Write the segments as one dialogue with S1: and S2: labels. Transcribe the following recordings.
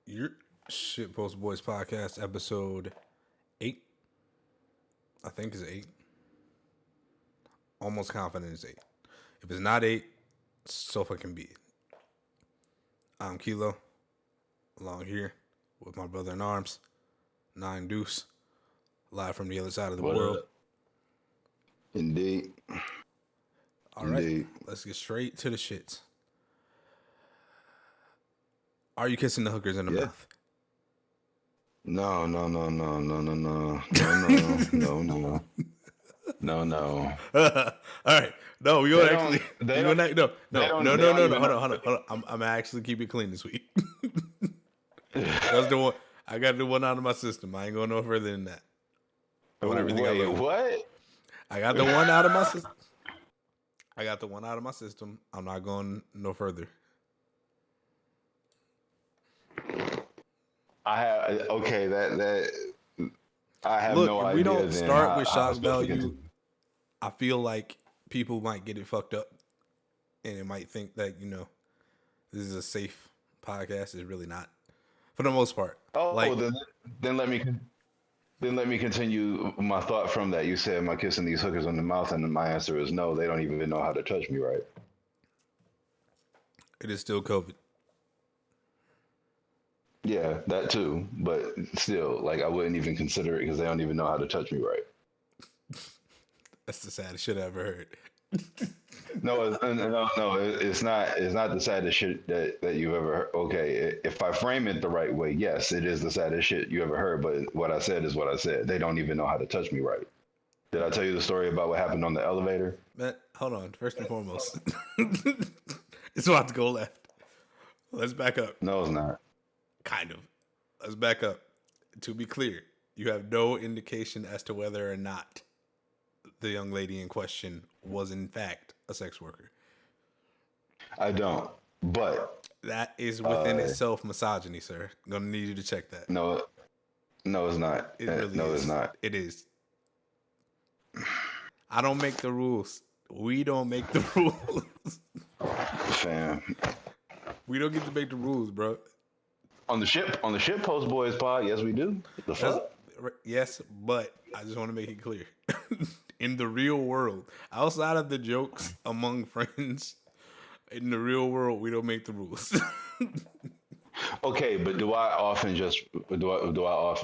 S1: Your Shitpost Boys podcast, episode 8. I think it's 8. Almost confident it's 8. If it's not 8, so fucking be it. I'm Kilo, along here with my brother in arms, 9 Deuce, live from the other side of the world.
S2: Indeed.
S1: All right, let's get straight to the shits. Are you kissing the hookers in the mouth?
S2: No.
S1: All right. No, we gonna actually. Hold on. I'm actually keep it clean this week. That's the one. I got the one out of my system. I ain't going no further than that.
S2: What?
S1: I got the one out of my system. I'm not going no further.
S2: I have
S1: Look,
S2: no idea.
S1: We don't start with shock value. I feel like people might get it fucked up, and it might think that this is a safe podcast. It's really not, for the most part.
S2: Then let me continue my thought from that. You said, "Am I kissing these hookers on the mouth?" And my answer is no. They don't even know how to touch me right.
S1: It is still COVID.
S2: Yeah, that too. But still, I wouldn't even consider it because they don't even know how to touch me right.
S1: That's the saddest shit I ever heard.
S2: No, it's not. It's not the saddest shit that you've ever heard. Okay, if I frame it the right way, yes, it is the saddest shit you ever heard. But what I said is what I said. They don't even know how to touch me right. Did I tell you the story about what happened on the elevator?
S1: Man, hold on. First and foremost, it's about to go left. Let's back up.
S2: No, it's not.
S1: Kind of. Let's back up. To be clear, you have no indication as to whether or not the young lady in question was in fact a sex worker.
S2: I don't, but
S1: that is within itself misogyny, sir. I'm gonna need you to check that.
S2: No, it's not.
S1: It really
S2: no,
S1: is.
S2: It's not.
S1: It is. I don't make the rules. We don't make the rules.
S2: Fam.
S1: We don't get to make the rules, bro.
S2: On the Shitpost Boys pod, yes, we do. The fuck?
S1: Yes, but I just want to make it clear. In the real world, outside of the jokes among friends, in the real world, we don't make the rules.
S2: Okay, but do I often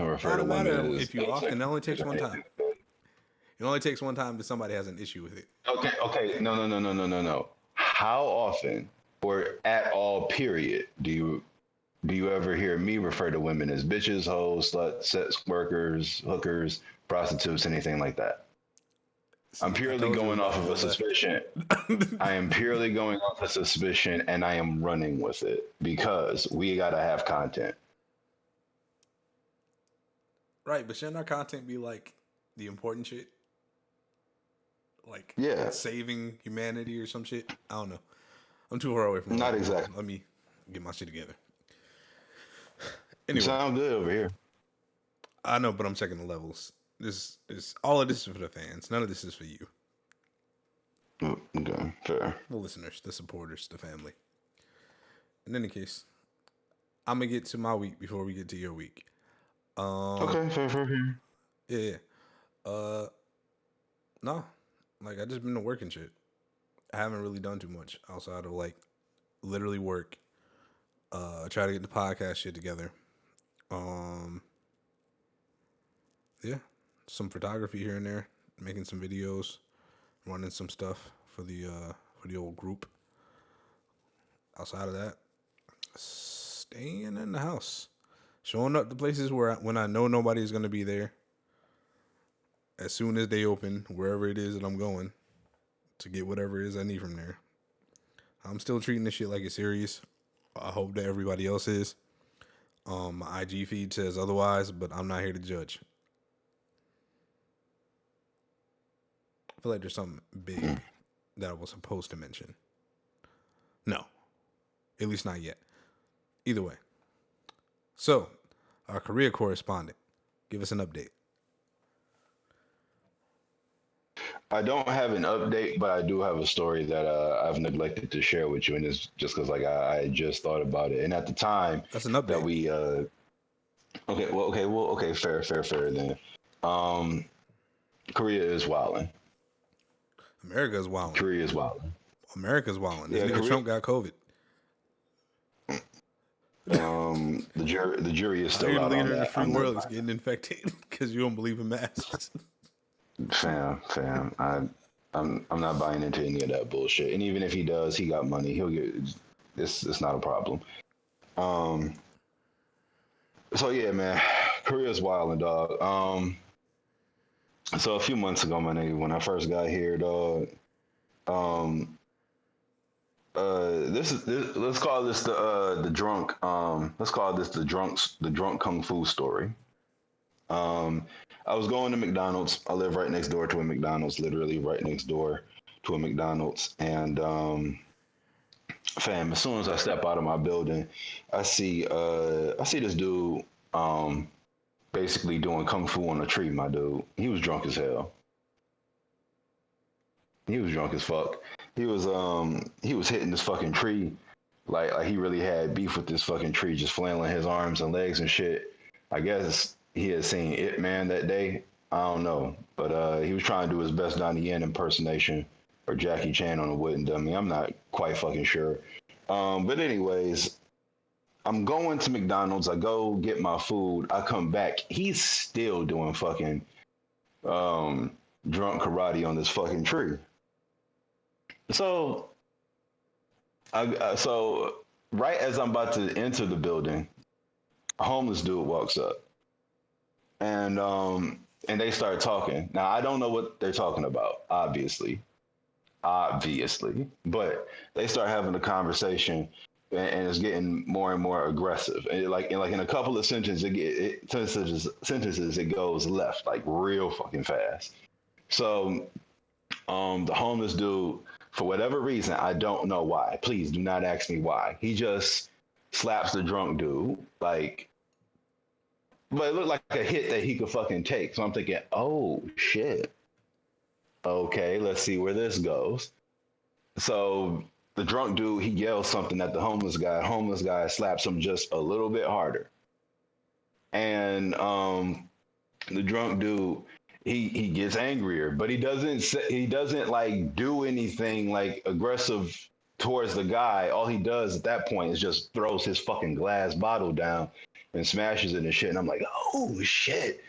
S2: refer to women as...
S1: If you often, it only takes one time. It only takes one time that somebody has an issue with it.
S2: Okay. No. How often, or at all, period, do you ever hear me refer to women as bitches, hoes, sluts, sex workers, hookers, prostitutes, anything like that? I'm purely going off of a suspicion. I am purely going off a suspicion, and I am running with it because we gotta have content.
S1: Right, but shouldn't our content be like the important shit? Like saving humanity or some shit? I don't know. I'm too far away from
S2: Not exactly.
S1: Let me get my shit together.
S2: Anyway. You sound good over here.
S1: I know, but I'm checking the levels. This is all of this is for the fans. None of this is for you.
S2: Okay, fair.
S1: The listeners, the supporters, the family. In any case, I'm gonna get to my week before we get to your week.
S2: Okay, fair.
S1: Yeah. No, I just been to work and shit. I haven't really done too much outside of literally work. Try to get the podcast shit together. Yeah, some photography here and there, making some videos, running some stuff for the old group. Outside of that, staying in the house, showing up the places when I know nobody's gonna be there. As soon as they open, wherever it is that I'm going, to get whatever it is I need from there. I'm still treating this shit like it's serious. I hope that everybody else is. My IG feed says otherwise, but I'm not here to judge. I feel like there's something big that I was supposed to mention. No. At least not yet. Either way. So, our career correspondent, give us an update.
S2: I don't have an update, but I do have a story that I've neglected to share with you, and it's just because like I just thought about it, and at the time
S1: That's an
S2: that
S1: update.
S2: we okay, fair then. Um, Korea is wilding.
S1: America's wilding.
S2: Korea is wilding.
S1: America's wilding. This
S2: Yeah,
S1: nigga
S2: Korea.
S1: Trump got COVID.
S2: The jury is
S1: How
S2: still
S1: you the
S2: out on
S1: leader of the
S2: that.
S1: free
S2: I'm not
S1: world is getting infected because you don't believe in masks.
S2: fam. I'm not buying into any of that bullshit. And even if he does, he got money. He'll get this. It's not a problem. Um. So yeah, man, Korea's wilding, dog. So a few months ago, my nigga, when I first got here, dog. Um. Let's call this the drunk. Let's call this the drunk kung fu story. Um, I was going to McDonald's. I live right next door to a McDonald's, literally right next door to a McDonald's. And fam, as soon as I step out of my building, I see this dude basically doing kung fu on a tree. My dude, he was drunk as hell. He was drunk as fuck. He was hitting this fucking tree like he really had beef with this fucking tree, just flailing his arms and legs and shit. I guess he had seen It Man that day. I don't know, but he was trying to do his best Donnie Yen impersonation or Jackie Chan on a wooden dummy. I'm not quite fucking sure. But anyways, I'm going to McDonald's. I go get my food. I come back. He's still doing fucking um, drunk karate on this fucking tree. So so right as I'm about to enter the building, a homeless dude walks up, and they start talking. Now I don't know what they're talking about, obviously, but they start having a conversation, and it's getting more and more aggressive. And like in a couple of sentences, sentences it goes left like real fucking fast. So the homeless dude, for whatever reason, I don't know why. Please do not ask me why. He just slaps the drunk dude, like, but it looked like a hit that he could fucking take. So I'm thinking, oh shit. Okay, let's see where this goes. So the drunk dude, he yells something at the homeless guy. Homeless guy slaps him just a little bit harder. And the drunk dude, he gets angrier, but he doesn't like do anything like aggressive towards the guy. All he does at that point is just throws his fucking glass bottle down and smashes it and shit. And I'm like, oh shit.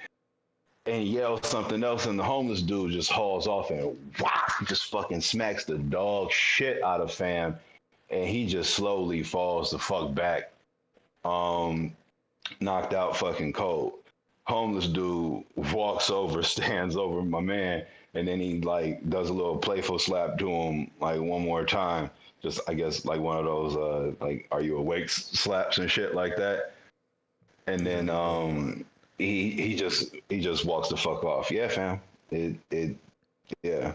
S2: And he yells something else, and the homeless dude just hauls off and whack, just fucking smacks the dog shit out of fam. And he just slowly falls the fuck back. Um, Knocked out fucking cold. Homeless dude walks over, stands over my man, and then he like does a little playful slap to him like one more time. Just I guess like one of those like are you awake slaps and shit like that. And then he just walks the fuck off. Yeah, fam. It yeah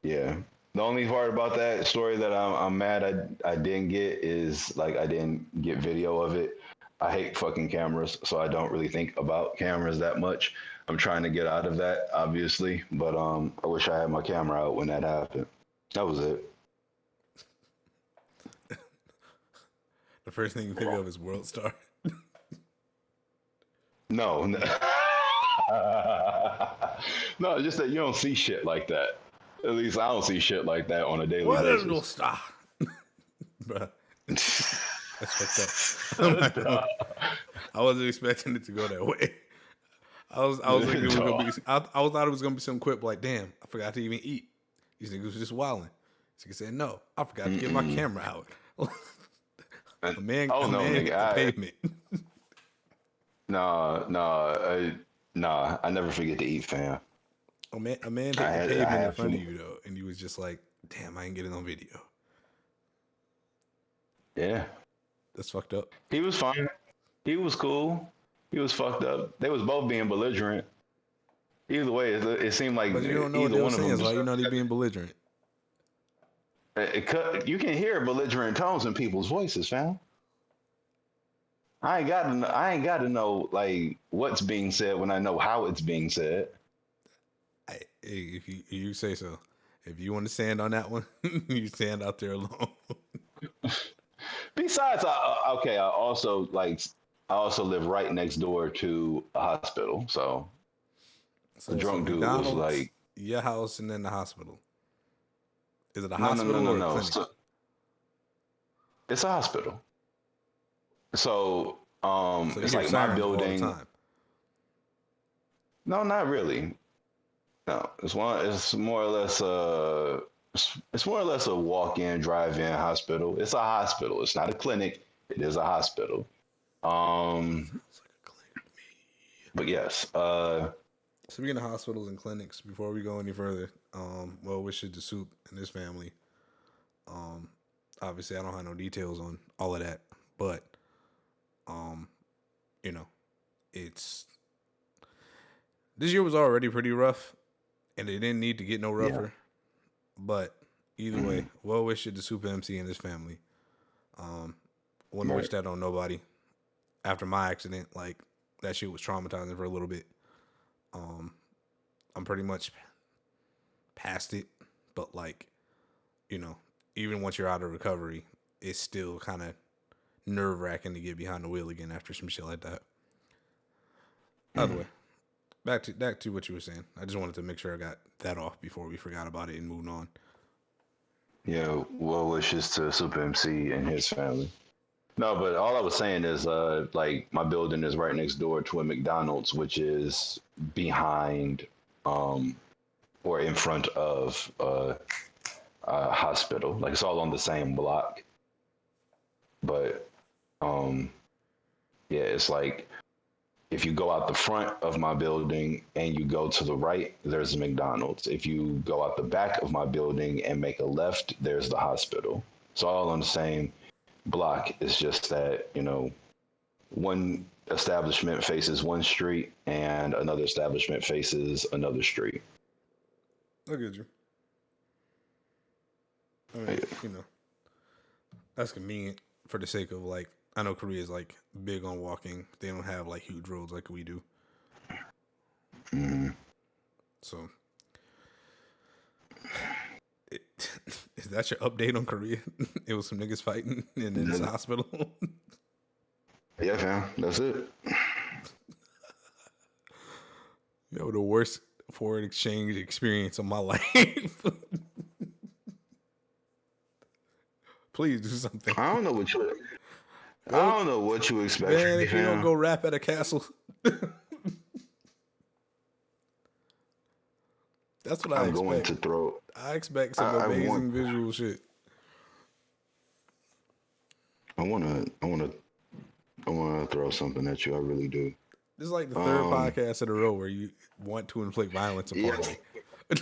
S2: yeah. The only part about that story that I'm mad I didn't get is like I didn't get video of it. I hate fucking cameras, so I don't really think about cameras that much. I'm trying to get out of that, obviously, but I wish I had my camera out when that happened. That was it.
S1: The first thing you think of is World Star.
S2: No, no, just that you don't see shit like that. At least I don't see shit like that on a daily
S1: World
S2: basis.
S1: Star. Bruh. That's fucked up. I wasn't expecting it to go that way. I was thinking it was gonna be. I thought it was gonna be some quip like, "Damn, I forgot to even eat." These niggas was just wilding. This nigga said, "No, I forgot to get my camera out." a man hit the pavement.
S2: Nah. I never forget to eat, fam.
S1: A man hit the pavement in front of you though, and you was just like, "Damn, I ain't getting on video."
S2: Yeah,
S1: that's fucked up.
S2: He was fine. He was cool. He was fucked up. They was both being belligerent. Either way, it seemed like
S1: but you don't know what they were saying. So you know they being belligerent.
S2: You can hear belligerent tones in people's voices, fam. I ain't got to know like what's being said when I know how it's being said.
S1: If you say so, if you want to stand on that one, you stand out there alone.
S2: Besides, I also live right next door to a hospital. So a
S1: So
S2: drunk dude was
S1: McDonald's,
S2: like,
S1: your house, and then the hospital. Is it a
S2: no, no, no,
S1: hospital
S2: no,
S1: or a
S2: no.
S1: clinic?
S2: So it's a hospital. So
S1: So you
S2: it's
S1: hear
S2: like my
S1: sirens all the
S2: building.
S1: time.
S2: No, not really. No, It's more or less it's more or less a walk-in, drive-in hospital. It's a hospital. It's not a clinic. It is a hospital. Um,
S1: Sounds like a clinic to me.
S2: but yes.
S1: Speaking of hospitals and clinics, before we go any further, well wishes to Soup and his family. Um, Obviously I don't have no details on all of that, but um, you know, it's this year was already pretty rough, and it didn't need to get no
S2: Yeah.
S1: rougher. But either way,
S2: Mhm.
S1: well wishes to Supa Emcee and his family. Um, Wouldn't wish
S2: Right.
S1: that on nobody. After my accident, like that shit was traumatizing for a little bit. Um, I'm pretty much past it, but like, you know, even once you're out of recovery, it's still kind of nerve wracking to get behind the wheel again after some shit like that. Other way, back to what you were saying. I just wanted to make sure I got that off before we forgot about it and moved on.
S2: Yeah. Well wishes to Super MC and his family. No, but all I was saying is, like my building is right next door to a McDonald's, which is behind, um, or in front of a hospital. Like it's all on the same block. But um, yeah, it's like if you go out the front of my building and you go to the right, there's a McDonald's. If you go out the back of my building and make a left, there's the hospital. It's all on the same block. It's just that, one establishment faces one street and another establishment faces another street.
S1: Look at you. I mean, that's convenient for the sake of like, I know Korea is like big on walking. They don't have like huge roads like we do.
S2: Mm.
S1: So, it, is that your update on Korea? It was some niggas fighting and then it's a hospital.
S2: Yeah, fam, that's it.
S1: Yo, the worst foreign exchange experience of my life. Please do something.
S2: I don't know what you. I
S1: Yo,
S2: don't know what you expect from
S1: man,
S2: me,
S1: if you don't
S2: fam.
S1: go rap at a castle, that's what I
S2: I'm going
S1: expect.
S2: to throw.
S1: I expect some
S2: I want.
S1: amazing visual shit.
S2: I want to. I want to. I want to throw something at you. I really do.
S1: This is like the third podcast in a row where you want to inflict violence upon
S2: Yes,
S1: me.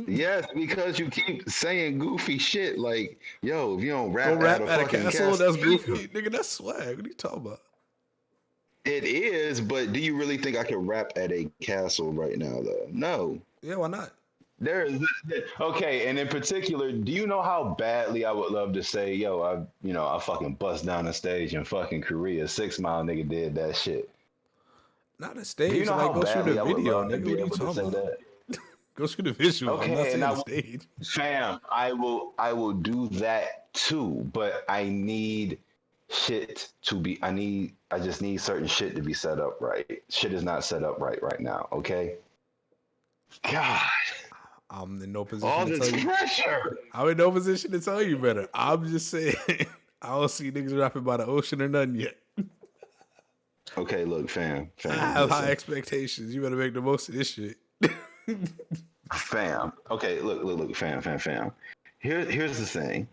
S2: yes, because you keep saying goofy shit like, "Yo, if you don't
S1: Go
S2: rap at
S1: rap
S2: a
S1: at a
S2: fucking
S1: castle?
S2: castle,
S1: That's goofy. Nigga, that's swag. What are you talking about?
S2: it is." But do you really think I can rap at a castle right now, though? No.
S1: Yeah, why not?
S2: There's okay, and in particular, do you know how badly I would love to say, "Yo, I fucking bust down the stage in fucking Korea. 6 Mile nigga did that shit."
S1: Not a
S2: Do you
S1: stage.
S2: know
S1: Like,
S2: how
S1: go shoot a
S2: badly I would
S1: video,
S2: love to
S1: nigga.
S2: be
S1: What are you
S2: able to
S1: talking
S2: say
S1: about?
S2: that?
S1: Go shoot a visual. I'm not
S2: Okay, and
S1: saying a stage.
S2: fam, I will do that too, but I need shit to be. I just need certain shit to be set up right. Shit is not set up right now. Okay. God,
S1: I'm in no position
S2: all
S1: to tell
S2: this
S1: you.
S2: pressure.
S1: I'm in no position to tell you better. I'm just saying. I don't see niggas rapping by the ocean or nothing yet.
S2: Okay, look, fam,
S1: I have high
S2: listen.
S1: expectations. You better make the most of this shit.
S2: Fam. Okay, look, fam. Here's the thing.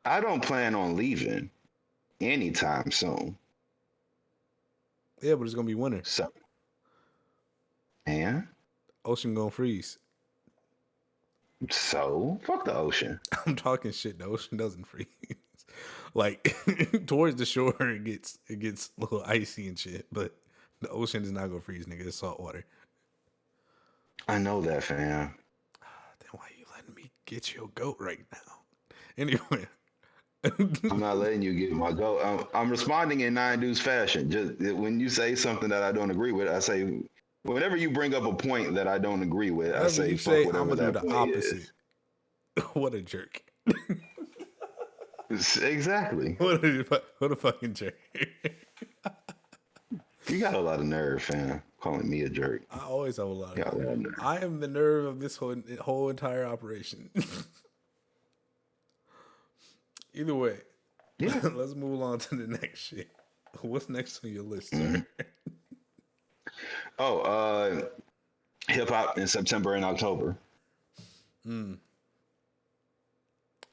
S2: I don't plan on leaving anytime soon.
S1: Yeah, but it's gonna be winter.
S2: So, and
S1: Ocean gonna freeze.
S2: so fuck the ocean.
S1: I'm talking shit. The ocean doesn't freeze. Like towards the shore, it gets a little icy and shit. But the ocean is not gonna freeze, nigga. It's salt water.
S2: I know that, fam.
S1: Then why you letting me get your goat right now? Anyway,
S2: I'm not letting you get my go. I'm responding in nine dudes fashion. Just when you say something that I don't agree with, I say Whenever you bring up a point that I don't agree with, I
S1: Whenever
S2: say
S1: you
S2: fuck
S1: say I'm
S2: whatever
S1: gonna do
S2: that
S1: the
S2: point
S1: opposite,
S2: is.
S1: what a jerk.
S2: Exactly.
S1: What a fucking jerk.
S2: You got a lot of nerve, fam. Calling me a jerk.
S1: I always have a lot
S2: You
S1: of
S2: got a
S1: nerve.
S2: lot of nerve.
S1: I am the nerve of this whole entire operation. Either way,
S2: Yeah.
S1: let's move on to the next shit. What's next on your list, sir?
S2: Oh, hip hop in September and October.
S1: Are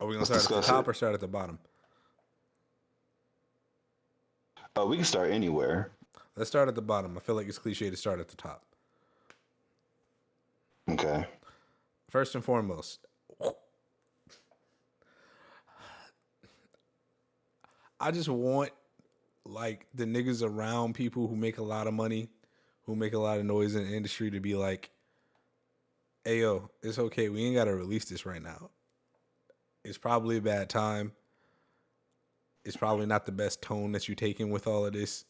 S1: we gonna
S2: Let's
S1: start at the
S2: discuss
S1: top
S2: it.
S1: or start at the bottom?
S2: We can start anywhere.
S1: Let's start at the bottom. I feel like it's cliche to start at the top.
S2: Okay.
S1: First and foremost, I just want like the niggas around people who make a lot of money, who make a lot of noise in the industry to be like, hey yo, it's okay. We ain't gotta release this right now. It's probably a bad time. It's probably not the best tone that you're taking with all of this.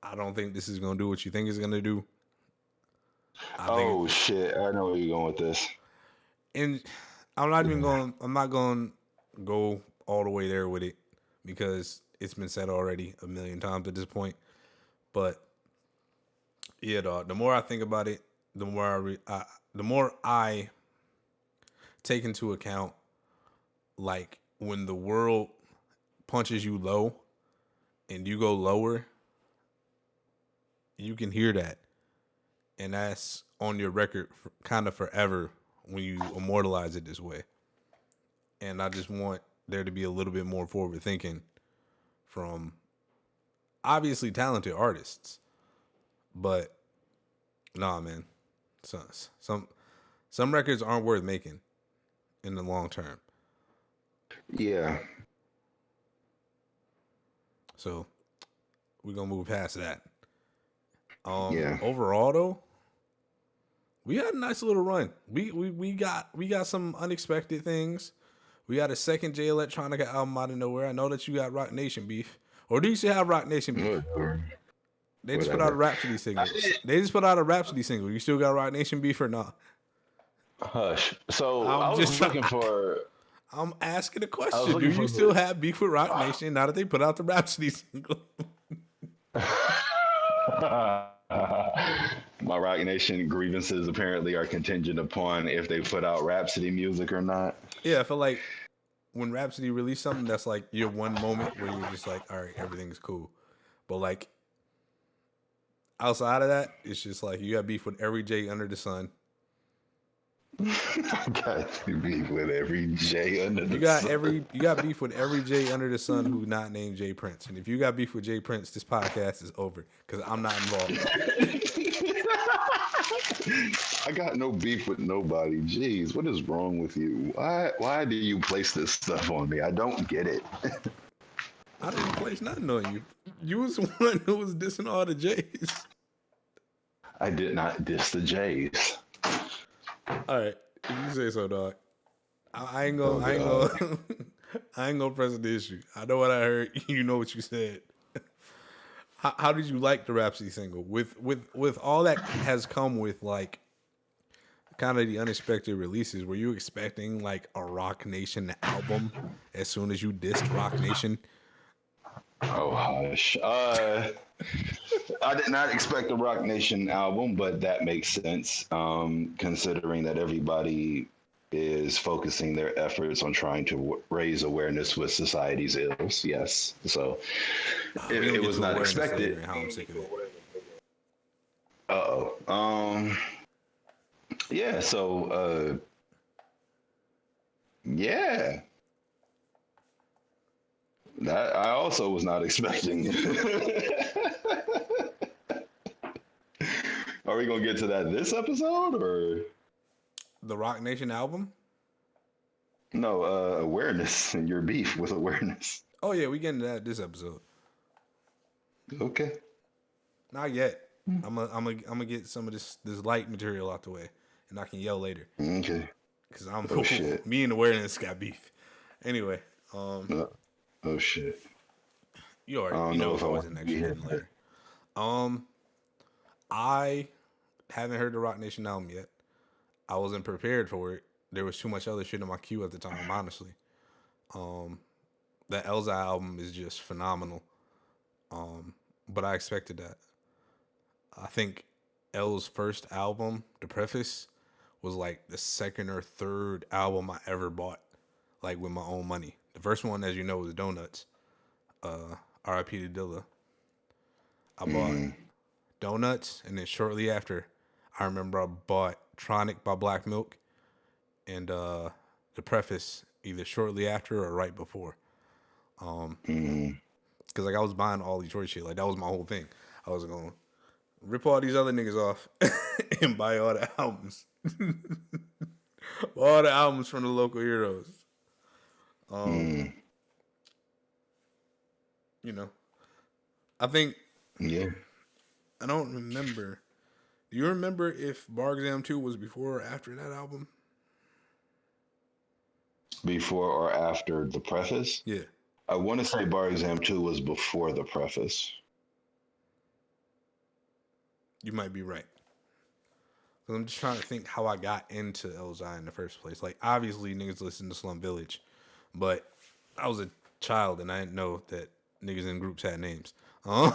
S1: I don't think this is gonna do what you think it's gonna do. I think,
S2: Oh shit! I know where you're going with this.
S1: and I'm not even going. I'm not going to go all the way there with it because it's been said already a million times at this point. But yeah, dog. The more I think about it, the more I take into account like when the world punches you low and you go lower, you can hear that, and that's on your record for kind of forever when you immortalize it this way. And I just want there to be a little bit more forward thinking from obviously talented artists, but nah, man, some some some records aren't worth making in the long term.
S2: Yeah.
S1: So we're gonna move past that.
S2: Yeah.
S1: Overall though, we had a nice little run. We got some unexpected things. We got a second J Electronica album out of nowhere. I know that you got Rock Nation beef, or do you still have Rock Nation beef?
S2: Whatever.
S1: They just put out a Rhapsody single. They just put out a Rhapsody single. You still got Rock Nation beef or not?
S2: Hush. So
S1: I'm
S2: I
S1: just
S2: was looking for.
S1: I'm asking a
S2: I was
S1: question. Do
S2: looking
S1: you
S2: for.
S1: still have beef with Rock Nation now that they put out the Rhapsody single?
S2: My Rock Nation grievances apparently are contingent upon if they put out Rhapsody music or not.
S1: Yeah, I feel like when Rhapsody released something, that's like your one moment where you're just like, all right, everything's cool. But like outside of that, it's just like you got beef with every J under the sun.
S2: I got to be with every J under the
S1: You got beef with every J under the sun who not named Jay Prince. And if you got beef with Jay Prince, this podcast is over because I'm not involved.
S2: I got no beef with nobody. Jeez, what is wrong with you? Why do you place this stuff on me? I don't get it.
S1: I didn't place nothing on you. You was the one who was dissing all the J's.
S2: I did not diss the J's.
S1: All right, if you say so, dog. I ain't gonna I ain't gonna press the issue. I know what I heard. You know what you said. How did you like the Rhapsody single? With all that has come with like kind of the unexpected releases, were you expecting like a Rock Nation album as soon as you dissed Rock Nation?
S2: Oh hush. I did not expect a Rock Nation album, but that makes sense, considering that everybody is focusing their efforts on trying to raise awareness with society's ills. Yes, so it was not expected.
S1: How I'm sick of it.
S2: Uh-oh. Yeah, so yeah. That I also was not expecting. Are we gonna get to that this episode or
S1: The Rock Nation album?
S2: no? Awareness and your beef with awareness.
S1: Oh yeah, we getting to that this episode.
S2: Okay.
S1: Not yet. I'm gonna get some of this light material out the way, and I can yell later.
S2: Okay.
S1: Cause I'm
S2: Oh shit.
S1: me and awareness got beef. Anyway,
S2: Oh shit.
S1: you
S2: I
S1: already
S2: don't
S1: you know
S2: if
S1: if I
S2: I
S1: wasn't
S2: want to
S1: next
S2: be
S1: year
S2: here.
S1: later. I haven't heard the Rock Nation album yet. I wasn't prepared for it. There was too much other shit in my queue at the time, honestly. The Elza album is just phenomenal. But I expected that. I think L's first album, The Preface, was like the second or third album I ever bought, like with my own money. The first one, as you know, was Donuts. R.I.P. to Dilla. I bought Donuts, and then shortly after, I remember I bought Tronic by Black Milk, and The Preface either shortly after or right before. Because like I was buying all Detroit shit, like that was my whole thing. I was going to rip all these other niggas off and buy all the albums. All the albums from the local heroes. You know, I think,
S2: Yeah.
S1: I don't remember. Do you remember if Bar Exam 2 was before or after that album?
S2: Before or after the preface?
S1: Yeah.
S2: I want to say Bar Exam 2 was before the preface.
S1: You might be right. Because I'm just trying to think how I got into Elzai in the first place. Like, obviously, niggas listen to Slum Village. But I was a child and I didn't know that niggas in groups had names.
S2: Right.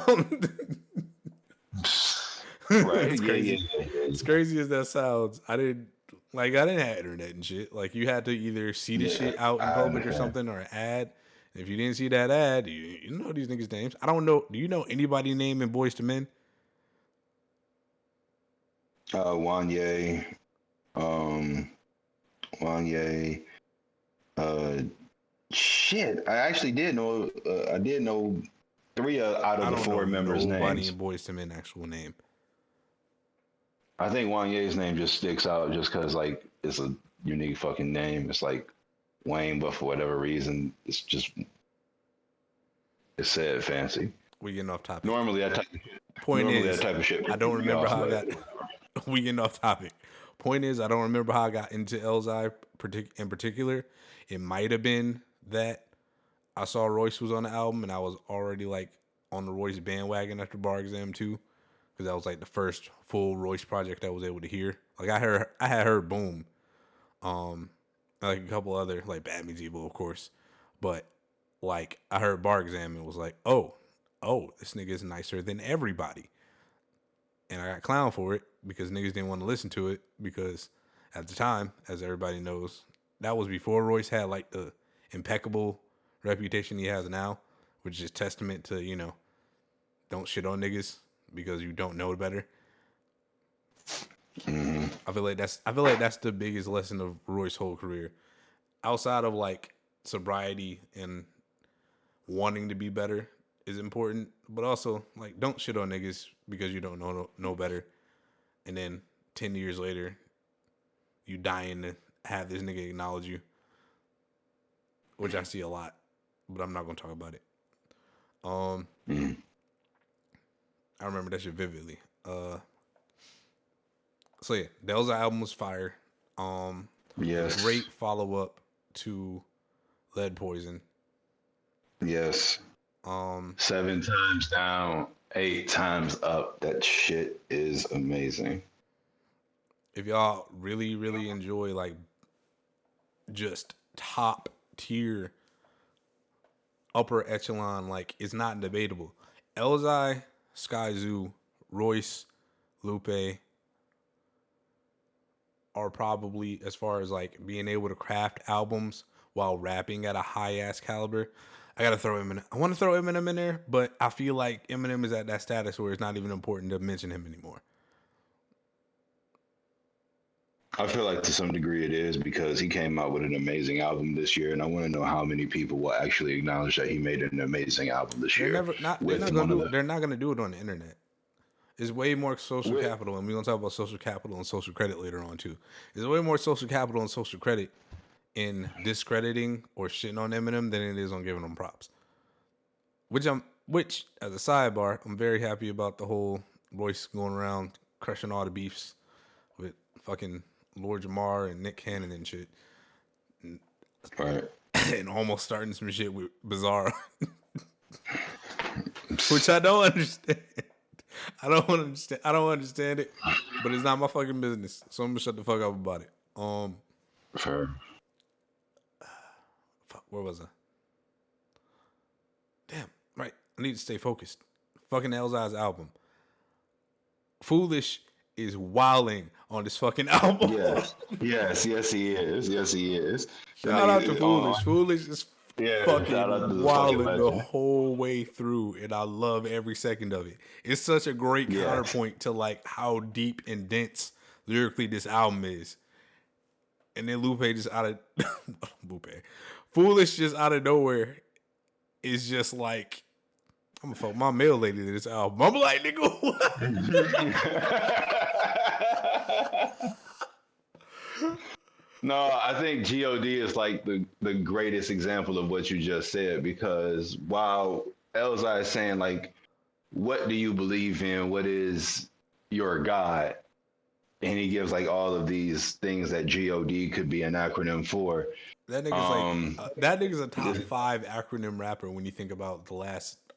S1: It's crazy. As crazy as that sounds, I didn't have internet and shit. Like, you had to either see the shit out in public or something, or an ad. And if you didn't see that ad, you know these niggas' names. I don't know. Do you know anybody named in Boys to Men?
S2: Wanye, shit. I actually did know. I did know 3 out of the 4 members' names.
S1: Nobody in Boys to Men actual name.
S2: I think Wanye's name just sticks out just because like it's a unique fucking name. It's like Wayne, but for whatever reason, it's said fancy.
S1: We getting off topic.
S2: Normally that type of shit.
S1: I don't remember how I got. We getting off topic. Point is, I don't remember how I got into Elzai in particular. It might have been that I saw Royce was on the album and I was already like on the Royce bandwagon after Bar Exam 2, because that was like the first full Royce project I was able to hear. Like I had heard Boom, like a couple other, like Bad Meets Evil, of course, but like I heard Bar Exam and was like, oh, this nigga is nicer than everybody. And I got clowned for it because niggas didn't want to listen to it, because at the time, as everybody knows, that was before Royce had like the impeccable reputation he has now, which is testament to, you know, don't shit on niggas because you don't know better. I feel like that's the biggest lesson of Royce's whole career. Outside of like sobriety and wanting to be better is important, but also like don't shit on niggas because you don't know better, and then 10 years later you dying to have this nigga acknowledge you, which I see a lot, but I'm not gonna talk about it. I remember that shit vividly. So yeah, that was album was fire.
S2: Yes.
S1: Great follow up to Lead Poison.
S2: Yes. 7 times down, 8 times up. That shit is amazing.
S1: If y'all really, really enjoy like just top tier, upper echelon, like it's not debatable. Elzai, Sky Zoo, Royce, Lupe are probably, as far as like being able to craft albums while rapping at a high ass caliber. I gotta throw Eminem. I want to throw Eminem in there, but I feel like Eminem is at that status where it's not even important to mention him anymore.
S2: I feel like to some degree it is, because he came out with an amazing album this year, and I want to know how many people will actually acknowledge that he made an amazing album this year.
S1: They're not gonna do it on the internet. It's way more social capital, and we're gonna talk about social capital and social credit later on too. There's way more social capital and social credit in discrediting or shitting on Eminem than it is on giving him props. Which as a sidebar, I'm very happy about the whole Royce going around crushing all the beefs with fucking Lord Jamar and Nick Cannon and shit.
S2: Right.
S1: And almost starting some shit with Bizarre. Which I don't understand. I don't understand it. but it's not my fucking business. So I'm gonna shut the fuck up about it.
S2: Sure.
S1: Fuck, where was I? Damn, right. I need to stay focused. Fucking Elzai's album. Foolish is wilding on this fucking album.
S2: Yes, he is. Yes, he is.
S1: Shout out to Foolish. Foolish is
S2: shout out to
S1: fucking
S2: the fucking
S1: wilding the
S2: legend.
S1: whole way through, and I love every second of it. It's such a great counterpoint to like how deep and dense lyrically this album is. And then Lupe just out of Foolish just out of nowhere is just like, I'm gonna fuck my mail lady to this album. I'm like, nigga, what?
S2: No, I think God is like the greatest example of what you just said, because while Elzai is saying like, what do you believe in? What is your God? And he gives like all of these things that God could be an acronym for.
S1: That nigga's that nigga's a top 5 acronym rapper when you think about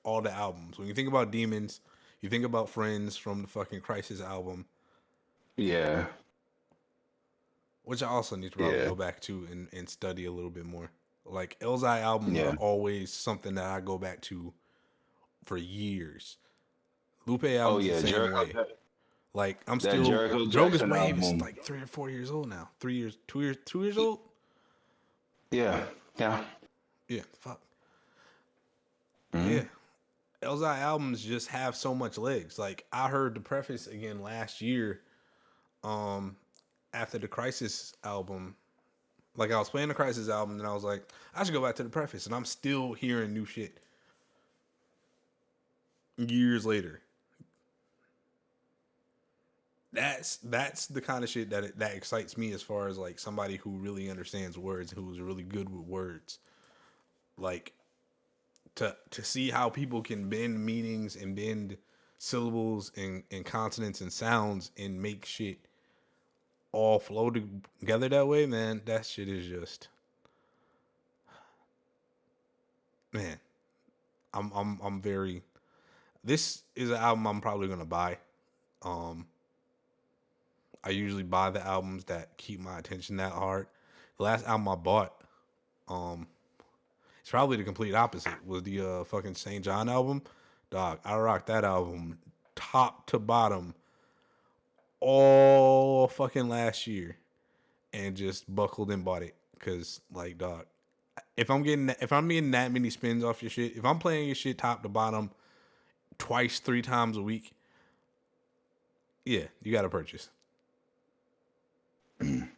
S1: all the albums. When you think about Demons, you think about Friends from the fucking Crisis album.
S2: Yeah.
S1: Which I also need to probably go back to and study a little bit more. Like Elzai albums are always something that I go back to for years. Lupe albums the same way. Like I'm still Joker's Wave is like 3 or 4 years old now. 2 years old.
S2: Yeah.
S1: Fuck. Mm-hmm. Yeah. Elzai albums just have so much legs. Like I heard the preface again last year, after the Crisis album. Like I was playing the Crisis album and I was like, I should go back to the preface, and I'm still hearing new shit years later. That's the kind of shit that excites me as far as like somebody who really understands words, who's really good with words. Like to see how people can bend meanings and bend syllables and consonants and sounds and make shit all flow together that way, man. That shit is just, man. I'm very. This is an album I'm probably gonna buy. I usually buy the albums that keep my attention that hard. The last album I bought, it's probably the complete opposite. Was the fucking St. John album. Dog, I rocked that album top to bottom all fucking last year, and just buckled and bought it. Cause like, dog, if I'm getting that many spins off your shit, if I'm playing your shit top to bottom twice, 3 times a week, yeah, you gotta purchase.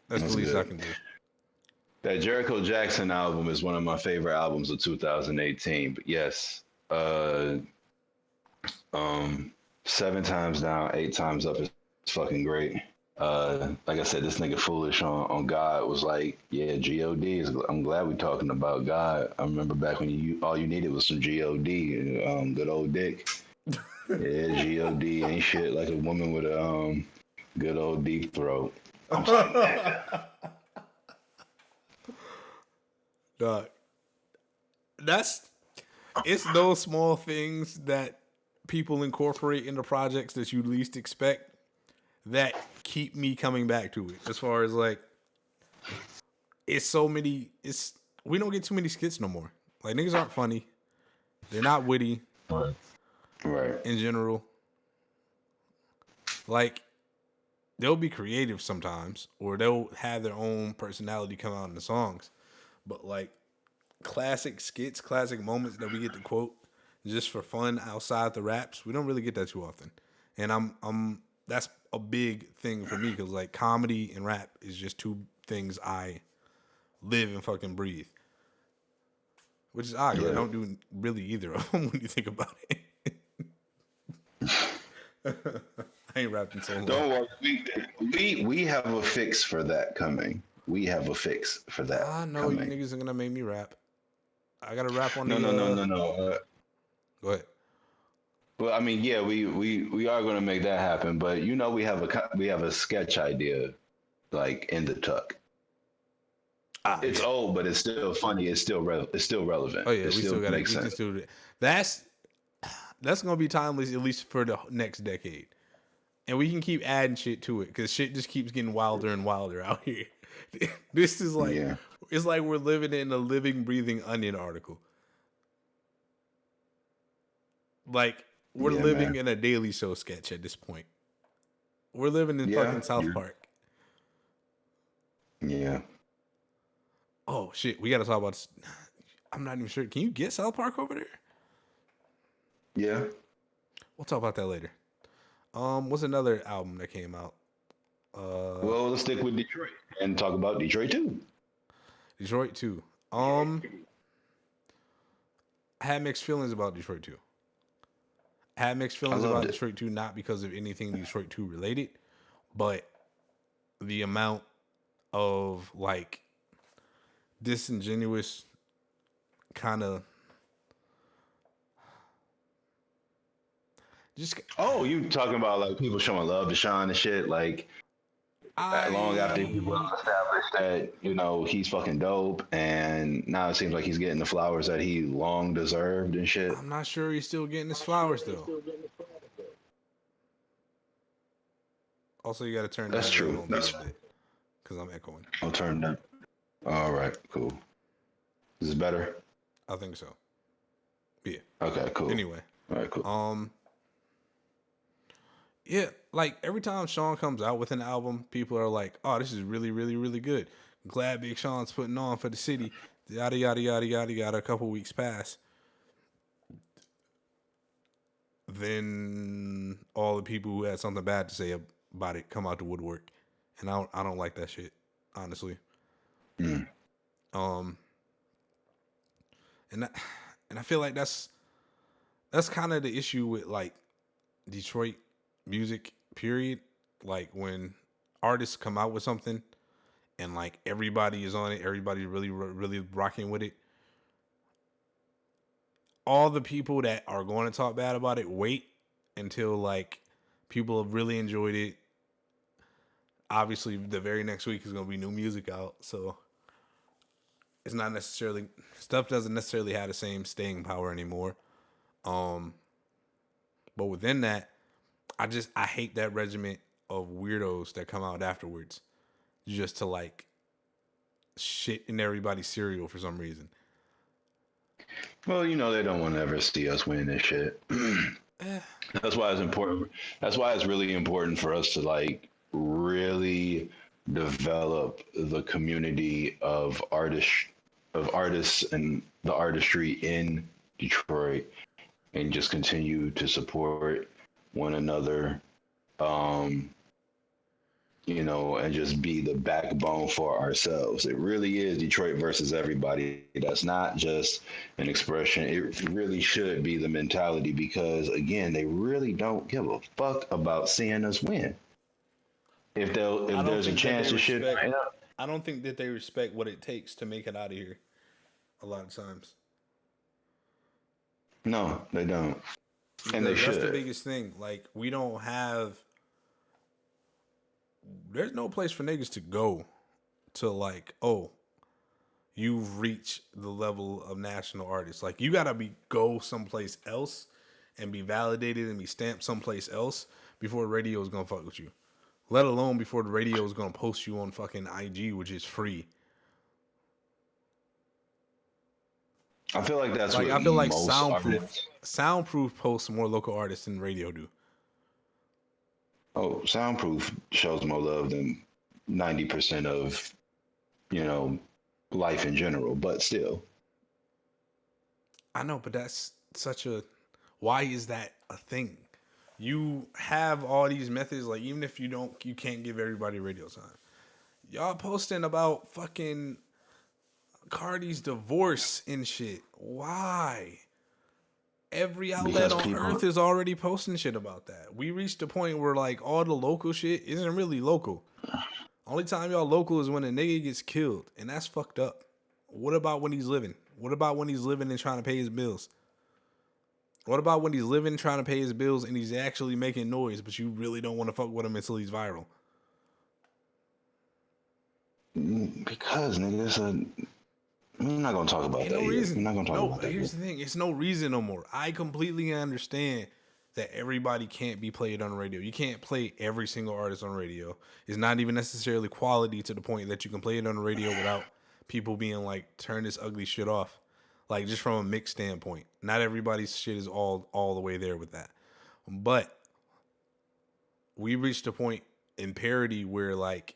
S1: That's the least I can do.
S2: That Jericho Jackson album is one of my favorite albums of 2018. But yes, 7 times down, 8 times up is fucking great. Like I said, this nigga Foolish on God was like, yeah, God. I'm glad we're talking about God. I remember back when all you needed was some God, good old dick. Yeah, God ain't shit like a woman with a good old deep throat. I'm like,
S1: Dog, it's those small things that people incorporate into projects that you least expect that keep me coming back to it. As far as like, we don't get too many skits no more. Like niggas aren't funny. They're not witty.
S2: Right.
S1: In general. Like, they'll be creative sometimes, or they'll have their own personality come out in the songs. But like classic skits, classic moments that we get to quote just for fun outside the raps, we don't really get that too often. And I'm that's a big thing for me, because like comedy and rap is just 2 things I live and fucking breathe. Which is odd, because I don't do really either of them when you think about it. I ain't rapping so long.
S2: Don't worry, we have a fix for that coming. We have a fix for that.
S1: I know you niggas are gonna make me rap. I gotta rap on
S2: No.
S1: Go ahead.
S2: Well, I mean, yeah, we are gonna make that happen, but you know, we have a sketch idea, like in the tuck. It's old, but it's still funny. It's still relevant.
S1: Oh yeah, we still gotta. We can still do that. That's gonna be timeless, at least for the next decade. And we can keep adding shit to it because shit just keeps getting wilder and wilder out here. This is like,
S2: Yeah.
S1: it's like we're living in a living, breathing Onion article. Like, we're
S2: Yeah,
S1: living
S2: man.
S1: in a Daily Show sketch at this point. We're living in
S2: Yeah.
S1: fucking South Park.
S2: Yeah.
S1: Oh, shit. We got to talk about. I'm not even sure. Can you get South Park over there?
S2: Yeah.
S1: We'll talk about that later. What's another album that came out?
S2: Well, let's stick with Detroit and talk about Detroit too.
S1: Detroit 2. I had mixed feelings about Detroit 2. I had mixed feelings
S2: loved
S1: about
S2: it.
S1: Detroit 2, not because of anything Detroit 2 related, but the amount of like disingenuous kind of just
S2: Oh, you talking about like people showing love to Sean and shit? Like long after people
S1: I
S2: established that he's fucking dope, and now it seems like he's getting the flowers that he long deserved and shit.
S1: I'm not sure he's still getting his flowers though. Also, you got to turn
S2: That's
S1: that
S2: true.
S1: down a little bit because I'm echoing.
S2: I'll turn that. All right, cool. Is it better?
S1: I think so. Yeah.
S2: Okay, cool.
S1: Anyway,
S2: All right, cool.
S1: yeah, like every time Sean comes out with an album, people are like, "Oh, this is really, really, really good. Glad Big Sean's putting on for the city." Yada yada yada yada yada. A couple weeks pass, then all the people who had something bad to say about it come out the woodwork, and I don't like that shit, honestly.
S2: Mm.
S1: And I feel like that's kind of the issue with like Detroit music, period. Like when artists come out with something and like everybody is on it, everybody's really really rocking with it. All the people that are going to talk bad about it wait until like people have really enjoyed it. Obviously, the very next week is going to be new music out, so it's not necessarily stuff doesn't necessarily have the same staying power anymore. But within that, I hate that regiment of weirdos that come out afterwards just to like shit in everybody's cereal for some reason.
S2: Well, they don't want to ever see us win this shit. That's why it's important. That's why it's really important for us to like really develop the community of artists and the artistry in Detroit, and just continue to support one another, and just be the backbone for ourselves. It really is Detroit versus everybody. That's not just an expression. It really should be the mentality, because again, they really don't give a fuck about seeing us win. If there's a chance to shit,
S1: I don't think that they respect what it takes to make it out of here. A lot of times,
S2: no, they don't, and they
S1: that's
S2: should.
S1: the biggest thing. Like we don't have. There's no place for niggas to go to like, oh, you've reached the level of national artists. Like you gotta go someplace else and be validated and be stamped someplace else before the radio is gonna fuck with you. Let alone before the radio is gonna post you on fucking IG, which is free.
S2: I feel like that's
S1: like
S2: what
S1: I feel like
S2: most
S1: Soundproof posts more local artists than radio do.
S2: Oh, Soundproof shows more love than 90% of, life in general, but still.
S1: I know, but that's why is that a thing? You have all these methods, like even if you can't give everybody radio time. Y'all posting about fucking Cardi's divorce and shit. Why? Every outlet on earth is already posting shit about that. We reached the point where like all the local shit isn't really local. Only time y'all local is when a nigga gets killed, and that's fucked up. What about when he's living? What about when he's living and trying to pay his bills? What about when he's living, trying to pay his bills, and he's actually making noise, but you really don't want to fuck with him until he's viral?
S2: Because, nigga, we're not gonna talk about that.
S1: No reason.
S2: We're not gonna talk about that.
S1: Here's the thing: it's no reason no more. I completely understand that everybody can't be played on the radio. You can't play every single artist on radio. It's not even necessarily quality to the point that you can play it on the radio without people being like, turn this ugly shit off. Like just from a mix standpoint. Not everybody's shit is all the way there with that. But we reached a point in parody where like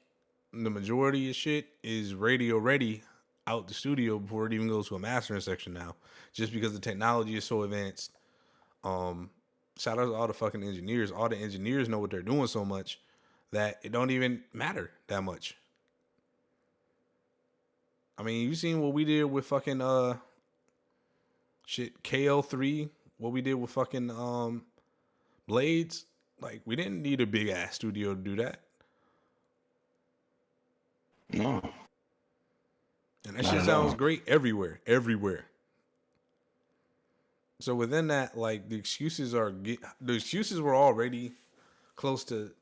S1: the majority of shit is radio ready out the studio before it even goes to a mastering section now. Just because the technology is so advanced. Shout out to all the fucking engineers. All the engineers know what they're doing so much that it don't even matter that much. I mean, you seen what we did with fucking shit KL3, what we did with fucking Blades. Like, we didn't need a big ass studio to do that.
S2: No.
S1: And that shit sounds great everywhere. Everywhere. So within that, like the excuses were already close to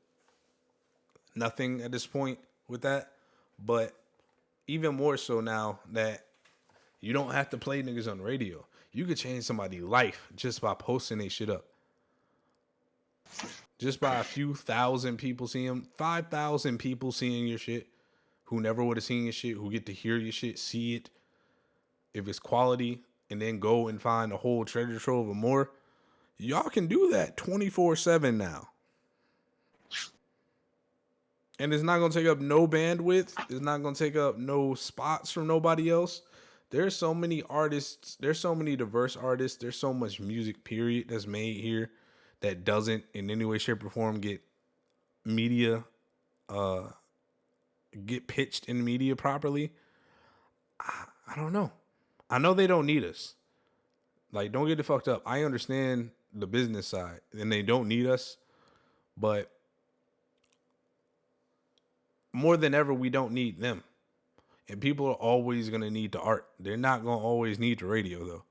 S1: nothing at this point with that, but even more so now that you don't have to play niggas on the radio. You could change somebody's life just by posting their shit up. Just by a few thousand people seeing them, 5,000 people seeing your shit who never would have seen your shit, who get to hear your shit, see it. If it's quality, and then go and find a whole treasure trove of more. Y'all can do that 24/7 now. And it's not going to take up no bandwidth. It's not going to take up no spots from nobody else. There's so many artists. There's so many diverse artists. There's so much music, period, that's made here that doesn't in any way, shape, or form get media, get pitched in media properly. I don't know. I know they don't need us. Like, don't get it fucked up. I understand the business side, and they don't need us. But more than ever, we don't need them. And people are always going to need the art. They're not going to always need the radio, though.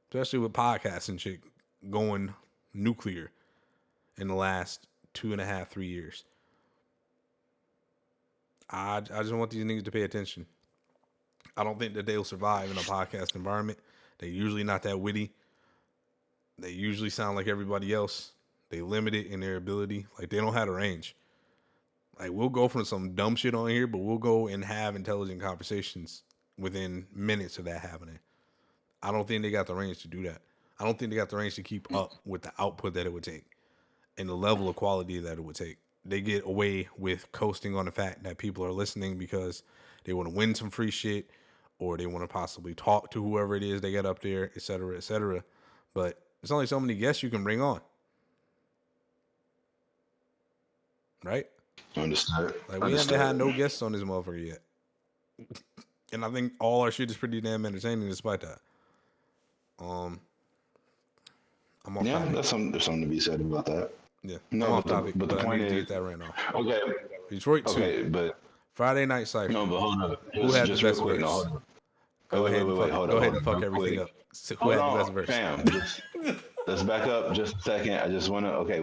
S1: Especially with podcasts and shit going nuclear in the last 2.5, 3 years. I just want these niggas to pay attention. I don't think that they'll survive in a podcast environment. They're usually not that witty. They usually sound like everybody else. They limited in their ability. Like, they don't have the range. Like, we'll go from some dumb shit on here, but we'll go and have intelligent conversations within minutes of that happening. I don't think they got the range to do that. I don't think they got the range to keep up with the output that it would take and the level of quality that it would take. They get away with coasting on the fact that people are listening because they want to win some free shit or they want to possibly talk to whoever it is they get up there, et cetera, et cetera. But there's only so many guests you can bring on. Right?
S2: Understood.
S1: Like, we haven't had no guests on this motherfucker yet. And I think all our shit is pretty damn entertaining despite that. I'm off topic.
S2: There's something to be said about that.
S1: Yeah, no, I'm off topic, but the point is, get that ran off.
S2: Okay.
S1: Detroit 2.
S2: Okay, but
S1: Friday Night Cypher.
S2: No, but hold up.
S1: Who had the best verse? Go ahead and fuck everything up. Who had the best verse?
S2: Fam, let's back up just a second. I just want to. Okay,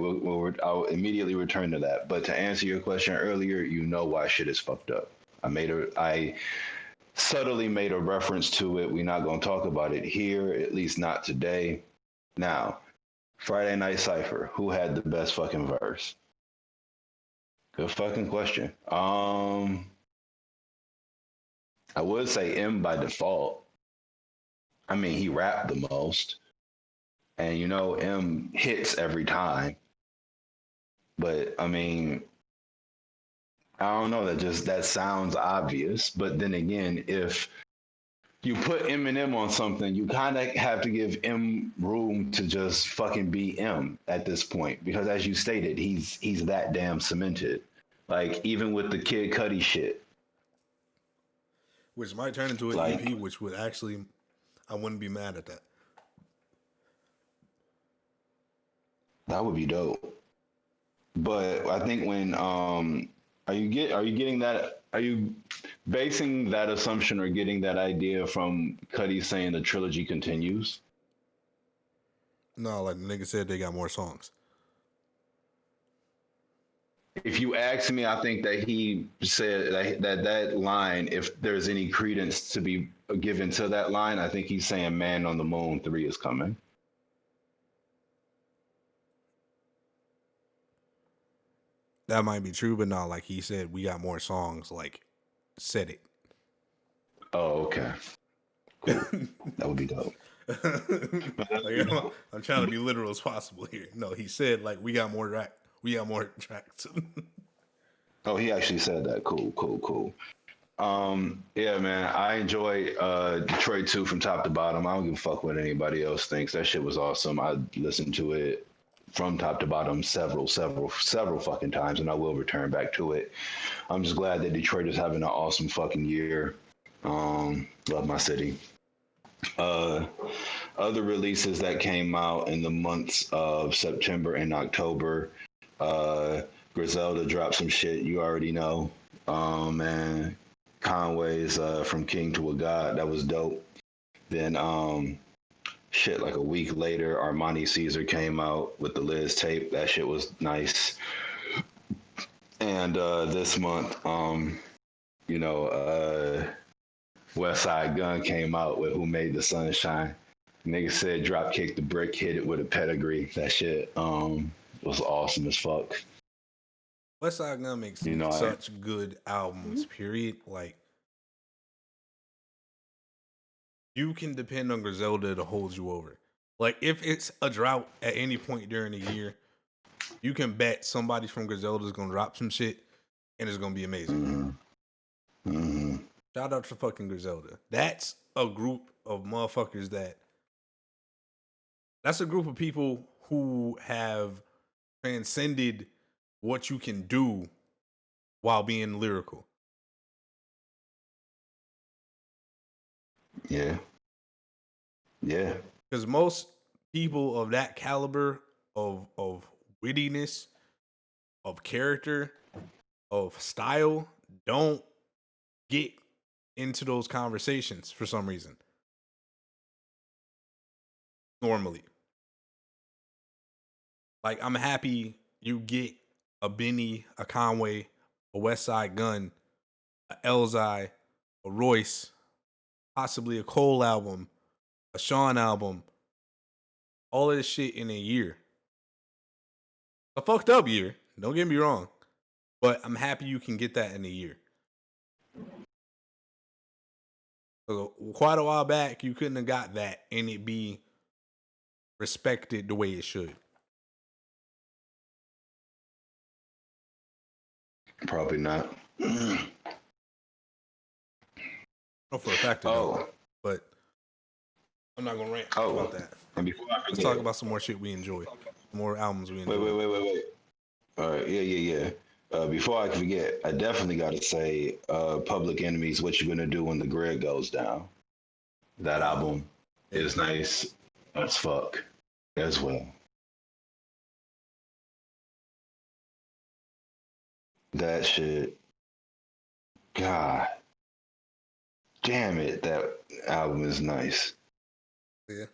S2: I'll immediately return to that. But to answer your question earlier, you know why shit is fucked up. I subtly made a reference to it. We're not gonna talk about it here, at least not today. Now, Friday Night Cypher. Who had the best fucking verse? Good fucking question. I would say M by default. I mean, he rapped the most. And you know, M hits every time. But I mean, I don't know, that sounds obvious. But then again, if you put Eminem on something, you kind of have to give M room to just fucking be M at this point. Because as you stated, he's that damn cemented. Like, even with the Kid Cudi shit.
S1: Which might turn into an EP, which would actually, I wouldn't be mad at that.
S2: That would be dope. But I think when are you getting that? Are you basing that assumption or getting that idea from Cudi saying the trilogy continues?
S1: No, like the nigga said, they got more songs.
S2: If you ask me, I think that he said that line, if there's any credence to be given to that line, I think he's saying Man on the Moon 3 is coming.
S1: That might be true, but no, like he said, we got more songs. Like, said it.
S2: Oh, okay. Cool. That would be dope.
S1: Like, I'm trying to be literal as possible here. No, he said like we got more tracks.
S2: Oh, he actually said that. Cool, cool, cool. Yeah, man, I enjoy Detroit 2 from top to bottom. I don't give a fuck what anybody else thinks. That shit was awesome. I listened to it from top to bottom several fucking times, and I will return back to it. I'm just glad that Detroit is having an awesome fucking year. Love my city. Uh, Other releases that came out in the months of September and October. Uh, Griselda dropped some shit you already know. And Conway's From King to a God, that was dope. Then shit, like a week later, Armani Caesar came out with the Liz tape. That shit was nice. And this month, you know, West Side Gun came out with Who Made the Sunshine. Nigga said drop kick the brick, hit it with a pedigree. That shit was awesome as fuck.
S1: West Side Gun makes such good albums, period. Like, you can depend on Griselda to hold you over. Like, if it's a drought at any point during the year, you can bet somebody from Griselda is gonna drop some shit and it's gonna be amazing. Shout out to fucking Griselda. That's a group of motherfuckers that's a group of people who have transcended what you can do while being lyrical.
S2: Yeah. Yeah.
S1: Because most people of that caliber of wittiness, of character, of style don't get into those conversations for some reason. Normally. Like, I'm happy you get a Benny, a Conway, a West Side Gun, a Elzai, a Royce, possibly a Cole album, a Sean album, all of this shit in a year. A fucked up year, don't get me wrong, but I'm happy you can get that in a year. So quite a while back, you couldn't have got that and it be respected the way it should.
S2: Probably not.
S1: Oh, for a fact it don't. But I'm not gonna rant about that.
S2: And before I forget,
S1: let's talk about some more shit we enjoy, more albums we enjoy.
S2: Wait. All right, yeah. Before I forget, I definitely got to say, Public Enemy's "What You Gonna Do When the Grid Goes Down." That album is nice as fuck as well. That shit, God damn it, that album is nice.
S1: Yeah.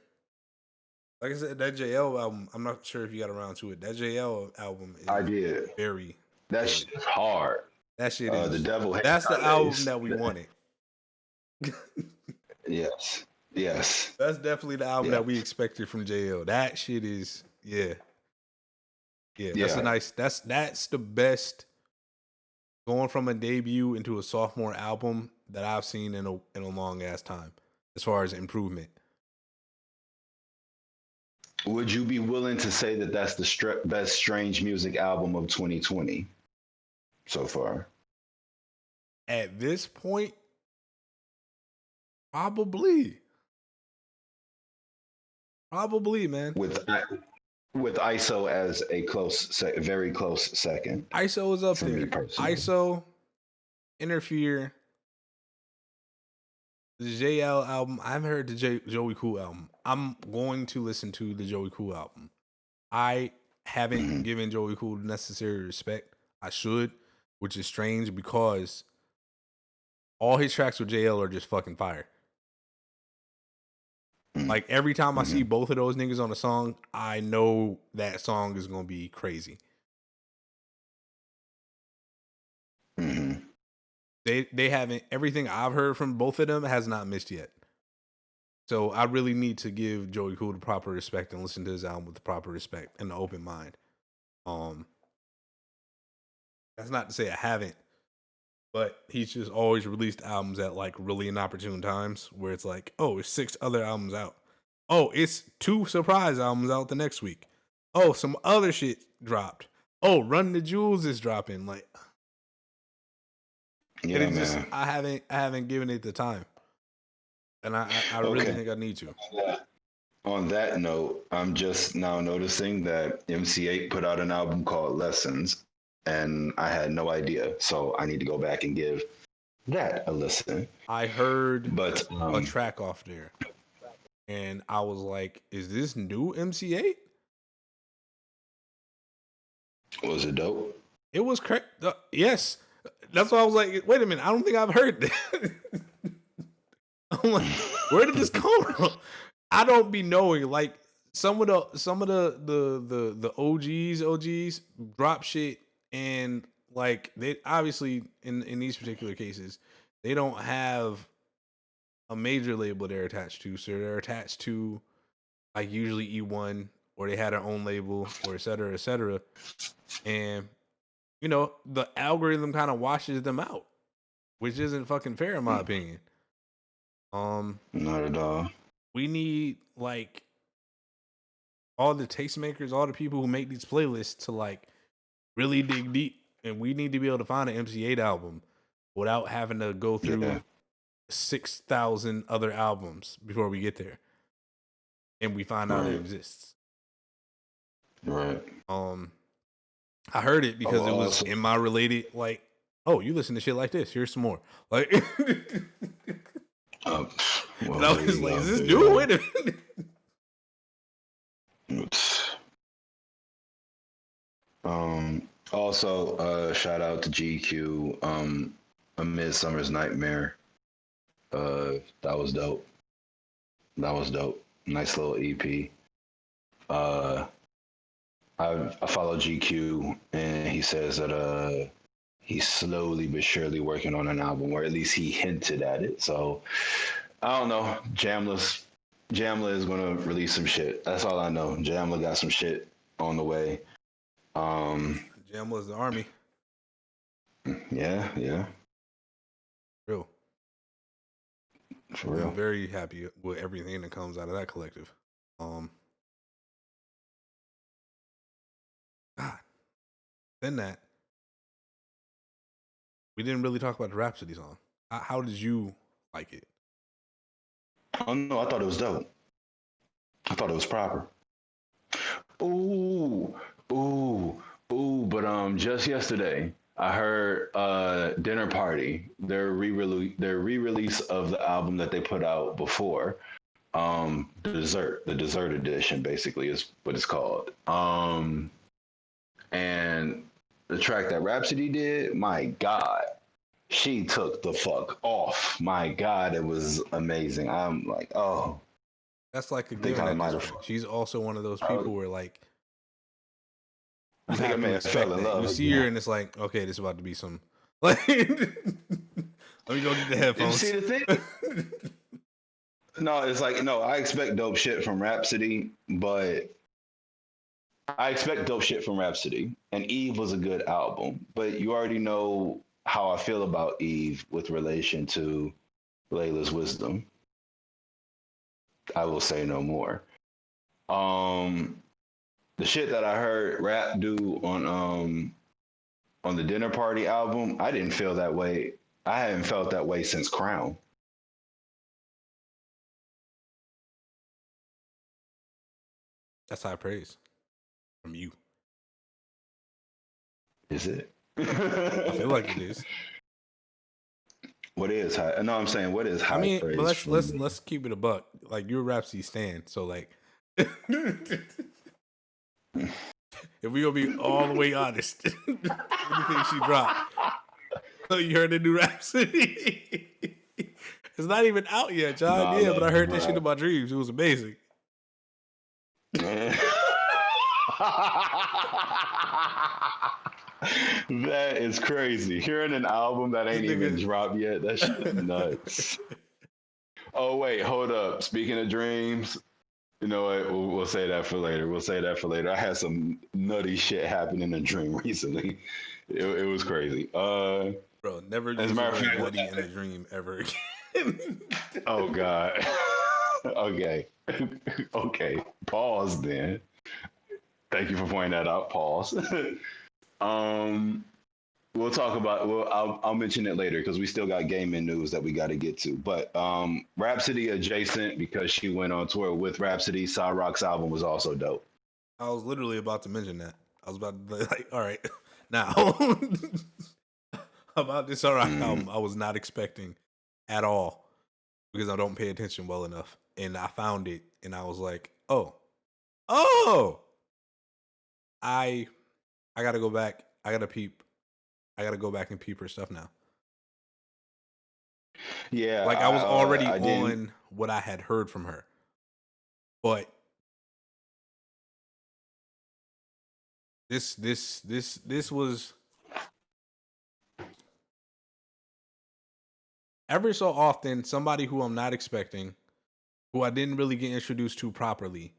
S1: Like I said, that JL album, I'm not sure if you got around to it. That JL album is
S2: I did.
S1: Very
S2: That shit is hard.
S1: That shit is.
S2: The Devil Hates
S1: That's the album that we wanted.
S2: Yes.
S1: That's definitely the album that we expected from JL. That shit is, yeah. That's a nice. That's the best going from a debut into a sophomore album that I've seen in a long ass time, as far as improvement.
S2: Would you be willing to say that that's the best strange music album of 2020 so far?
S1: At this point, probably, man.
S2: With ISO as a very close second.
S1: ISO is up there. ISO, Interfere, the JL album. I haven't heard the Joey Cool album. I'm going to listen to the Joey Cool album. I haven't given Joey Cool the necessary respect. I should, which is strange because all his tracks with JL are just fucking fire. Like, every time I see both of those niggas on a song, I know that song is gonna be crazy. They haven't, everything I've heard from both of them has not missed yet. So I really need to give Joey Cool the proper respect and listen to his album with the proper respect and an open mind. That's not to say I haven't, but he's just always released albums at like really inopportune times where it's like, oh, it's 6 other albums out. Oh, it's 2 surprise albums out the next week. Oh, some other shit dropped. Oh, Run the Jewels is dropping. Like, and
S2: Yeah,
S1: it's just
S2: man.
S1: I haven't given it the time, and I really
S2: Okay.
S1: think I need to.
S2: On that note, I'm just now noticing that MC8 put out an album called Lessons, and I had no idea. So I need to go back and give that a listen.
S1: I heard
S2: But
S1: a track off there, and I was like, "Is this new MC8?"
S2: was it dope?
S1: It was correct. Yes, that's why I was like, "Wait a minute, I don't think I've heard that." I'm like, "Where did this come from?" I don't be knowing. Like some of the OGs drop shit, and like they obviously in these particular cases they don't have a major label they're attached to, so they're attached to like usually E1 or they had their own label or et cetera, and you know the algorithm kind of washes them out, which isn't fucking fair in my opinion.
S2: Not at all.
S1: We need like all the tastemakers, all the people who make these playlists to like really dig deep, and we need to be able to find an MC8 album without having to go through
S2: Yeah.
S1: 6,000 other albums before we get there, and we find out it
S2: Right.
S1: exists.
S2: Right.
S1: I heard it because
S2: Oh,
S1: it was
S2: also,
S1: in my related like, oh, you listen to shit like this. Here's some more. Like,
S2: uh, well,
S1: and I
S2: there
S1: was
S2: you
S1: like,
S2: go.
S1: is this
S2: There you
S1: new?
S2: go.
S1: Wait a minute.
S2: Also, shout out to GQ. A Midsummer's Nightmare. That was dope. That was dope. Nice little EP. Uh, I follow GQ, and he says that he's slowly but surely working on an album, or at least he hinted at it. So I don't know. Jamla is gonna release some shit. That's all I know. Jamla got some shit on the way.
S1: Jam was the army.
S2: Yeah,
S1: Real.
S2: for
S1: I'm
S2: real.
S1: very happy with everything that comes out of that collective. God, then that we didn't really talk about the Rhapsody song. How did you like it?
S2: Oh no, I thought it was dope. I thought it was proper. Ooh, ooh, ooh. But just yesterday, I heard Dinner Party, their re-release of the album that they put out before. The dessert edition basically is what it's called. And the track that Rhapsody did, my God, she took the fuck off. My God, it was amazing. I'm like, oh,
S1: That's like a
S2: I think
S1: given
S2: I
S1: at
S2: might
S1: this
S2: have.
S1: point. She's also one of those
S2: I,
S1: people where like
S2: I
S1: you
S2: think I
S1: have
S2: may
S1: to
S2: have fell
S1: expect
S2: in
S1: that. You
S2: love
S1: see her
S2: again.
S1: and it's like, okay, this is about to be some like let me go get the
S2: You see
S1: headphones.
S2: the thing? No, it's like no. I expect dope shit from Rhapsody, but I expect dope shit from Rhapsody. And Eve was a good album, but you already know how I feel about Eve with relation to Layla's Wisdom. I will say no more. Um, the shit that I heard Rap do on the Dinner Party album, I didn't feel that way. I haven't felt that way since Crown.
S1: That's high praise from you.
S2: Is it?
S1: I feel like it is.
S2: What is high? No, I'm saying what is
S1: I
S2: high
S1: mean, but
S2: praise from me?
S1: let's keep it a buck. Like you're a Rhapsody stan, so like if we gonna be all the way honest, anything she dropped. So you heard the new Rhapsody? It's not even out yet,
S2: No,
S1: John.
S2: I
S1: Yeah, but I
S2: love
S1: heard
S2: the
S1: that shit
S2: rap.
S1: in my dreams. It was amazing.
S2: That is crazy. Hearing an album that
S1: This
S2: ain't even
S1: nigga.
S2: dropped yet, that shit is nuts. Oh wait, hold up. Speaking of dreams, You know what? We'll say that for later. We'll say that for later. I had some nutty shit happen in a dream recently. It was crazy.
S1: Bro, never
S2: As a
S1: use the
S2: matter of
S1: word
S2: fact,
S1: nutty in a dream ever again.
S2: oh god. Okay. Okay. Pause then. Thank you for pointing that out. Pause. um, we'll talk about. Well, I'll mention it later because we still got gaming news that we got to get to. But Rhapsody adjacent because she went on tour with Rhapsody. Rock's album was also dope.
S1: I was literally about to mention that. I was about to like, all right, now about this Rock album, I was not expecting at all because I don't pay attention well enough, and I found it, and I was like, oh, I gotta go back. I gotta peep. I gotta go back and peep her stuff now.
S2: Yeah,
S1: Like I was already
S2: I didn't.
S1: on what I had heard from her, but this was every so often somebody who I'm not expecting, who I didn't really get introduced to properly,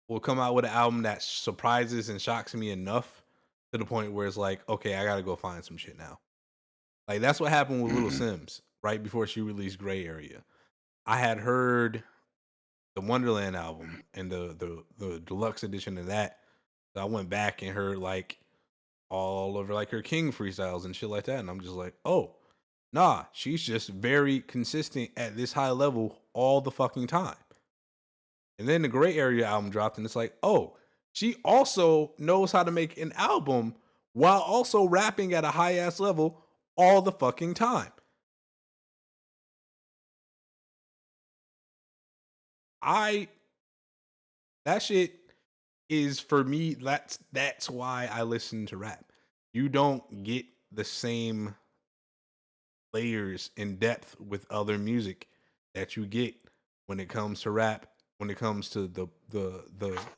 S1: will come out with an album that surprises and shocks me enough to the point where it's like, okay, I gotta go find some shit now. Like that's what happened with Little
S2: Mhm.
S1: Sims right before she released Gray Area. I had heard the Wonderland album and the deluxe edition of that. So I went back and heard like all over like her King freestyles and shit like that, and I'm just like, oh, nah, she's just very consistent at this high level all the fucking time. And then the Gray Area album dropped, and it's like, oh, she also knows how to make an album while also rapping at a high ass level all the fucking time. I that shit is for me. That's why I listen to rap. You don't get the same layers and depth with other music that you get when it comes to rap. When it comes to the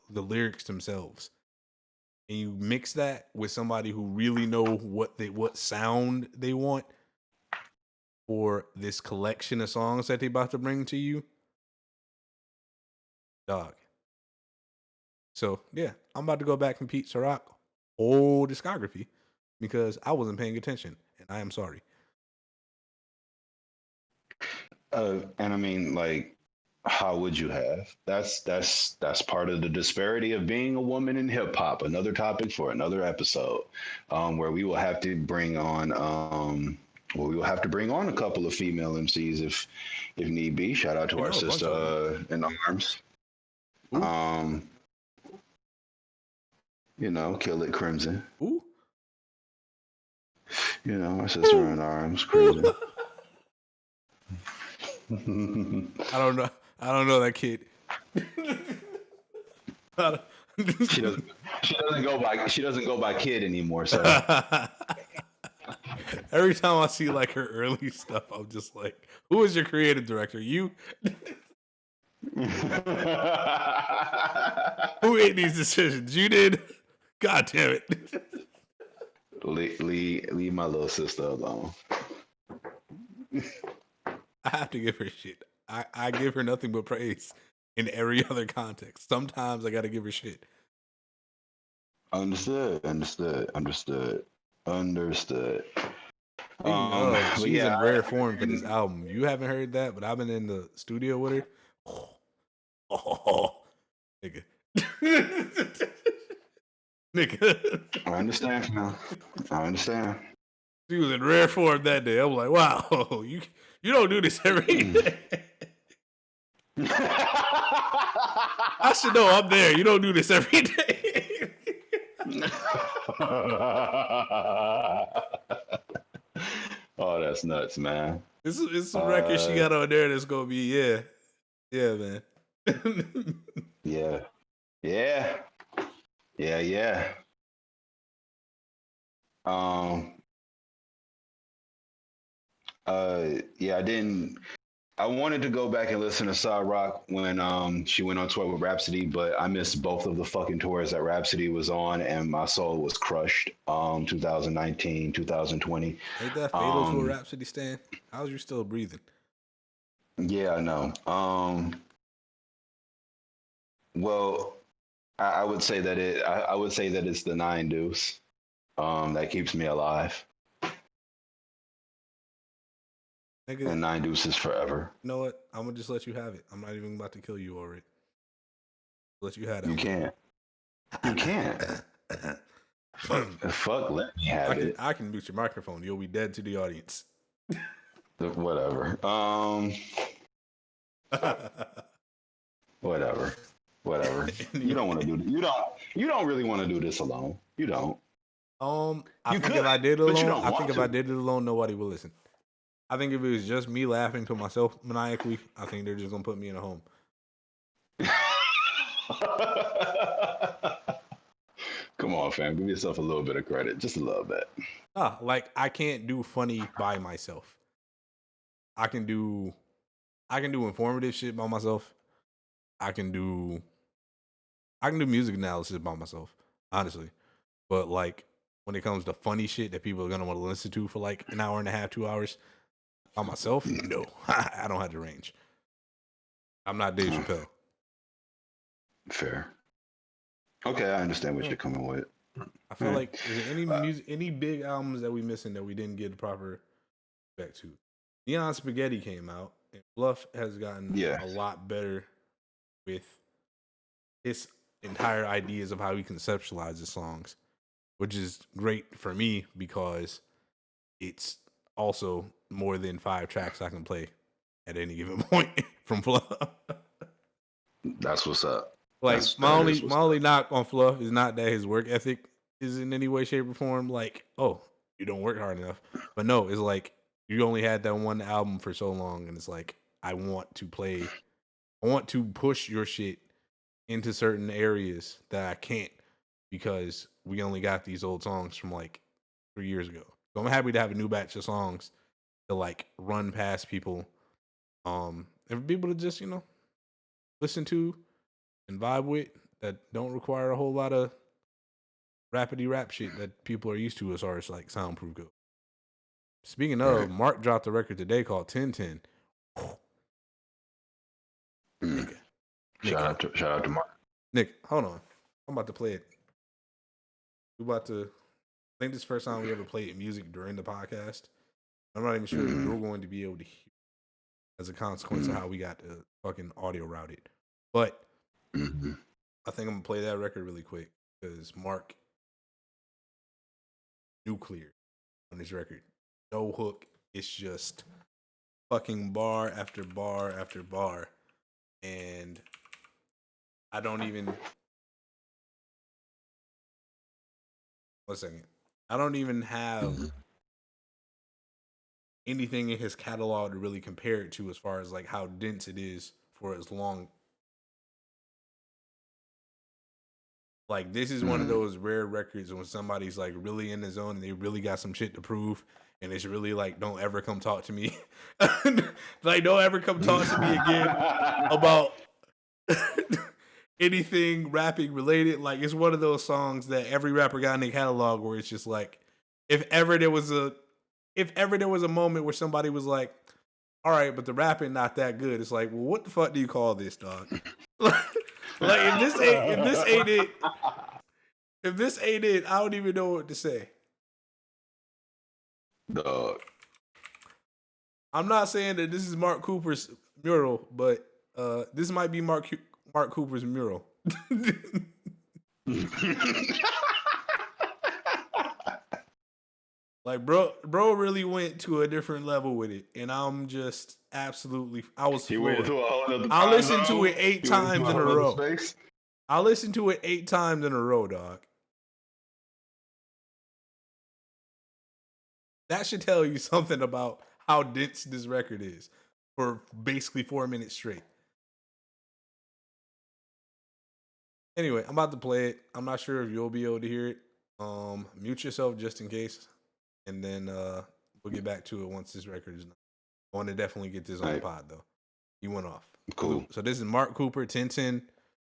S1: lyrics themselves, and you mix that with somebody who really know what sound they want for this collection of songs that they about to bring to you, dog. So yeah, I'm about to go back and Pete Ciroc whole discography because I wasn't paying attention, and I am sorry.
S2: And I mean, like, how would you have? That's part of the disparity of being a woman in hip hop. Another topic for another episode, where we will have to bring on. Well, we will have to bring on a couple of female MCs if need be. Shout out to
S1: You
S2: our
S1: know, a bunch
S2: sister
S1: of them.
S2: in arms.
S1: Ooh,
S2: Um, Kill It Crimson.
S1: ooh,
S2: Our sister in
S1: ooh,
S2: arms,
S1: ooh.
S2: Crimson.
S1: I don't know. I don't know that kid.
S2: she doesn't. She doesn't go by kid anymore, sir.
S1: Every time I see like her early stuff, I'm just like, "Who is your creative director? You? Who made these decisions? You did? God damn it!"
S2: leave my little sister alone.
S1: I have to give her shit. I give her nothing but praise in every other context. Sometimes I got to give her shit.
S2: Understood.
S1: Speaking of,
S2: But
S1: she's
S2: yeah,
S1: in rare form for this album. You haven't heard that, but I've been in the studio with her. Oh, nigga. Nigga.
S2: I understand now. I understand.
S1: She was in rare form that day. I'm like, wow, you don't do this every day. I should know I'm there. You don't do this every day.
S2: Oh, that's nuts, man.
S1: It's some records she got on there that's gonna be yeah, man.
S2: Yeah, yeah, yeah. Um, yeah. I wanted to go back and listen to Saw Rock when she went on tour with Rhapsody, but I missed both of the fucking tours that Rhapsody was on, and my soul was crushed. 2019, 2020.
S1: Ain't that fatal to a Rhapsody stand? How's you still breathing?
S2: Yeah, I know. Well, I would say that I would say that it's the nine deuce that keeps me alive.
S1: Nigga,
S2: And nine deuces forever.
S1: you know what? I'm gonna just let you have it. I'm not even about to kill you already. Let you have that
S2: You
S1: one.
S2: can't. You can't. Fuck, let me have it.
S1: I can mute your microphone. You'll be dead to the audience.
S2: Whatever. Whatever. Whatever. You don't want to do. You don't really want to do this alone. You don't.
S1: I
S2: You
S1: think
S2: could,
S1: if I did it
S2: but you
S1: alone,
S2: don't
S1: I think
S2: want
S1: if I
S2: to.
S1: did it alone, nobody would listen. I think if it was just me laughing to myself maniacally, I think they're just gonna put me in a home.
S2: Come on, fam. Give yourself a little bit of credit. Just a little bit.
S1: Like I can't do funny by myself. I can do informative shit by myself. I can do music analysis by myself, honestly. But like when it comes to funny shit that people are gonna want to listen to for like an hour and a half, 2 hours by myself, no, I don't have the range. I'm not Dave Chappelle.
S2: Fair. Okay, I understand what you're coming with.
S1: I feel like is there any music, any big albums that we missing that we didn't get the proper respect to? Neon Spaghetti came out, and Fluff has gotten a lot better with his entire ideas of how he conceptualizes songs, which is great for me because it's also more than 5 tracks I can play at any given point from Fluff.
S2: That's what's up.
S1: Like my only knock on Fluff is not that his work ethic is in any way, shape, or form like, oh, you don't work hard enough. But no, it's like you only had that one album for so long, and it's like I want to push your shit into certain areas that I can't because we only got these old songs from like 3 years ago. So I'm happy to have a new batch of songs to like run past people, and for people to just listen to and vibe with that don't require a whole lot of rapidy rap shit that people are used to as far as like soundproof go. Speaking of, Mark dropped a record today called 1010.
S2: Shout out to Mark.
S1: Nick, hold on. I'm about to play it. I think this is the first time we ever played music during the podcast. I'm not even sure if you're going to be able to hear as a consequence of how we got the fucking audio routed. But I think I'm gonna play that record really quick because Mark nuclear on this record. No hook. It's just fucking bar after bar after bar. And I don't even 1 second. I don't even have anything in his catalog to really compare it to as far as like how dense it is for as long. Like this is one of those rare records when somebody's like really in the zone and they really got some shit to prove, and it's really like, don't ever come talk to me. Like don't ever come talk to me again about anything rapping related. Like it's one of those songs that every rapper got in their catalog where it's just like, if ever there was a moment where somebody was like, all right, but the rapping not that good, it's like, well, what the fuck do you call this, dog? Like if this ain't it, I don't even know what to say.
S2: Dog.
S1: I'm not saying that this is Mark Cooper's mural, but this might be Mark Cooper's mural. Like bro really went to a different level with it, and I'm just absolutely. I was floored. I listened to it 8 times in a row. I listened to it 8 times in a row, dog. That should tell you something about how dense this record is for basically 4 minutes straight. Anyway, I'm about to play it. I'm not sure if you'll be able to hear it. Mute yourself just in case, and then we'll get back to it once this record is done. I want to definitely get this on the pod though. He went off.
S2: Cool.
S1: So this is Mark Cooper, 1010,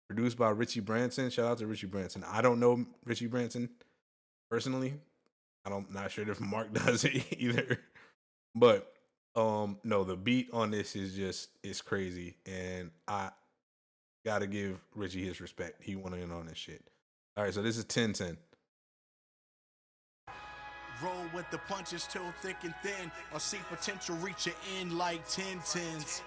S1: produced by Richie Branson. Shout out to Richie Branson. I don't know Richie Branson personally. Not sure if Mark does it either. But no, the beat on this is just, it's crazy. And I Gotta give Richie his respect. He went in on this shit. All right, so this is 10-10.
S3: Roll with the punches too thick and thin. I see potential reach your end like 10-10s.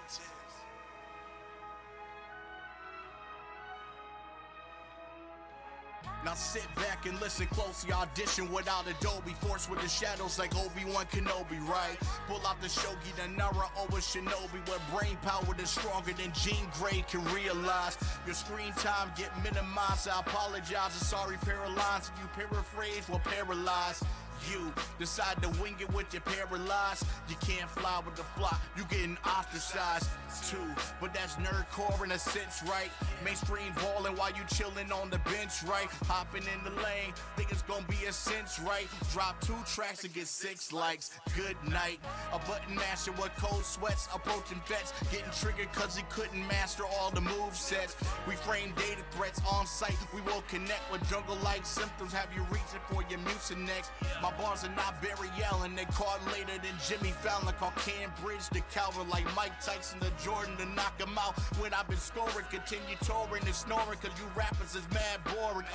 S3: Now sit back and listen closely. Audition without Adobe. Force with the shadows like Obi-Wan Kenobi, right? Pull out the Shogi, the Nara over Shinobi. Where brain power is stronger than Jean Grey can realize. Your screen time get minimized. I apologize. I'm sorry, paralyzed. If you paraphrase, well, paralyzed. You decide to wing it with your paralyzed. You can't fly with the flock, you getting ostracized too. But that's nerdcore in a sense, right? Mainstream balling while you chilling on the bench, right? Hopping in the lane, think it's gonna be a sense, right? Drop 2 tracks to get 6 likes. Good night. A button master with cold sweats, approaching vets, getting triggered cause he couldn't master all the move sets. We frame data threats on site. We will connect with jungle-like symptoms. Have you reaching for your mucinex? My bars are not Barry Allen. They caught later than Jimmy Fallon. Call Cambridge to Calvin like Mike Tyson to Jordan to knock him out. When I've been scoring, continue touring and snoring cause you rappers is mad boring.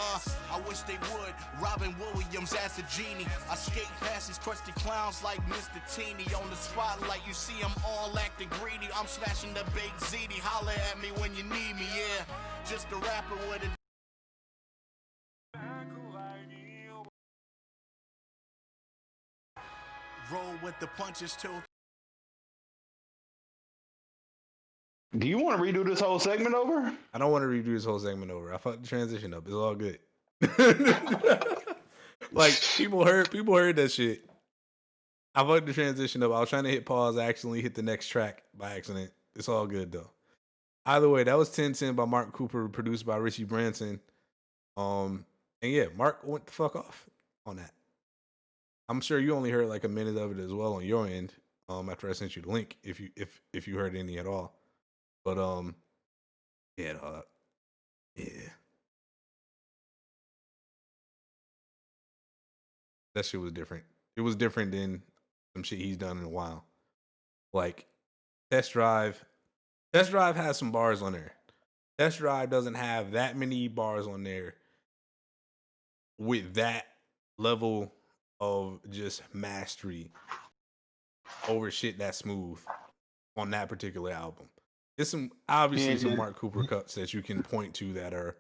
S3: I wish they would. Robin Williams as a genie. I skate past these crusty clowns like Mr. Teeny. On the spotlight you see I'm all acting greedy. I'm smashing the baked ziti. Holler at me when you need me, yeah. Just a rapper with a roll with the punches too.
S2: Do you want to redo this whole segment over?
S1: I don't want to redo this whole segment over. I fucked the transition up. It's all good. Like people heard that shit. I fucked the transition up. I was trying to hit pause. I accidentally hit the next track by accident. It's all good though. Either way, that was 10-10 by Mark Cooper, produced by Richie Branson. And yeah, Mark went the fuck off on that. I'm sure you only heard like a minute of it as well on your end. After I sent you the link, if you heard any at all. But yeah, yeah. That shit was different. It was different than some shit he's done in a while. Like Test Drive has some bars on there. Test Drive doesn't have that many bars on there with that level of just mastery over shit that's smooth on that particular album. There's some some Mark Cooper cuts that you can point to that are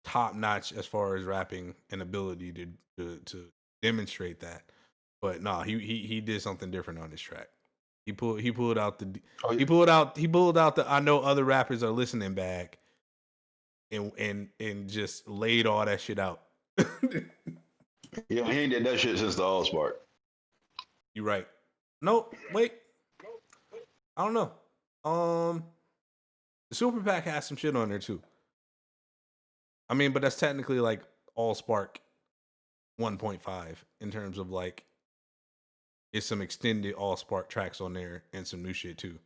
S1: top notch as far as rapping and ability to demonstrate that. But nah, he did something different on this track. He pulled out the I know other rappers are listening bag and just laid all that shit out.
S2: Yeah, he ain't did that shit since the All Spark.
S1: You right. No, wait. I don't know. The Super Pack has some shit on there too. I mean, but that's technically like All Spark 1.5 in terms of like it's some extended All Spark tracks on there and some new shit too.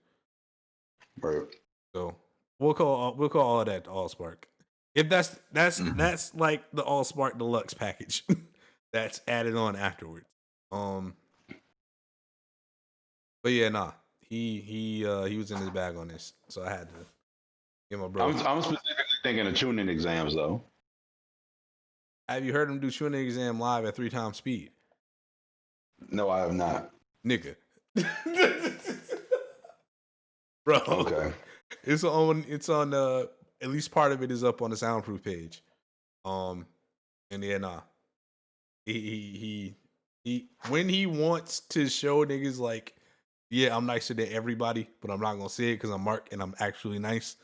S2: Right.
S1: So we'll call all of that All Spark. If that's like the All Spark Deluxe package that's added on afterwards. But yeah, nah. He was in his bag on this, so I had to give my bro.
S2: I'm specifically thinking of tuning exams though.
S1: Have you heard him do tuning exam live at 3 times speed?
S2: No, I have not.
S1: Nigga. Bro.
S2: Okay.
S1: It's on at least part of it is up on the Soundproof page. And yeah, nah. He when he wants to show niggas like, yeah, I'm nicer than everybody, but I'm not gonna say it because I'm Mark and I'm actually nice.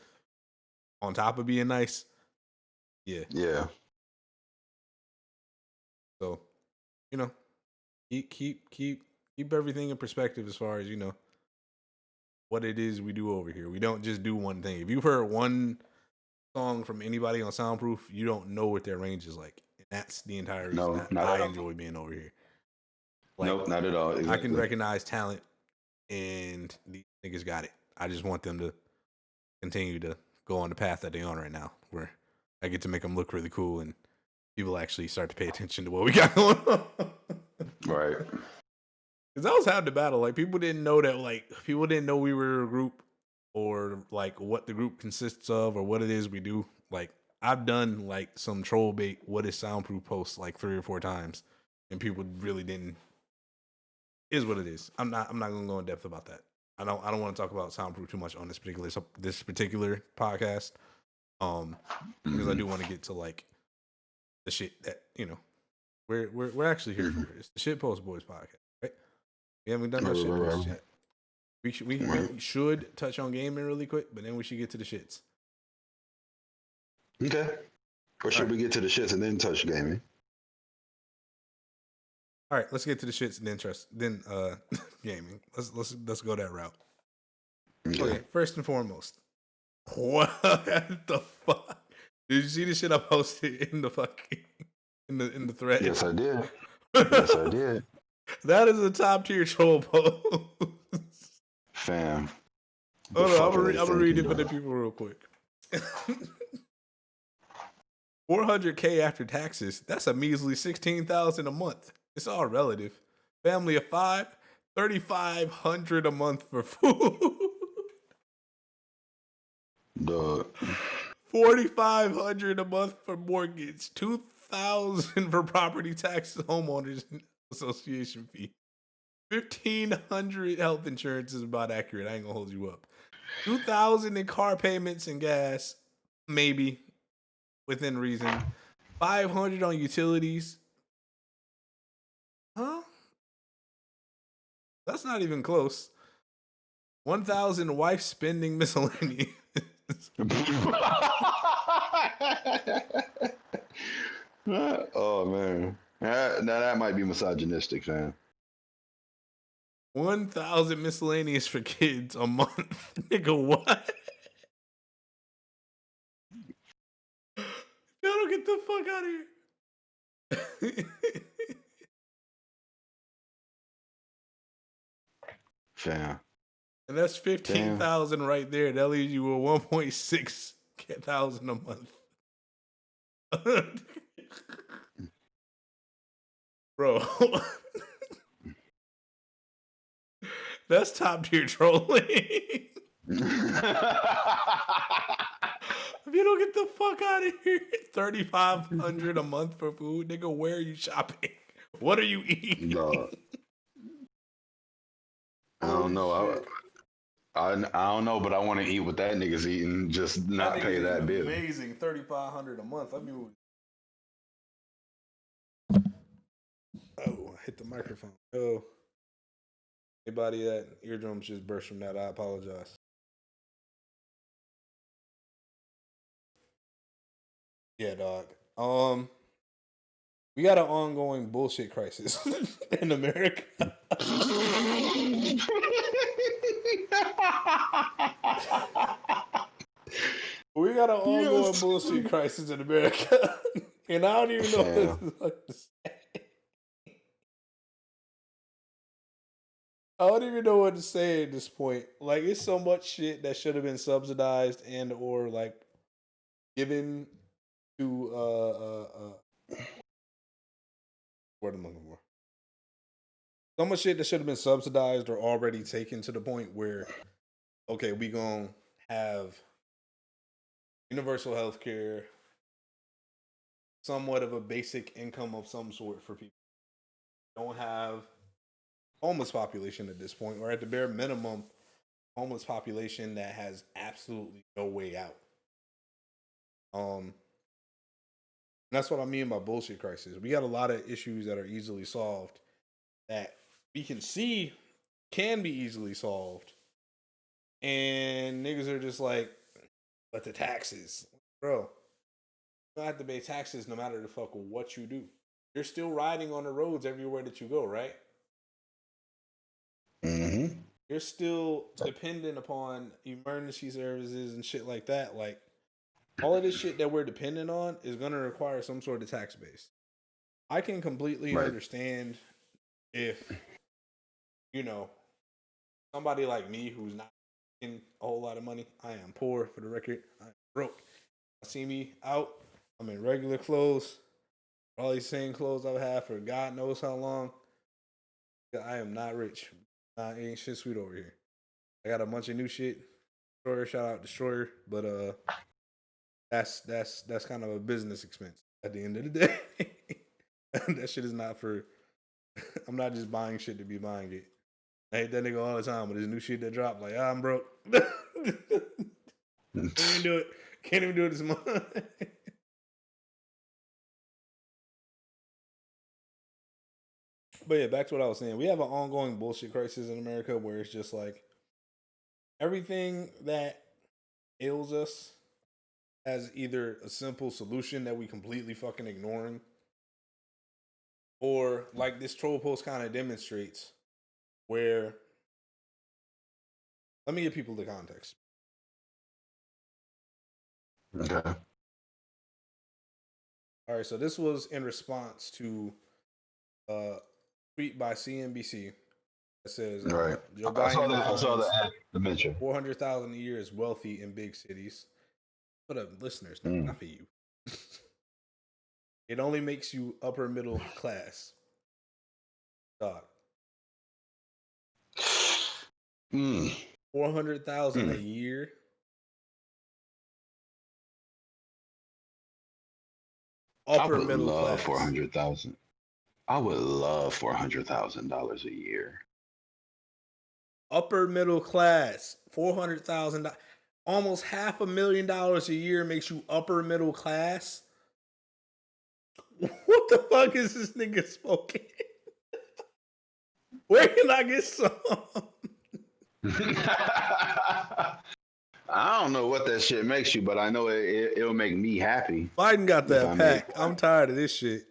S1: On top of being nice. Yeah.
S2: Yeah.
S1: So, you know, keep everything in perspective as far as, you know, what it is we do over here. We don't just do one thing. If you've heard one song from anybody on Soundproof, you don't know what their range is like. And that's the entire reason that I enjoy being over here. Like,
S2: nope, not at all. Exactly.
S1: I can recognize talent and these niggas got it. I just want them to continue to go on the path that they're on right now, where I get to make them look really cool and people actually start to pay attention to what we got going on.
S2: Right.
S1: Because that was half the battle. Like, people didn't know that, like, people didn't know we were a group or like what the group consists of or what it is we do. Like I've done like some troll bait what is soundproof posts like 3 or 4 times and people really didn't is what it is. I'm not gonna go in depth about that. I don't want to talk about soundproof too much on this particular podcast. Because I do want to get to like the shit that, you know, we're actually here for. It's the Shit Post Boys podcast, right? We haven't done no shit posts yet. We should touch on gaming really quick, but then we should get to the shits.
S2: Okay. Or should we get to the shits and then touch gaming?
S1: All right, let's get to the shits and then gaming. Let's go that route. Okay, first and foremost, what the fuck? Did you see the shit I posted in the fucking in the thread?
S2: Yes, I did. Yes, I did.
S1: That is a top tier troll post.
S2: Fam.
S1: Hold on, I'm gonna read it for the people real quick. 400K after taxes. That's a measly 16,000 a month. It's all relative. Family of 5, 3,500 a month for food.
S2: Duh.
S1: 4,500 a month for mortgage. 2,000 for property taxes, homeowners association fee. 1,500 health insurance is about accurate. I ain't gonna hold you up. 2,000 in car payments and gas, maybe within reason. 500 on utilities. Huh? That's not even close. 1,000 wife spending miscellaneous.
S2: Oh man, now that might be misogynistic, fam.
S1: 1,000 miscellaneous for kids a month. Nigga, what? Y'all don't get the fuck out of here.
S2: Fam.
S1: And that's 15,000 right there. That leaves you with 1.6 thousand a month. Bro. That's top tier trolling. If you don't get the fuck out of here, 3,500 a month for food, nigga. Where are you shopping? What are you eating?
S2: No. I don't know. I don't know, but I want to eat what that nigga's eating. Just not pay that bill.
S1: Amazing, 3,500 a month. I mean, oh, I hit the microphone. Oh, anybody that eardrums just burst from that, I apologize. Yeah, dog. We got an ongoing bullshit crisis in America. We got an ongoing bullshit crisis in America. And I don't even know what to say. I don't even know what to say at this point. Like, it's so much shit that should have been subsidized and or like given to what I'm looking for. So much shit that should have been subsidized or already taken to the point where, okay, we gonna have universal health care, somewhat of a basic income of some sort for people. Don't have homeless population at this point, or at the bare minimum, homeless population that has absolutely no way out. That's what I mean by bullshit crisis. We got a lot of issues that are easily solved that we can see can be easily solved. And niggas are just like, but the taxes. Bro, you don't have to pay taxes no matter the fuck what you do. You're still riding on the roads everywhere that you go, right?
S2: Mm-hmm.
S1: You're still dependent upon emergency services and shit like that. Like, all of this shit that we're dependent on is going to require some sort of tax base. I can completely understand if, you know, somebody like me who's not making a whole lot of money. I am poor, for the record. I'm broke. I see me out. I'm in regular clothes. All these same clothes I've had for God knows how long. I am not rich. Ain't shit sweet over here. I got a bunch of new shit. Destroyer, shout out Destroyer, but that's kind of a business expense at the end of the day. That shit is not for. I'm not just buying shit to be buying it. I hate that nigga all the time with his new shit that dropped. Like, I'm broke. Can't even do it. Can't even do it this month. But yeah, back to what I was saying. We have an ongoing bullshit crisis in America where it's just like everything that ails us has either a simple solution that we completely fucking ignoring, or like this troll post kind of demonstrates, where let me give people the context.
S2: Okay.
S1: All right, so this was in response to a tweet by CNBC that says,
S2: Right.
S1: Joe
S2: I saw
S1: Biden
S2: that. I saw
S1: finds
S2: the mention.
S1: 400,000 a year is wealthy in big cities. For the listeners, not for you. It only makes you upper middle class. Dog. 400,000 a year. Upper middle class.
S2: 400,000. I would love $400,000 a year.
S1: Upper middle class. 400,000. Almost $500,000 a year makes you upper middle class. What the fuck is this nigga smoking? Where can I get some?
S2: I don't know what that shit makes you, but I know it'll make me happy.
S1: Biden got that pack. I'm tired of this shit.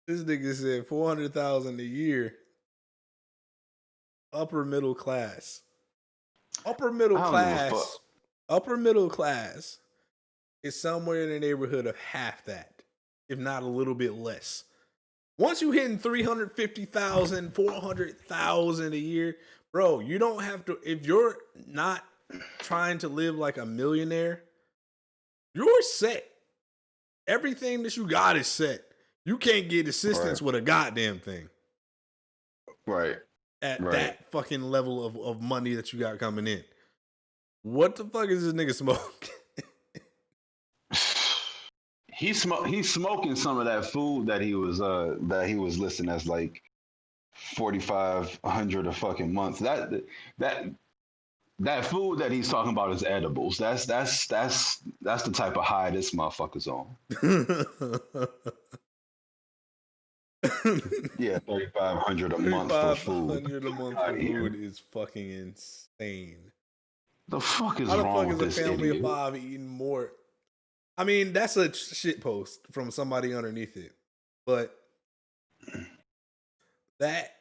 S1: This nigga said 400,000 a year. Upper middle class. Upper middle class. Upper middle class is somewhere in the neighborhood of half that, if not a little bit less. Once you hitting 350,000, 400,000 a year, bro, you don't have to. If you're not trying to live like a millionaire, you're set. Everything that you got is set. You can't get assistance with a goddamn thing.
S2: Right.
S1: At that fucking level of money that you got coming in. What the fuck is this nigga smoking?
S2: He's smoking some of that food that he was listing as like $4,500 a fucking month. That food that he's talking about is edibles. That's the type of high this motherfucker's on. Yeah, $3,500 a month for food.
S1: $3,500 a month for food is fucking insane.
S2: The fuck is wrong with this idiot? How the fuck is a family of 5
S1: eating more? I mean, that's a shit post from somebody underneath it. But that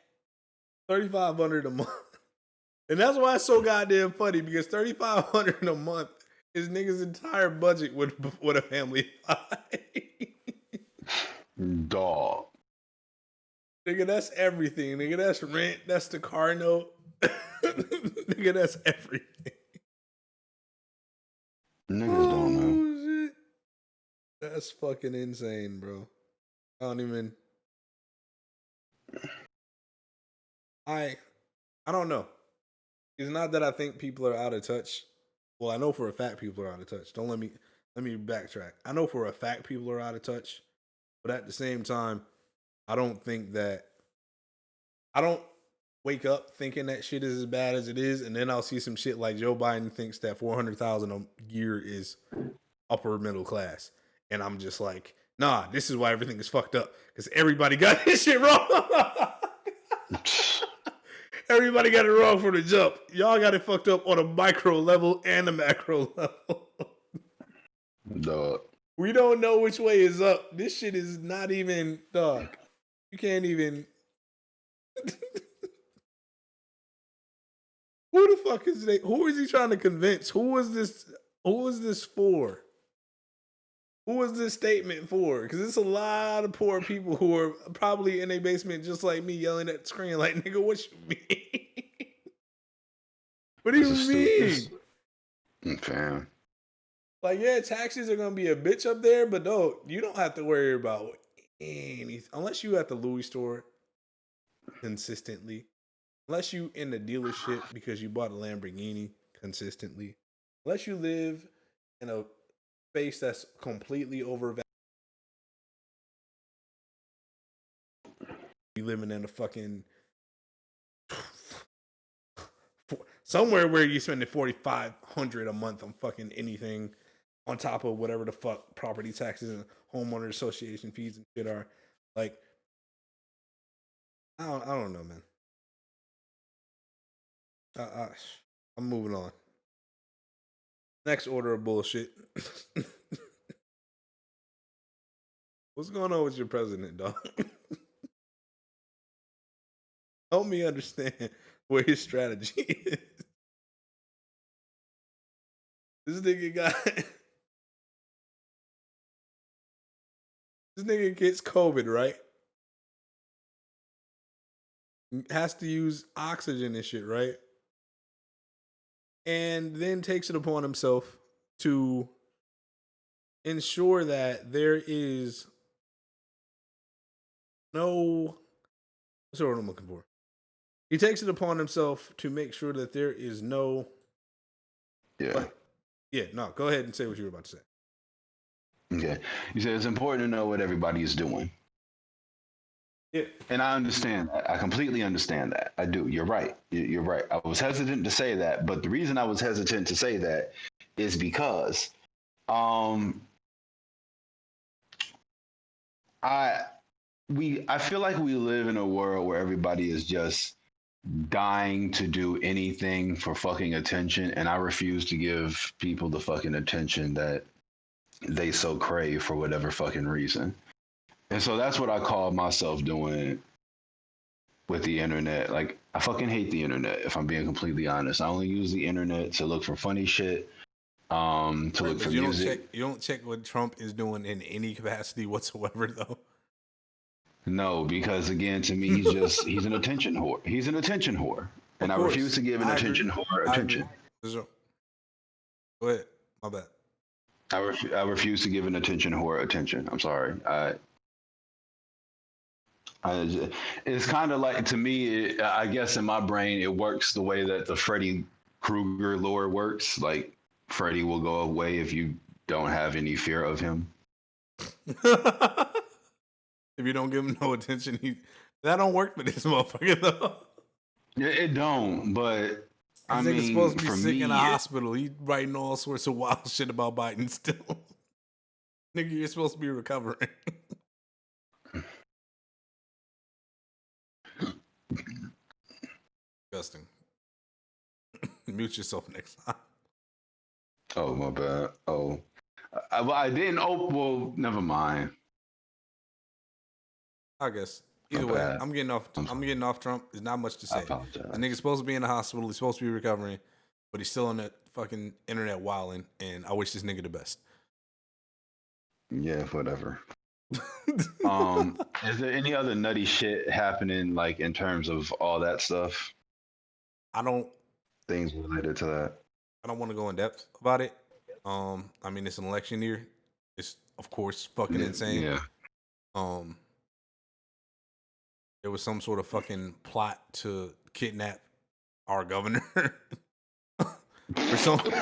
S1: $3,500 a month. And that's why it's so goddamn funny, because $3,500 a month is niggas' entire budget with a family of 5.
S2: Dog.
S1: Nigga, that's everything. Nigga, that's rent. That's the car note. Nigga, that's everything.
S2: Niggas don't know.
S1: Shit. That's fucking insane, bro. I don't even. I don't know. It's not that I think people are out of touch. Well, I know for a fact people are out of touch. Don't let me backtrack. I know for a fact people are out of touch, but at the same time, I don't wake up thinking that shit is as bad as it is, and then I'll see some shit like Joe Biden thinks that 400,000 a year is upper middle class, and I'm just like, nah, this is why everything is fucked up, because everybody got this shit wrong. Everybody got it wrong from the jump. Y'all got it fucked up on a micro level and a macro level.
S2: Dog.
S1: We don't know which way is up. This shit is not even, dog. You can't even. Who the fuck is they? Who is he trying to convince? Who is this for? Who is this statement for? Because it's a lot of poor people who are probably in their basement just like me, yelling at the screen like, nigga, what you mean? What do you mean?
S2: Fam.
S1: Like, yeah, taxes are going to be a bitch up there, but no, you don't have to worry about anything. Unless you at the Louis store consistently. unless you in the dealership because you bought a Lamborghini consistently, unless you live in a space that's completely overvalued, you living in a fucking somewhere where you spending $4,500 a month on fucking anything on top of whatever the fuck property taxes and homeowner association fees and shit are. Like, I don't know, man. I'm moving on. Next order of bullshit. What's going on with your president, dog? Help me understand where his strategy is. This nigga gets COVID, right? Has to use oxygen and shit, right? And then takes it upon himself to ensure that there is no, what's the word I'm looking for? He takes it upon himself to make sure that there is no.
S2: Yeah.
S1: No, go ahead and say what you were about to say.
S2: Okay. You said it's important to know what everybody is doing.
S1: Yeah.
S2: And I understand that. I completely understand that. I do. You're right. You're right. I was hesitant to say that, but the reason I was hesitant to say that is because I feel like we live in a world where everybody is just dying to do anything for fucking attention, and I refuse to give people the fucking attention that they so crave for whatever fucking reason. And so that's what I call myself doing with the internet. Like, I fucking hate the internet, if I'm being completely honest. I only use the internet to look for funny shit, to look for music.
S1: You don't check what Trump is doing in any capacity whatsoever, though.
S2: No, because again, to me, he's an attention whore. He's an attention whore. And I refuse to give an attention whore attention.
S1: Go ahead. My bad.
S2: I refuse to give an attention whore attention. I'm sorry. It's kind of like, to me, I guess in my brain, it works the way that the Freddy Krueger lore works. Like, Freddy will go away if you don't have any fear of him.
S1: If you don't give him no attention, that don't work for this motherfucker, though.
S2: It don't, but I mean,
S1: nigga's supposed to be sick in a hospital. He writing all sorts of wild shit about Biden still. Nigga, you're supposed to be recovering. Disgusting. Mute yourself next time.
S2: Oh, my bad. Oh, I didn't. Oh, well, never mind.
S1: I guess. Either way, I'm getting off Trump. There's not much to say. The nigga's supposed to be in the hospital. He's supposed to be recovering, but he's still on that fucking internet wilding, and I wish this nigga the best.
S2: Yeah, whatever. Is there any other nutty shit happening, like, in terms of all that stuff? Things related to that.
S1: I don't want to go in depth about it. I mean, it's an election year. It's, of course, fucking insane.
S2: Yeah.
S1: There was some sort of fucking plot to kidnap our governor. Or something.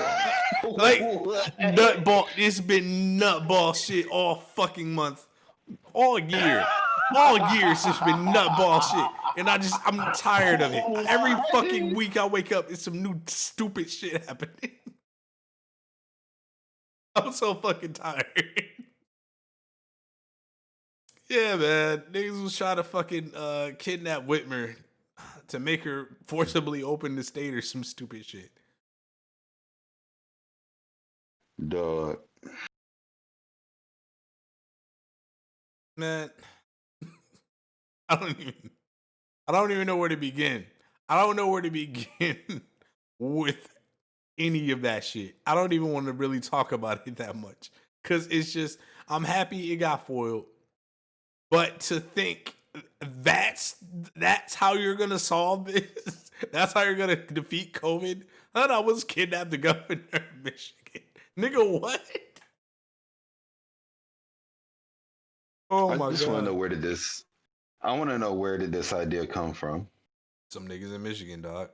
S1: Like, nutball. It's been nutball shit all fucking month. All year. All year it's just been nutball shit. And I'm tired of it. Every fucking week I wake up, it's some new stupid shit happening. I'm so fucking tired. Yeah, man. Niggas was trying to fucking kidnap Whitmer to make her forcibly open the state or some stupid shit.
S2: Dog.
S1: Man, I don't even know where to begin. I don't know where to begin with any of that shit. I don't even want to really talk about it that much. Cause it's just, I'm happy it got foiled. But to think that's how you're gonna solve this, that's how you're gonna defeat COVID. I thought I was kidnapped the governor of Michigan. Nigga, what? Oh my god!
S2: I just want to know I want to know where did this idea come from?
S1: Some niggas in Michigan, dog.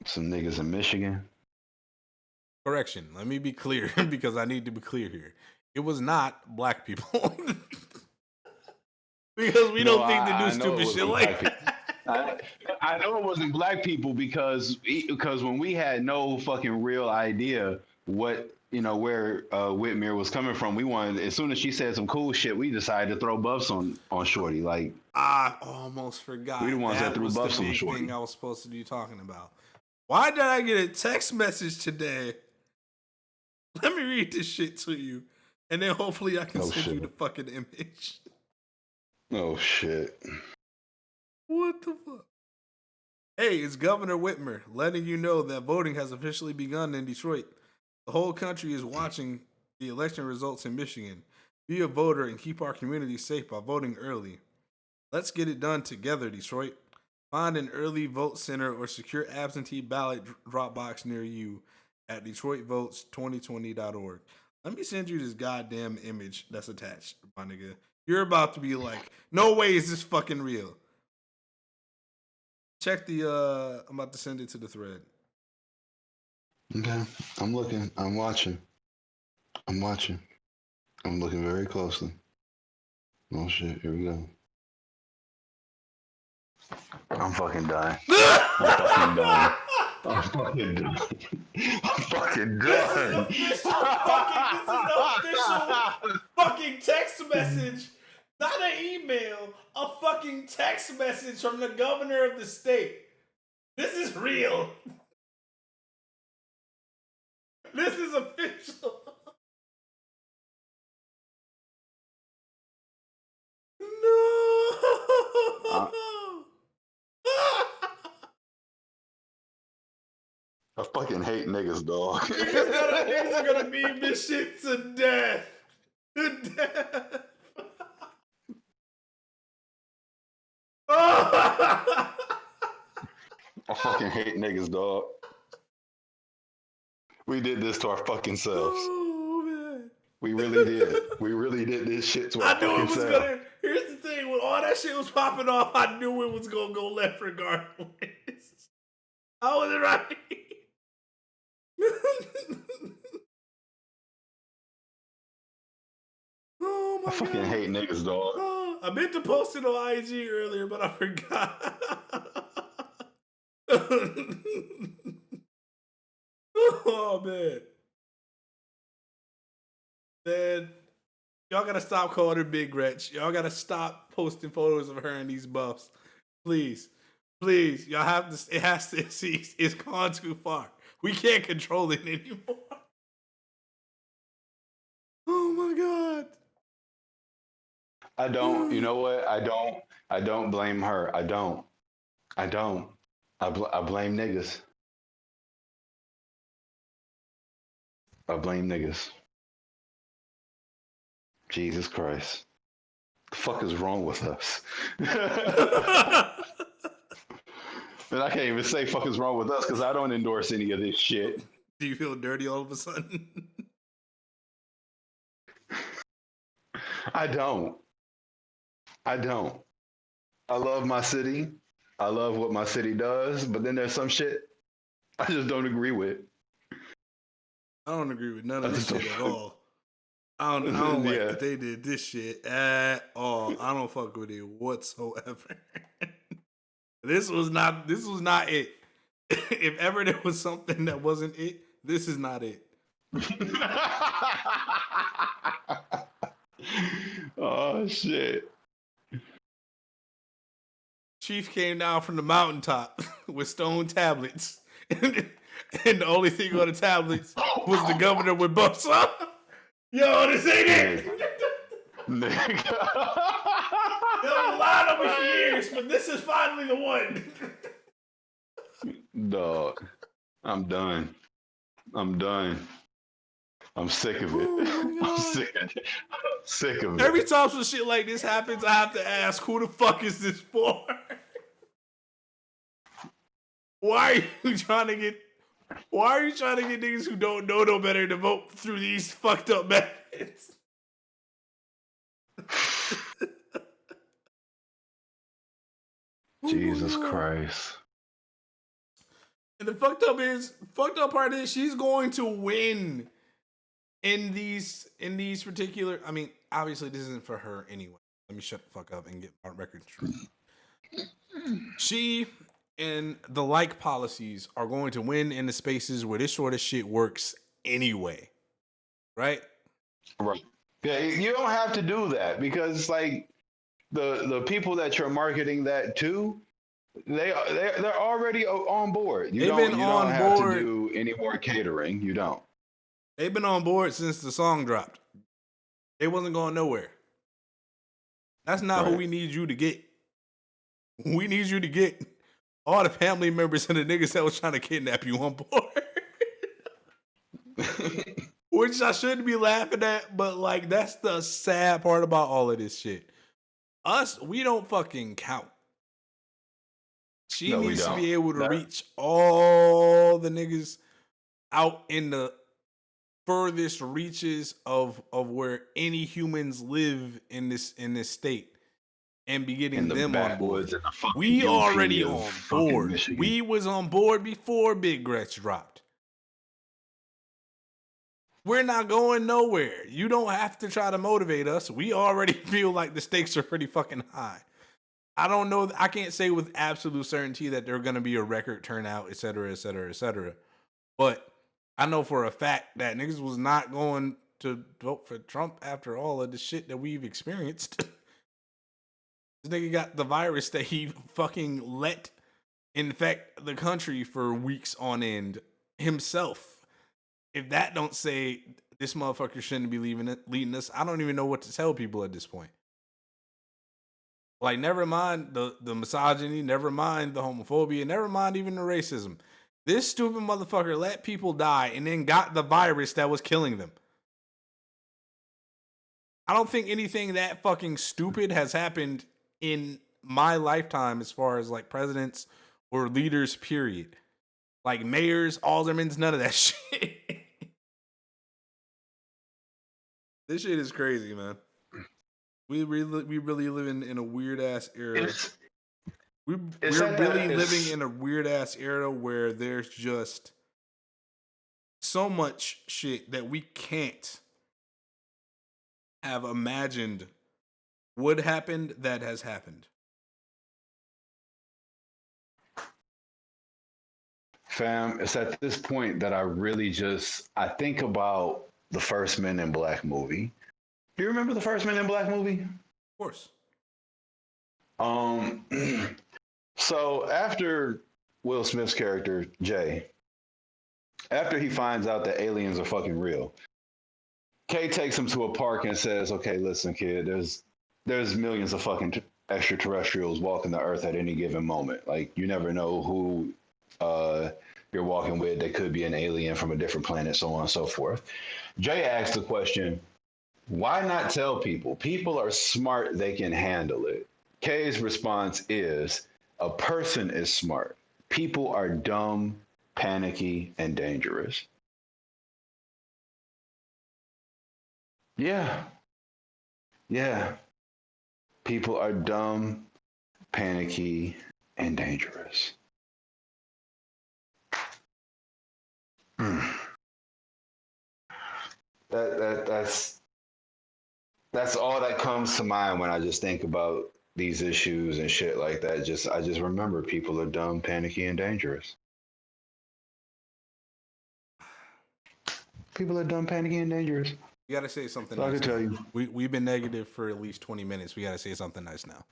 S2: Some niggas in Michigan.
S1: Correction. Let me be clear because I need to be clear here. It was not black people. Because we don't think they do stupid shit like that.
S2: I know it wasn't black people because when we had no fucking real idea what where Whitmere was coming from, we wanted, as soon as she said some cool shit, we decided to throw buffs on Shorty. Like,
S1: I almost forgot.
S2: We the ones that threw buffs on Shorty.
S1: Thing I was supposed to be talking about. Why did I get a text message today? Let me read this shit to you, and then hopefully I can send you the fucking image.
S2: Oh shit!
S1: What the fuck? Hey, it's Governor Whitmer letting you know that voting has officially begun in Detroit. The whole country is watching the election results in Michigan. Be a voter and keep our community safe by voting early. Let's get it done together, Detroit. Find an early vote center or secure absentee ballot drop box near you at DetroitVotes2020.org. Let me send you this goddamn image that's attached, my nigga. You're about to be like, no way is this fucking real. Check the, I'm about to send it to the thread.
S2: Okay, I'm looking. I'm watching. I'm looking very closely. Oh shit, here we go. I'm fucking dying. I'm fucking done.
S1: This is an official fucking text message. Not an email. A fucking text message from the governor of the state. This is real. This is official. No.
S2: I fucking hate niggas, dog.
S1: Niggas are gonna meme this shit to death. To death.
S2: I fucking hate niggas, dog. We did this to our fucking selves.
S1: Oh, man.
S2: We really did. We really did this shit to our fucking selves.
S1: Gonna. Here's the thing: when all that shit was popping off, I knew it was gonna go left regardless. I was right. Oh my
S2: I fucking hate niggas, dog.
S1: I meant to post it on IG earlier, but I forgot. Oh man. Man, y'all gotta stop calling her Big Gretch. Y'all gotta stop posting photos of her in these buffs. Please. Please. Y'all have to, it has to, it's gone too far. We can't control it anymore. Oh my God.
S2: I don't, you know what? I don't blame her. I don't. I blame niggas. I blame niggas. Jesus Christ. The fuck is wrong with us? And I can't even say fuck is wrong with us because I don't endorse any of this shit.
S1: Do you feel dirty all of a sudden?
S2: I don't. I love my city. I love what my city does, but then there's some shit I just don't agree with.
S1: I don't agree with none of this shit at all. I don't like that they did this shit at all. I don't fuck with it whatsoever. This was not it. If ever there was something that wasn't it, this is not it.
S2: Oh shit.
S1: Chief came down from the mountaintop with stone tablets. And the only thing on the tablets was the governor with buffs on. Yo, this ain't it.
S2: Nigga.
S1: They've been lying on me for years, but this is finally the one.
S2: Dog. I'm done. I'm sick of it. I'm sick of it.
S1: Every time some shit like this happens, I have to ask, who the fuck is this for? Why are you trying to get niggas who don't know no better to vote through these fucked up methods?
S2: Jesus Christ.
S1: And the fucked up part is she's going to win in these particular. I mean, obviously this isn't for her anyway. Let me shut the fuck up and get my record straight. She and the like policies are going to win in the spaces where this sort of shit works anyway. Right?
S2: Right. Yeah, you don't have to do that because like the people that you're marketing that to, they're already on board. You don't have to do any more catering. You don't.
S1: They've been on board since the song dropped. It wasn't going nowhere. That's not who we need you to get. We need you to get all the family members and the niggas that was trying to kidnap you on board. Which I shouldn't be laughing at, but like that's the sad part about all of this shit. Us, we don't fucking count. She needs to be able to reach all the niggas out in the furthest reaches of where any humans live in this state and be getting them on board. We already on board. Michigan. We was on board before Big Gretch dropped. We're not going nowhere. You don't have to try to motivate us. We already feel like the stakes are pretty fucking high. I don't know. I can't say with absolute certainty that they're going to be a record turnout, et cetera, et cetera, et cetera. But I know for a fact that niggas was not going to vote for Trump after all of the shit that we've experienced. This nigga got the virus that he fucking let infect the country for weeks on end himself. If that don't say this motherfucker shouldn't be leading us, I don't even know what to tell people at this point. Like, never mind the misogyny, never mind the homophobia, never mind even the racism. This stupid motherfucker let people die and then got the virus that was killing them. I don't think anything that fucking stupid has happened in my lifetime as far as like presidents or leaders, period. Like mayors, aldermans, none of that shit. This shit is crazy, man. We really live in a weird ass era. We're really living in a weird ass era where there's just so much shit that we can't have imagined would happen that has happened.
S2: Fam, it's at this point that I think about the first Men in Black movie. Do you remember the first Men in Black movie?
S1: Of course.
S2: So after Will Smith's character, Jay, after he finds out that aliens are fucking real, Kay takes him to a park and says, okay, listen, kid, there's millions of fucking extraterrestrials walking the earth at any given moment. Like, you never know who you're walking with. They could be an alien from a different planet, so on and so forth. Jay asked the question, why not tell people? People are smart, they can handle it. Kay's response is, a person is smart. People are dumb, panicky, and dangerous. Yeah. People are dumb, panicky, and dangerous. That's all that comes to mind when I just think about these issues and shit like that. I just remember people are dumb, panicky, and dangerous. People are dumb, panicky, and dangerous.
S1: You gotta say something
S2: nice.
S1: I can
S2: tell you.
S1: We've been negative for at least 20 minutes. We gotta say something nice now.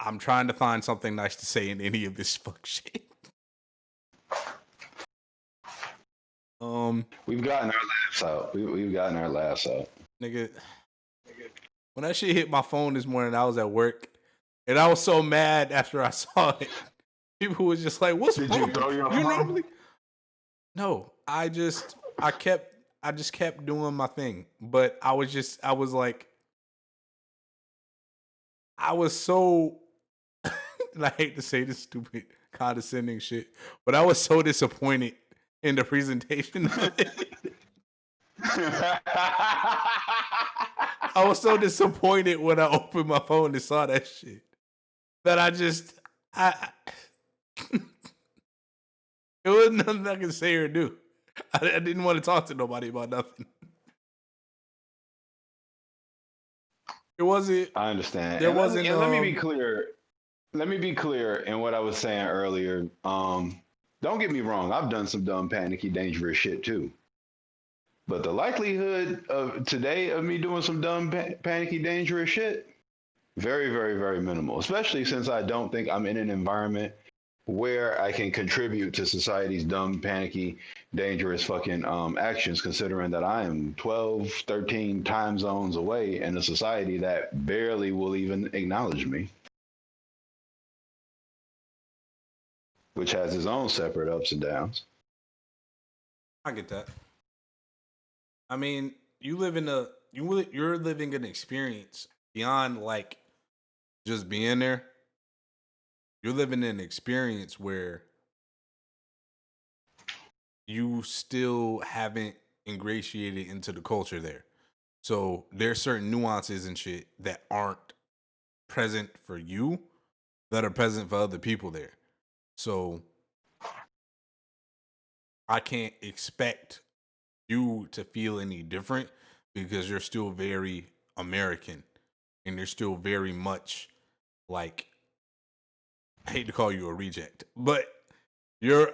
S1: I'm trying to find something nice to say in any of this fuck shit.
S2: We've gotten our laughs out. We've gotten our laughs out.
S1: Nigga, when that shit hit my phone this morning, I was at work, and I was so mad after I saw it. People was just like, "What's wrong?
S2: Did you throw your phone?"
S1: Normally? No, I just kept doing my thing, but I was so, and I hate to say this stupid condescending shit, but I was so disappointed in the presentation of it. I was so disappointed when I opened my phone and saw that shit. that I it wasn't nothing I could say or do. I didn't want to talk to nobody about nothing. It wasn't.
S2: I understand.
S1: There
S2: And
S1: wasn't.
S2: let me be clear. Let me be clear in what I was saying earlier. Don't get me wrong. I've done some dumb, panicky, dangerous shit too. But the likelihood of today of me doing some dumb, panicky, dangerous shit, very, very, very minimal. Especially since I don't think I'm in an environment where I can contribute to society's dumb, panicky, dangerous fucking actions, considering that I am 12, 13 time zones away in a society that barely will even acknowledge me, which has its own separate ups and downs.
S1: I get that. I mean, you're living an experience beyond like just being there. You're living an experience where you still haven't ingratiated into the culture there. So there's certain nuances and shit that aren't present for you that are present for other people there. So I can't expect you to feel any different because you're still very American and you're still very much like, I hate to call you a reject, but you're,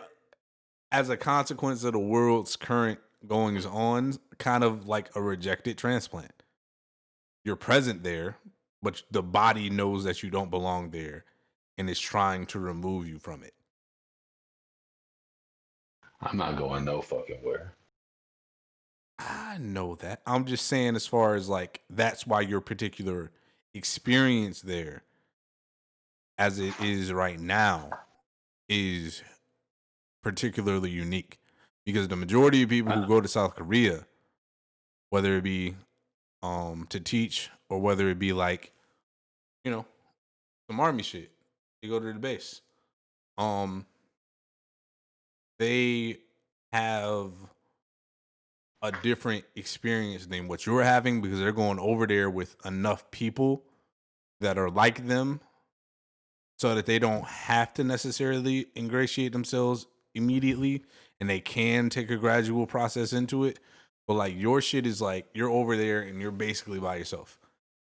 S1: as a consequence of the world's current goings on, kind of like a rejected transplant. You're present there, but the body knows that you don't belong there and is trying to remove you from it.
S2: I'm not going no fucking where.
S1: I know that. I'm just saying, as far as like, that's why your particular experience there, as it is right now, is particularly unique. Because the majority of people who go to South Korea, whether it be to teach or whether it be like, you know, some army shit, they go to the base. They have a different experience than what you're having because they're going over there with enough people that are like them so that they don't have to necessarily ingratiate themselves immediately and they can take a gradual process into it. But like your shit is like you're over there and you're basically by yourself.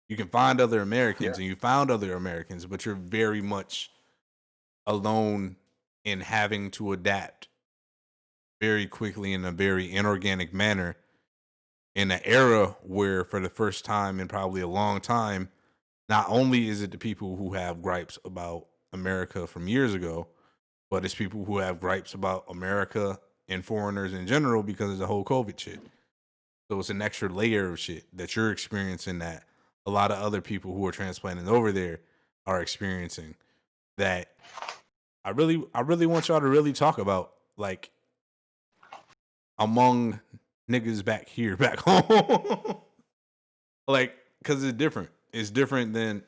S1: You can find other Americans and you found other Americans, but you're very much alone in having to adapt very quickly in a very inorganic manner in an era where for the first time in probably a long time, not only is it the people who have gripes about America from years ago, but it's people who have gripes about America and foreigners in general because of the whole COVID shit. So it's an extra layer of shit that you're experiencing that a lot of other people who are transplanting over there are experiencing that I really want y'all to really talk about, like, among niggas back here, back home. Like, cause it's different. It's different than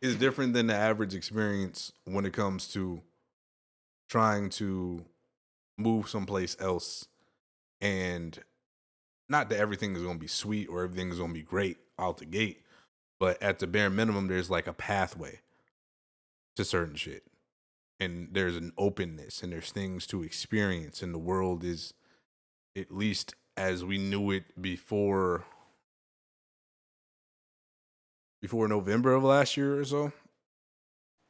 S1: it's different than the average experience when it comes to trying to move someplace else. And not that everything is gonna be sweet or everything is gonna be great out the gate, but at the bare minimum, there's like a pathway to certain shit. And there's an openness and there's things to experience, and the world is, at least as we knew it before November of last year or so,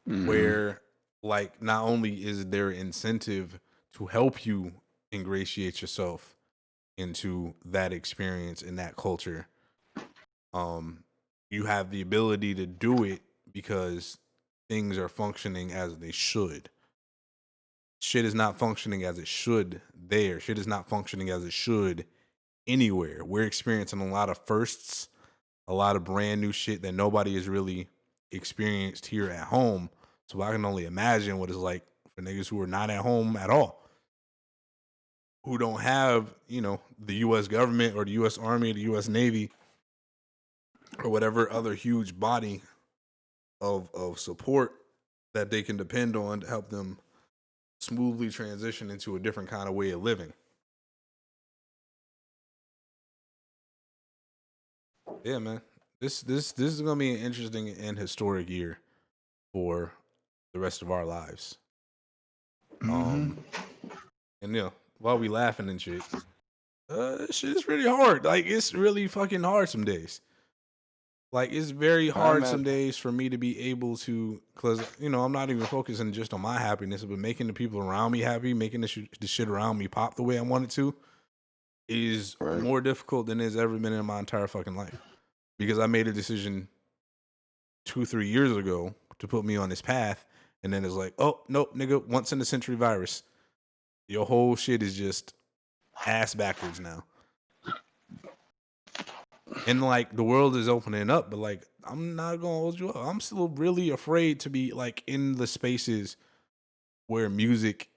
S1: where like not only is there incentive to help you ingratiate yourself into that experience and that culture, you have the ability to do it because things are functioning as they should. Shit is not functioning as it should there. Shit is not functioning as it should anywhere. We're experiencing a lot of firsts, a lot of brand new shit that nobody has really experienced here at home. So I can only imagine what it's like for niggas who are not at home at all, who don't have, you know, the U.S. government or the U.S. Army, or the U.S. Navy, or whatever other huge body of support that they can depend on to help them smoothly transition into a different kind of way of living. Yeah, man. This is gonna be an interesting and historic year for the rest of our lives.
S2: Mhm.
S1: And while we laughing and shit, shit is really hard. Like it's really fucking hard some days. Like it's very hard some days for me to be able to, cause I'm not even focusing just on my happiness, but making the people around me happy, making the shit around me pop the way I want it to, is
S2: Right.
S1: more difficult than it's ever been in my entire fucking life. Because I made a decision 2-3 years ago to put me on this path, and then it's like, oh nope, nigga, once in a century virus. Your whole shit is just ass backwards now. And like the world is opening up, but like I'm not gonna hold you up. I'm still really afraid to be like in the spaces where music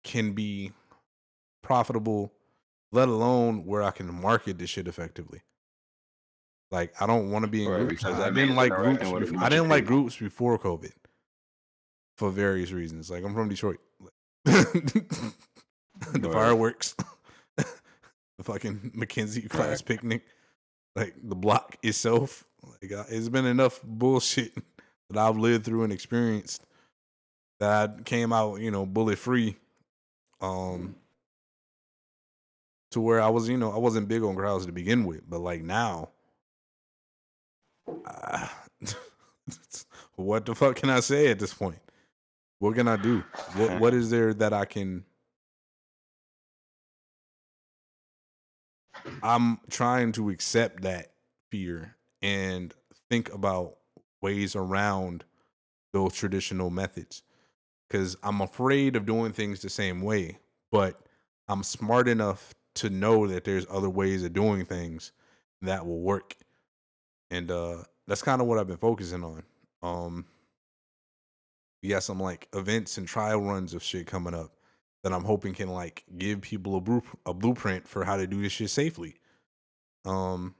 S1: can be profitable, let alone where I can market this shit effectively. Like I don't want to be in
S2: Right,
S1: groups.
S2: because
S1: I
S2: that
S1: didn't
S2: means
S1: like
S2: interacting
S1: groups.
S2: with a
S1: I
S2: bunch of
S1: didn't like
S2: people.
S1: groups before COVID for various reasons. Like I'm from Detroit. The
S2: Right.
S1: fireworks, the fucking Mackenzie class picnic, like the block itself. Like it's been enough bullshit that I've lived through and experienced that I came out, bullet free. To where I was, I wasn't big on crowds to begin with, but like now, uh, what the fuck can I say at this point? What can I do? What is there that I can? I'm trying to accept that fear and think about ways around those traditional methods, because I'm afraid of doing things the same way, but I'm smart enough to know that there's other ways of doing things that will work. And that's kind of what I've been focusing on. We got some like events and trial runs of shit coming up that I'm hoping can like give people a blueprint for how to do this shit safely. Um,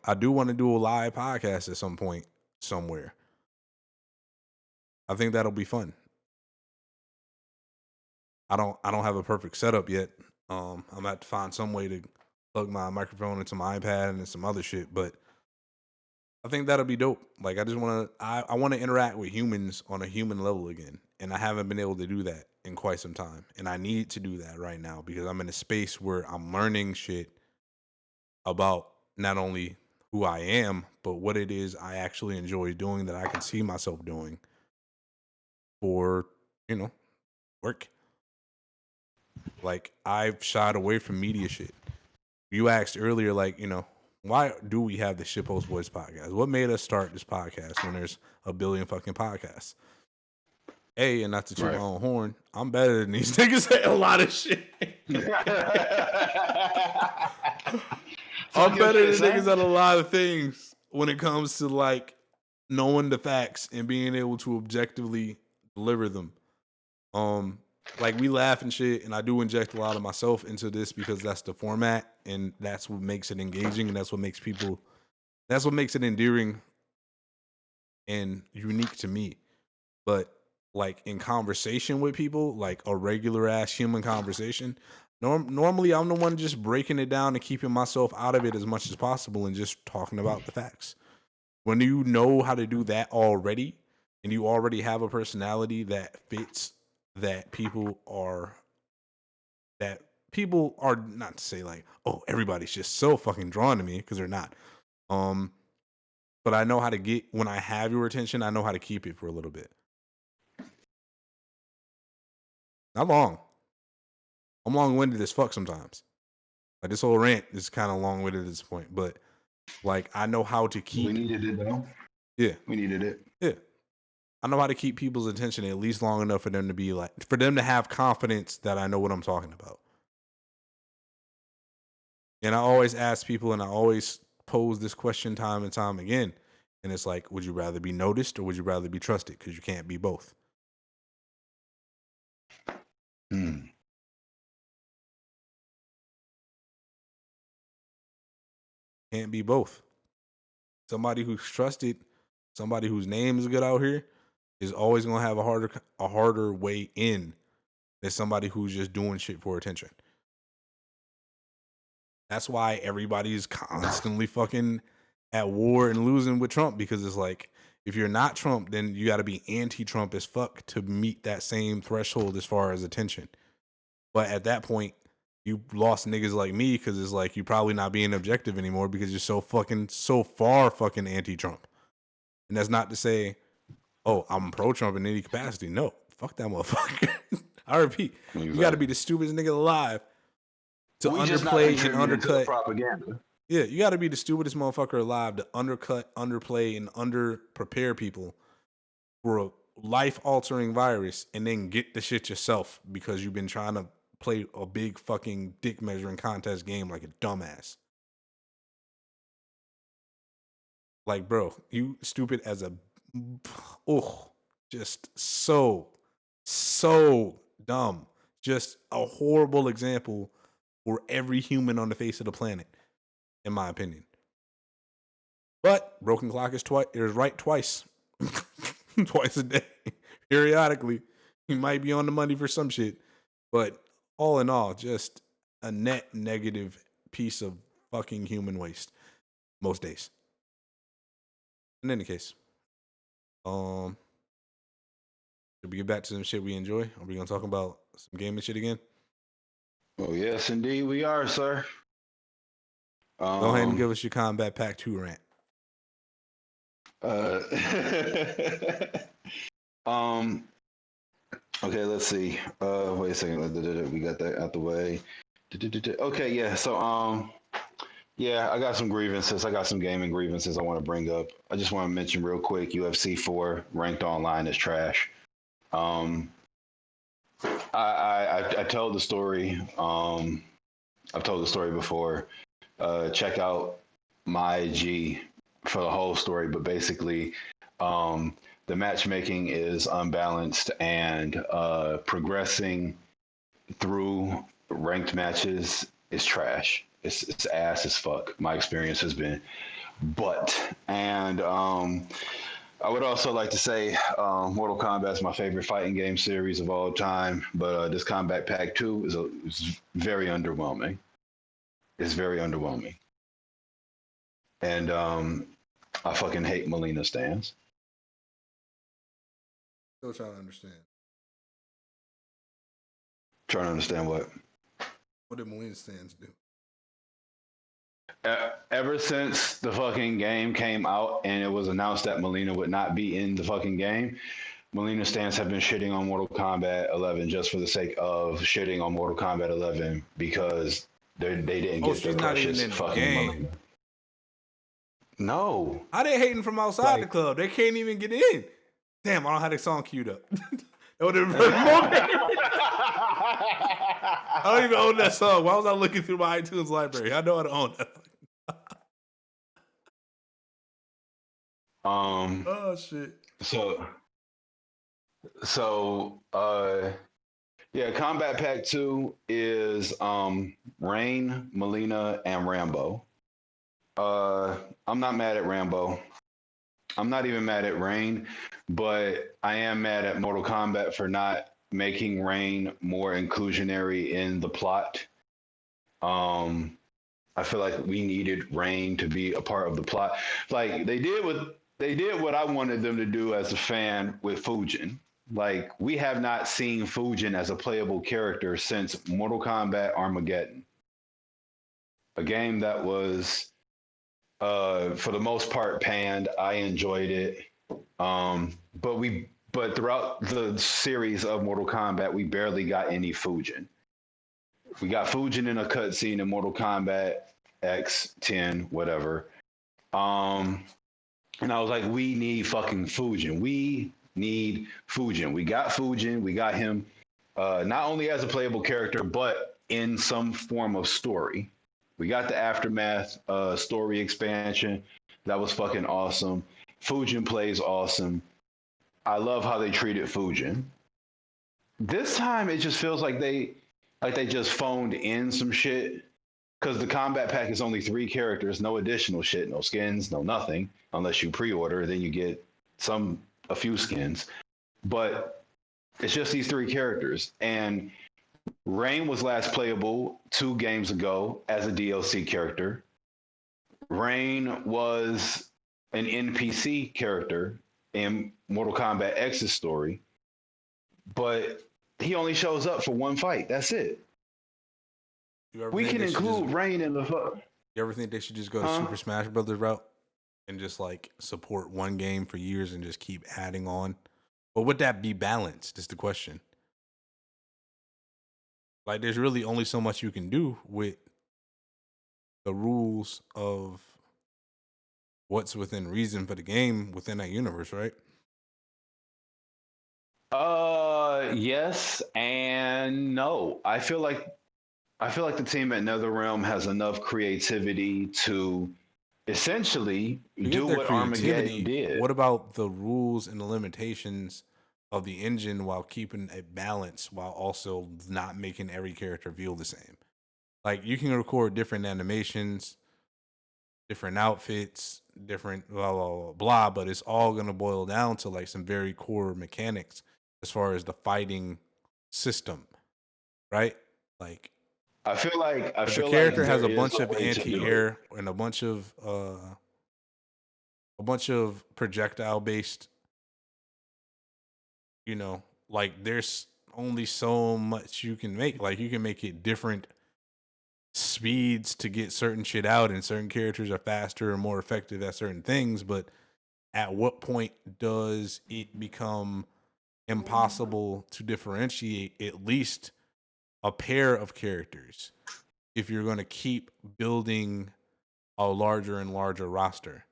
S1: I do want to do a live podcast at some point somewhere. I think that'll be fun. I don't have a perfect setup yet. I'm gonna have to find some way to plug my microphone into my iPad and some other shit, but I think that'll be dope. Like I want to interact with humans on a human level again, and I haven't been able to do that in quite some time, and I need to do that right now because I'm in a space where I'm learning shit about not only who I am, but what it is I actually enjoy doing that I can see myself doing for, work. Like I've shied away from media shit. You asked earlier, like, why do we have the Shitpost Boys podcast? What made us start this podcast when there's a billion fucking podcasts? And not to toot my own horn, I'm better than these niggas at a lot of shit. I'm better than niggas at a lot of things when it comes to like knowing the facts and being able to objectively deliver them. Like we laugh and shit, and I do inject a lot of myself into this because that's the format, and that's what makes it engaging, and that's what makes it endearing and unique to me. But like in conversation with people, like a regular ass human conversation, normally I'm the one just breaking it down and keeping myself out of it as much as possible and just talking about the facts. When you know how to do that already, and you already have a personality that fits that people are not to say like, oh, everybody's just so fucking drawn to me, because they're not. But I know how to get, when I have your attention, I know how to keep it for a little bit. Not long. I'm long-winded as fuck sometimes. Like this whole rant is kind of long-winded at this point, but like I know how to keep.
S2: We needed it though.
S1: Yeah,
S2: we needed it.
S1: Yeah, I know how to keep people's attention at least long enough for them to have confidence that I know what I'm talking about. And I always ask people, and I always pose this question time and time again. And it's like, would you rather be noticed or would you rather be trusted? Because you can't be both. Can't be both. Somebody who's trusted, somebody whose name is good out here, is always gonna have a harder way in than somebody who's just doing shit for attention. That's why everybody's constantly fucking at war and losing with Trump, because it's like, if you're not Trump, then you got to be anti-Trump as fuck to meet that same threshold as far as attention. But at that point, you lost niggas like me, because it's like you probably not being objective anymore because you're so far fucking anti-Trump. And that's not to say, oh, I'm pro-Trump in any capacity. No, fuck that motherfucker. I repeat, exactly. You got to be the stupidest nigga alive to underplay and undercut
S2: propaganda.
S1: Yeah, you got to be the stupidest motherfucker alive to undercut, underplay, and underprepare people for a life-altering virus, and then get the shit yourself because you've been trying to play a big fucking dick measuring contest game like a dumbass. Like, bro, you stupid as a... Oh, just so dumb. Just a horrible example for every human on the face of the planet, in my opinion. But broken clock is right twice. Twice a day. Periodically. You might be on the money for some shit. But all in all, just a net negative piece of fucking human waste. Most days. In any case. Should we get back to some shit we enjoy? Are we gonna talk about some gaming shit again?
S2: Oh yes, indeed we are, sir.
S1: Go ahead and give us your Combat Pack 2 rant.
S2: Okay, let's see. Wait a second. We got that out the way. Okay, yeah. So, yeah, I got some grievances. I got some gaming grievances I want to bring up. I just want to mention real quick: UFC 4 ranked online is trash. I told the story. I've told the story before. Check out my IG for the whole story, but basically, the matchmaking is unbalanced, and progressing through ranked matches is trash. It's ass as fuck. My experience has been, I would also like to say Mortal Kombat is my favorite fighting game series of all time, but this Combat Pack 2 is very underwhelming. It's very underwhelming. And I fucking hate Melina stands.
S1: Still trying to understand.
S2: Trying to understand what?
S1: What did Melina stands do?
S2: Ever since the fucking game came out and it was announced that Melina would not be in the fucking game, Melina stands have been shitting on Mortal Kombat 11 just for the sake of shitting on Mortal Kombat 11 because they didn't get their precious fucking Melina. No.
S1: How they hating from outside the club? They can't even get in. Damn, I don't have the song queued up. That would have been I don't even own that song. Why was I looking through my iTunes library? I know I don't own that. Oh shit.
S2: Yeah, Combat Pack 2 is Rain, Melina, and Rambo. I'm not mad at Rambo. I'm not even mad at Rain, but I am mad at Mortal Kombat for not making Rain more inclusionary in the plot. I feel like we needed Rain to be a part of the plot. Like they did what I wanted them to do as a fan with Fujin. Like we have not seen Fujin as a playable character since Mortal Kombat Armageddon, a game that was for the most part panned. I enjoyed it, but throughout the series of Mortal Kombat, we barely got any Fujin. We got Fujin in a cutscene in Mortal Kombat X10, whatever. And I was like, we need fucking Fujin. We need Fujin. We got Fujin. We got him not only as a playable character, but in some form of story. We got the Aftermath story expansion. That was fucking awesome. Fujin plays awesome. I love how they treated Fujin. This time, it just feels like they just phoned in some shit. Because the combat pack is only 3 characters, no additional shit, no skins, no nothing. Unless you pre-order, then you get a few skins. But it's just these 3 characters. And Rain was last playable 2 games ago as a DLC character. Rain was an NPC character in Mortal Kombat X's story, but he only shows up for one fight. That's it. We can include Rain in the fuck.
S1: You ever think they should just go to Super Smash Brothers route and just like support one game for years and just keep adding on? Or would that be balanced? Is the question. Like, there's really only so much you can do with the rules of what's within reason for the game within that universe, right?
S2: Yes and no. I feel like the team at NetherRealm has enough creativity to essentially do what Armageddon did.
S1: What about the rules and the limitations of the engine while keeping a balance while also not making every character feel the same? Like, you can record different animations, different outfits, different blah, blah, blah, blah, but it's all going to boil down to like some very core mechanics as far as the fighting system, right? Like,
S2: I feel like
S1: the character has a bunch of anti-air and a bunch of projectile based, you know, like there's only so much you can make. Like, you can make it different speeds to get certain shit out, and certain characters are faster or more effective at certain things, but at what point does it become impossible to differentiate at least a pair of characters if you're going to keep building a larger and larger roster?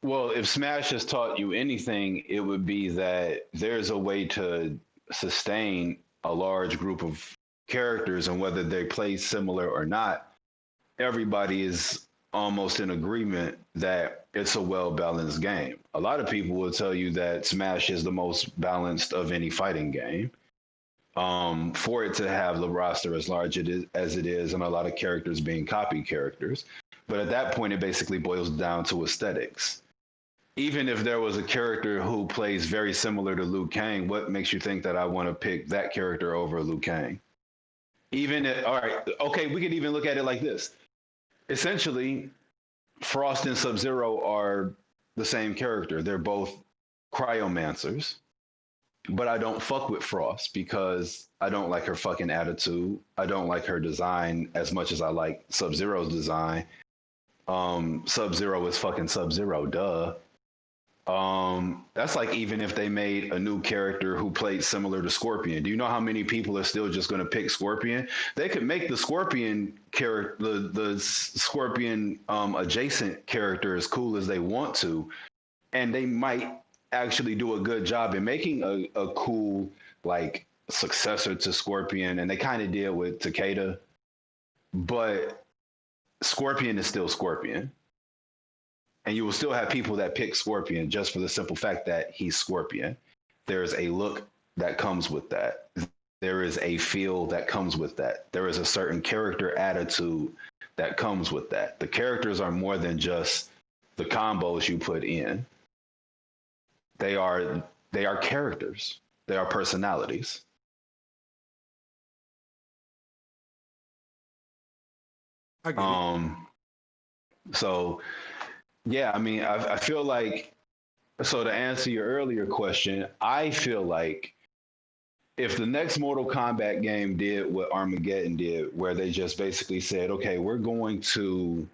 S2: Well, if Smash has taught you anything, it would be that there's a way to sustain a large group of characters, and whether they play similar or not, everybody is almost in agreement that it's a well-balanced game. A lot of people will tell you that Smash is the most balanced of any fighting game. For it to have the roster as large as it is, and a lot of characters being copy characters. But at that point, it basically boils down to aesthetics. Even if there was a character who plays very similar to Liu Kang, what makes you think that I want to pick that character over Liu Kang? All right, okay, we could even look at it like this. Essentially, Frost and Sub-Zero are the same character. They're both cryomancers. But I don't fuck with Frost because I don't like her fucking attitude. I don't like her design as much as I like Sub-Zero's design. Sub-Zero is fucking Sub-Zero, duh. That's like even if they made a new character who played similar to Scorpion. Do you know how many people are still just going to pick Scorpion? They could make the Scorpion character, the Scorpion adjacent character as cool as they want to, and they might actually do a good job in making a cool like successor to Scorpion, and they kind of did with Takeda, but Scorpion is still Scorpion. And you will still have people that pick Scorpion just for the simple fact that he's Scorpion. There's a look that comes with that. There is a feel that comes with that. There is a certain character attitude that comes with that. The characters are more than just the combos you put in. They are characters. They are personalities.
S1: I get it.
S2: So yeah, I mean, I feel like, so to answer your earlier question, I feel like if the next Mortal Kombat game did what Armageddon did, where they just basically said, okay, we're going to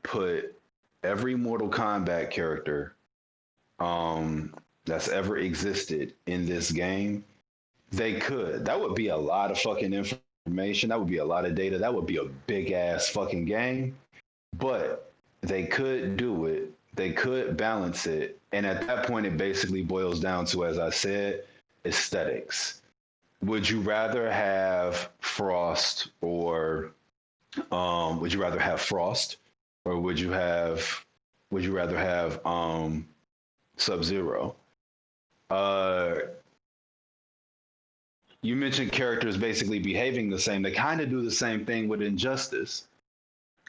S2: put every Mortal Kombat character that's ever existed in this game, they could. That would be a lot of fucking information. That would be a lot of data. That would be a big ass fucking game. But they could do it. They could balance it. And at that point, it basically boils down to, as I said, aesthetics. Would you rather have Frost or would you rather have Sub-Zero? You mentioned characters basically behaving the same. They kind of do the same thing with Injustice.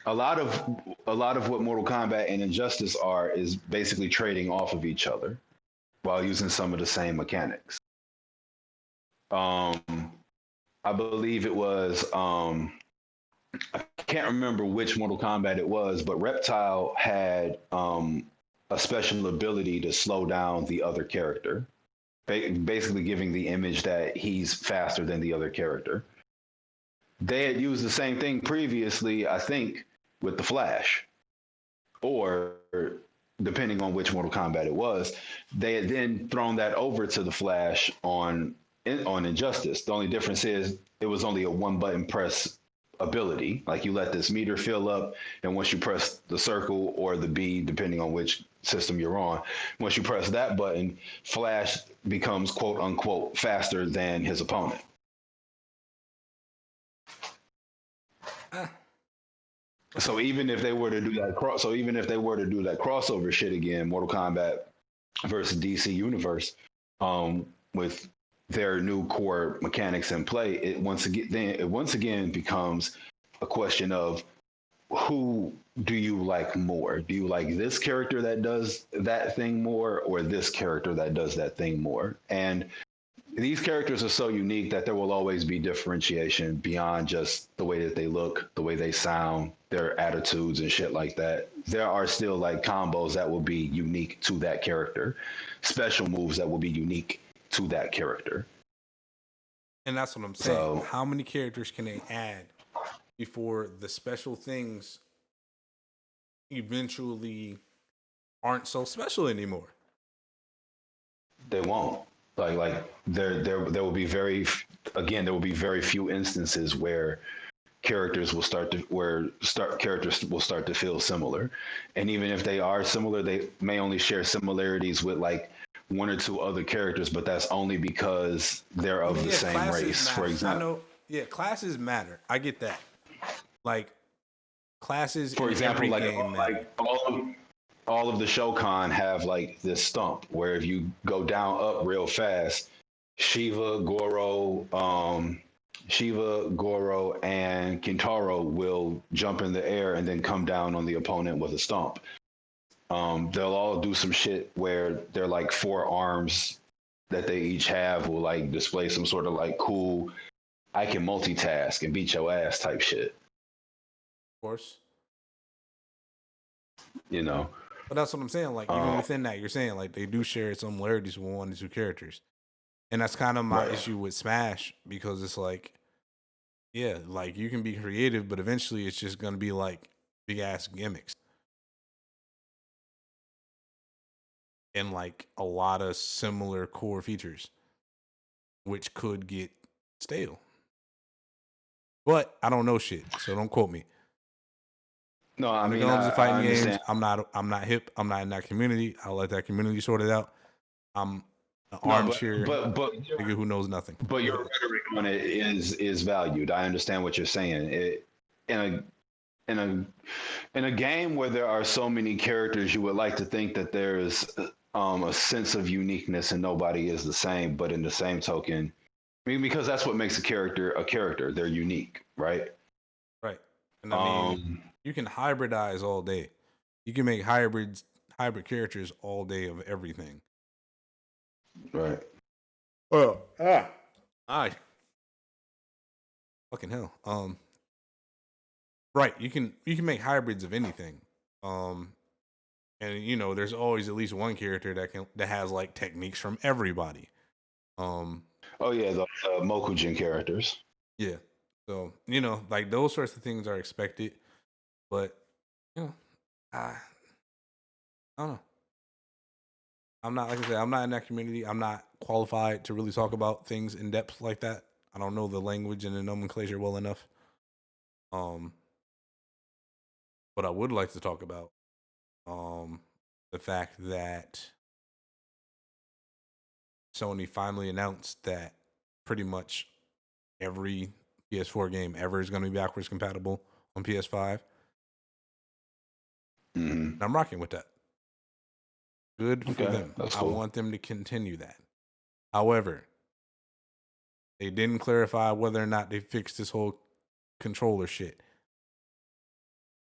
S2: A lot of what Mortal Kombat and Injustice are is basically trading off of each other while using some of the same mechanics. I believe it was I can't remember which Mortal Kombat it was, but Reptile had a special ability to slow down the other character, basically giving the image that he's faster than the other character. They had used the same thing previously, I think, with the Flash, or depending on which Mortal Kombat it was, they had then thrown that over to the Flash on Injustice. The only difference is it was only a one button press ability. Like you let this meter fill up, and once you press the circle or the B, depending on which system you're on, once you press that button, Flash becomes quote unquote faster than his opponent. So even if they were to do that crossover shit again, Mortal Kombat versus DC Universe, with their new core mechanics in play, it once again becomes a question of who do you like more? Do you like this character that does that thing more, or this character that does that thing more? And these characters are so unique that there will always be differentiation beyond just the way that they look, the way they sound, their attitudes and shit like that. There are still like combos that will be unique to that character, special moves that will be unique to that character.
S1: And that's what I'm saying. So, how many characters can they add before the special things eventually aren't so special anymore?
S2: They won't. Like there will be very few instances where characters will start to feel similar, and even if they are similar, they may only share similarities with like one or two other characters, but that's only because they're of the same race.
S1: Matter.
S2: For example,
S1: classes matter. I get that. Like classes,
S2: for example, all of the Shokan have like this stump where if you go down up real fast, Shiva, Goro, and Kintaro will jump in the air and then come down on the opponent with a stump. They'll all do some shit where they're like 4 arms that they each have will like display some sort of like cool, I can multitask and beat your ass type shit.
S1: Of course.
S2: You know.
S1: But that's what I'm saying. Like, even within that, you're saying, like, they do share similarities with one or two characters. And that's kind of my issue with Smash, because it's like, yeah, like, you can be creative, but eventually it's just going to be, like, big-ass gimmicks. And, like, a lot of similar core features, which could get stale. But I don't know shit, so don't quote me.
S2: No, I mean,
S1: when it comes to fighting games, I'm not hip. I'm not in that community. I'll let that community sort it out. I'm an armchair nigga who knows nothing.
S2: But your rhetoric on it is valued. I understand what you're saying. In a game where there are so many characters, you would like to think that there's a sense of uniqueness and nobody is the same. But in the same token, I mean, because that's what makes a character. They're unique, right?
S1: Right. And I mean, you can hybridize all day. You can make hybrid characters all day of everything.
S2: Right.
S1: Well, fucking hell. Right. You can make hybrids of anything. And you know, there's always at least one character that has like techniques from everybody.
S2: Oh yeah, the Mokujin characters.
S1: Yeah. So, you know, like those sorts of things are expected. But, you know, I don't know. I'm not, like I said, I'm not in that community. I'm not qualified to really talk about things in depth like that. I don't know the language and the nomenclature well enough. But I would like to talk about the fact that Sony finally announced that pretty much every PS4 game ever is going to be backwards compatible on PS5.
S2: Mm-hmm.
S1: I'm rocking with that. Good for them.
S2: That's
S1: cool. I want them to continue that. However, they didn't clarify whether or not they fixed this whole controller shit.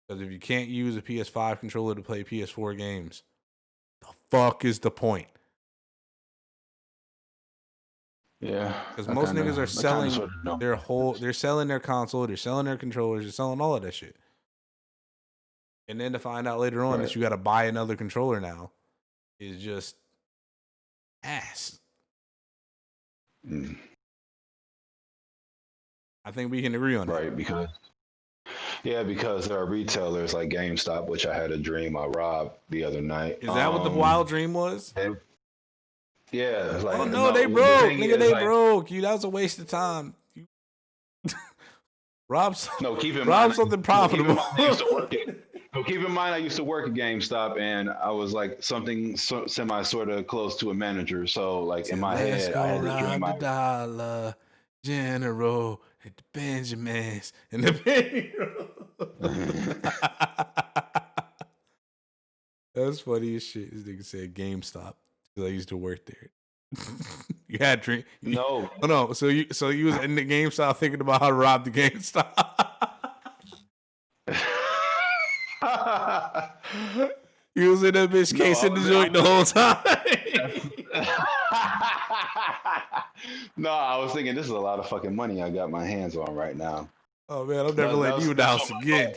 S1: Because if you can't use a PS5 controller to play PS4 games, the fuck is the point?
S2: Yeah,
S1: Because most niggas are selling
S2: know.
S1: they're selling their console, they're selling their controllers, they're selling all of that shit. And then to find out later on that you got to buy another controller now is just ass.
S2: Mm.
S1: I think we can agree on that.
S2: Right, because there are retailers like GameStop, which I had a dream I robbed the other night.
S1: Is that what the wild dream was?
S2: Yeah. Like,
S1: oh no, they broke, nigga. They broke. You, that was a waste of time. Rob something profitable.
S2: Keep in mind, I used to work at GameStop, and I was like something semi sort of close to a manager. So, like in my head, I had this dream.
S1: The dollar General at the Benjamins and the That's funny as shit. This nigga said GameStop because I used to work there. You had dream?
S2: No.
S1: Oh no. So you was in the GameStop thinking about how to rob the GameStop. You was in that bitch casing the joint the whole time.
S2: No, I was thinking this is a lot of fucking money I got my hands on right now.
S1: Oh man, I'm never letting you in the house again.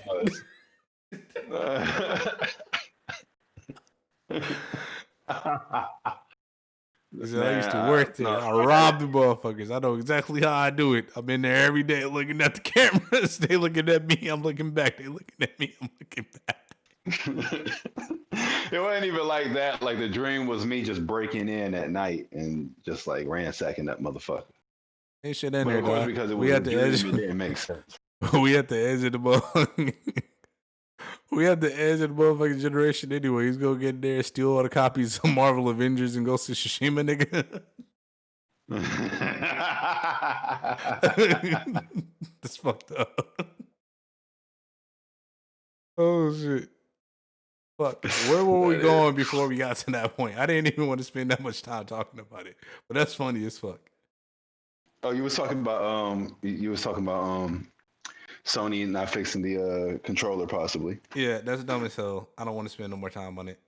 S1: I used to work there. I robbed the motherfuckers. I know exactly how I do it. I'm in there every day looking at the cameras. They looking at me. I'm looking back. They looking at me. I'm looking back.
S2: It wasn't even like that. Like the dream was me just breaking in at night and just like ransacking that motherfucker.
S1: Ain't shit in there, dog.
S2: Because it was a dream, it didn't make sense.
S1: We at the edge of the motherfucking. We at the edge of the motherfucking generation anyway. He's gonna get there, steal all the copies of Marvel Avengers, and go to Tsushima, nigga. That's fucked up. Oh shit. Fuck. Where were we going before we got to that point? I didn't even want to spend that much time talking about it, but that's funny as fuck.
S2: Oh, you was talking about Sony not fixing the controller, possibly.
S1: Yeah, that's dumb as hell. I don't want to spend no more time on it.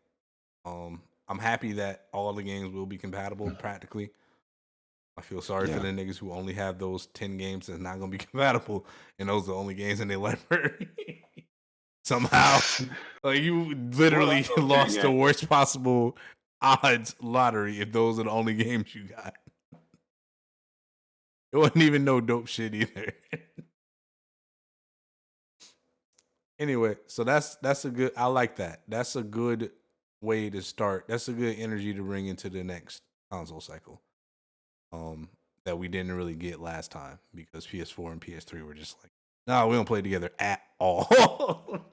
S1: I'm happy that all the games will be compatible practically. I feel sorry for the niggas who only have those 10 games that's not gonna be compatible, and those are the only games in their library. Somehow, like you literally lost the worst possible odds lottery if those are the only games you got. It wasn't even no dope shit either. Anyway, so that's a good. I like that. That's a good way to start. That's a good energy to bring into the next console cycle. That we didn't really get last time because PS4 and PS3 were just like, no, we don't play together at all.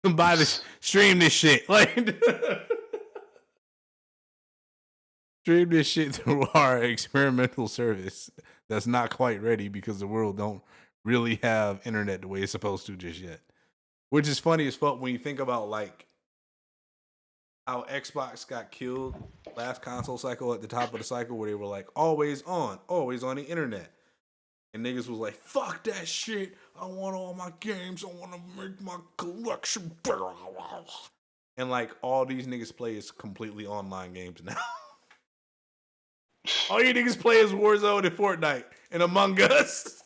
S1: Buy this, stream this shit, like stream this shit through our experimental service that's not quite ready because the world don't really have internet the way it's supposed to just yet. Which is funny as fuck when you think about like how Xbox got killed last console cycle at the top of the cycle where they were like always on the internet. And niggas was like, fuck that shit. I want all my games. I want to make my collection better. And like all these niggas play is completely online games now. All you niggas play is Warzone and Fortnite and Among Us.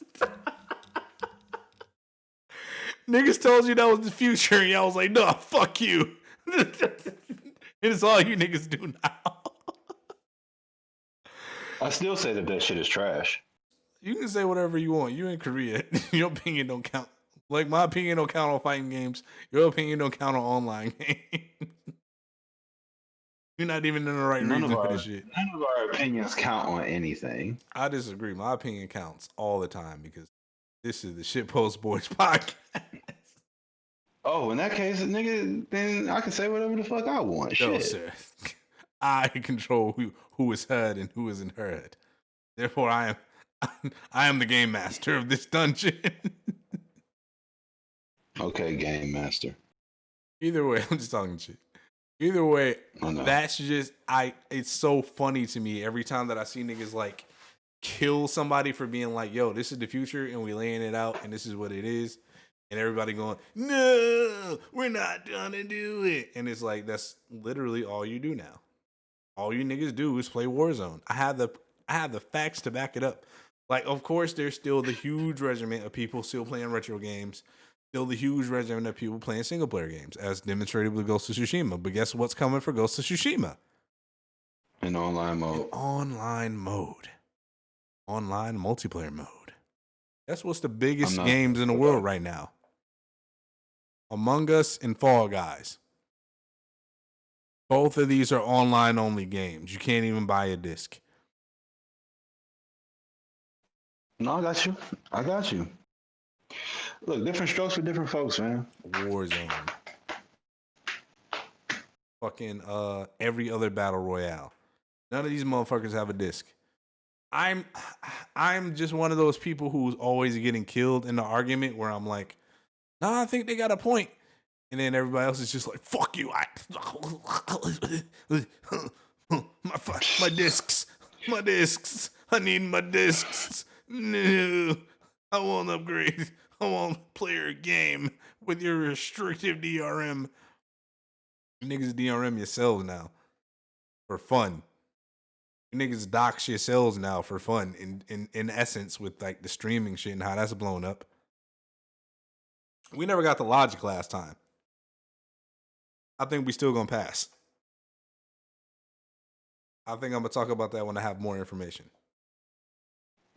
S1: Niggas told you that was the future, and y'all was like, no, fuck you. It's all you niggas do now.
S2: I still say that shit is trash.
S1: You can say whatever you want. You in Korea. Your opinion don't count. Like, my opinion don't count on fighting games. Your opinion don't count on online games. You're not even in the right reason for this shit.
S2: None of our opinions count on anything.
S1: I disagree. My opinion counts all the time because this is the Shitpost Boys podcast.
S2: Oh, in that case, nigga, then I can say whatever the fuck I want.
S1: No,
S2: shit.
S1: Sir. I control who is heard and who isn't heard. Therefore, I am the game master of this dungeon.
S2: Okay, game master.
S1: Either way, I'm just talking shit. Either way, that's just it's so funny to me every time that I see niggas like kill somebody for being like, yo, this is the future and we laying it out and this is what it is. And everybody going, no, we're not gonna do it. And it's like, that's literally all you do now. All you niggas do is play Warzone. I have I have the facts to back it up. Like, of course, there's still the huge regiment of people still playing retro games, still the huge regiment of people playing single player games, as demonstrated with Ghost of Tsushima. But guess what's coming for Ghost of Tsushima?
S2: In online mode.
S1: Online mode. Online multiplayer mode. That's what's the biggest
S2: I'm not
S1: games in the
S2: with
S1: world
S2: that.
S1: right now. Among Us and Fall Guys. Both of these are online only games. You can't even buy a disc.
S2: No, I got you. I got you. Look, different strokes for different folks, man.
S1: Warzone. Fucking every other battle royale. None of these motherfuckers have a disc. I'm just one of those people who's always getting killed in the argument where I'm like, nah, I think they got a point. And then everybody else is just like, fuck you. My discs. My discs. I need my discs. No. I won't upgrade. I won't play your game with your restrictive DRM. Niggas DRM yourselves now. For fun. Niggas dox yourselves now for fun. In essence, with like the streaming shit and how that's blown up. We never got the logic last time. I think we still gonna pass. I think I'm gonna talk about that when I have more information.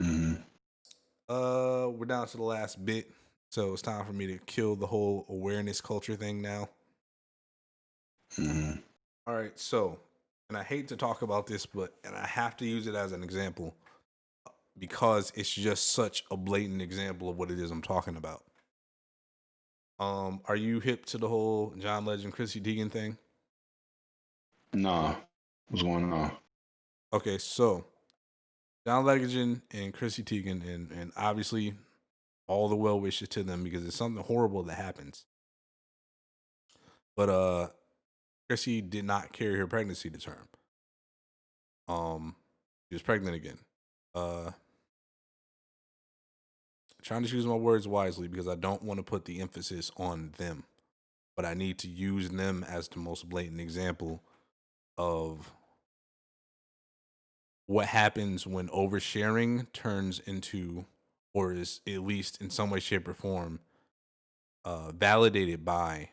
S2: Mm-hmm.
S1: We're down to the last bit, so it's time for me to kill the whole awareness culture thing now.
S2: Mm-hmm.
S1: All right, so, and I hate to talk about this, and I have to use it as an example because it's just such a blatant example of what it is I'm talking about. Are you hip to the whole John Legend, Chrissy Teigen thing?
S2: Nah. What's going on?
S1: Okay, so John Legend and Chrissy Teigen, and obviously all the well wishes to them because it's something horrible that happens. But Chrissy did not carry her pregnancy to term. She was pregnant again. Trying to choose my words wisely because I don't want to put the emphasis on them, but I need to use them as the most blatant example of what happens when oversharing turns into, or is at least in some way, shape, or form, validated by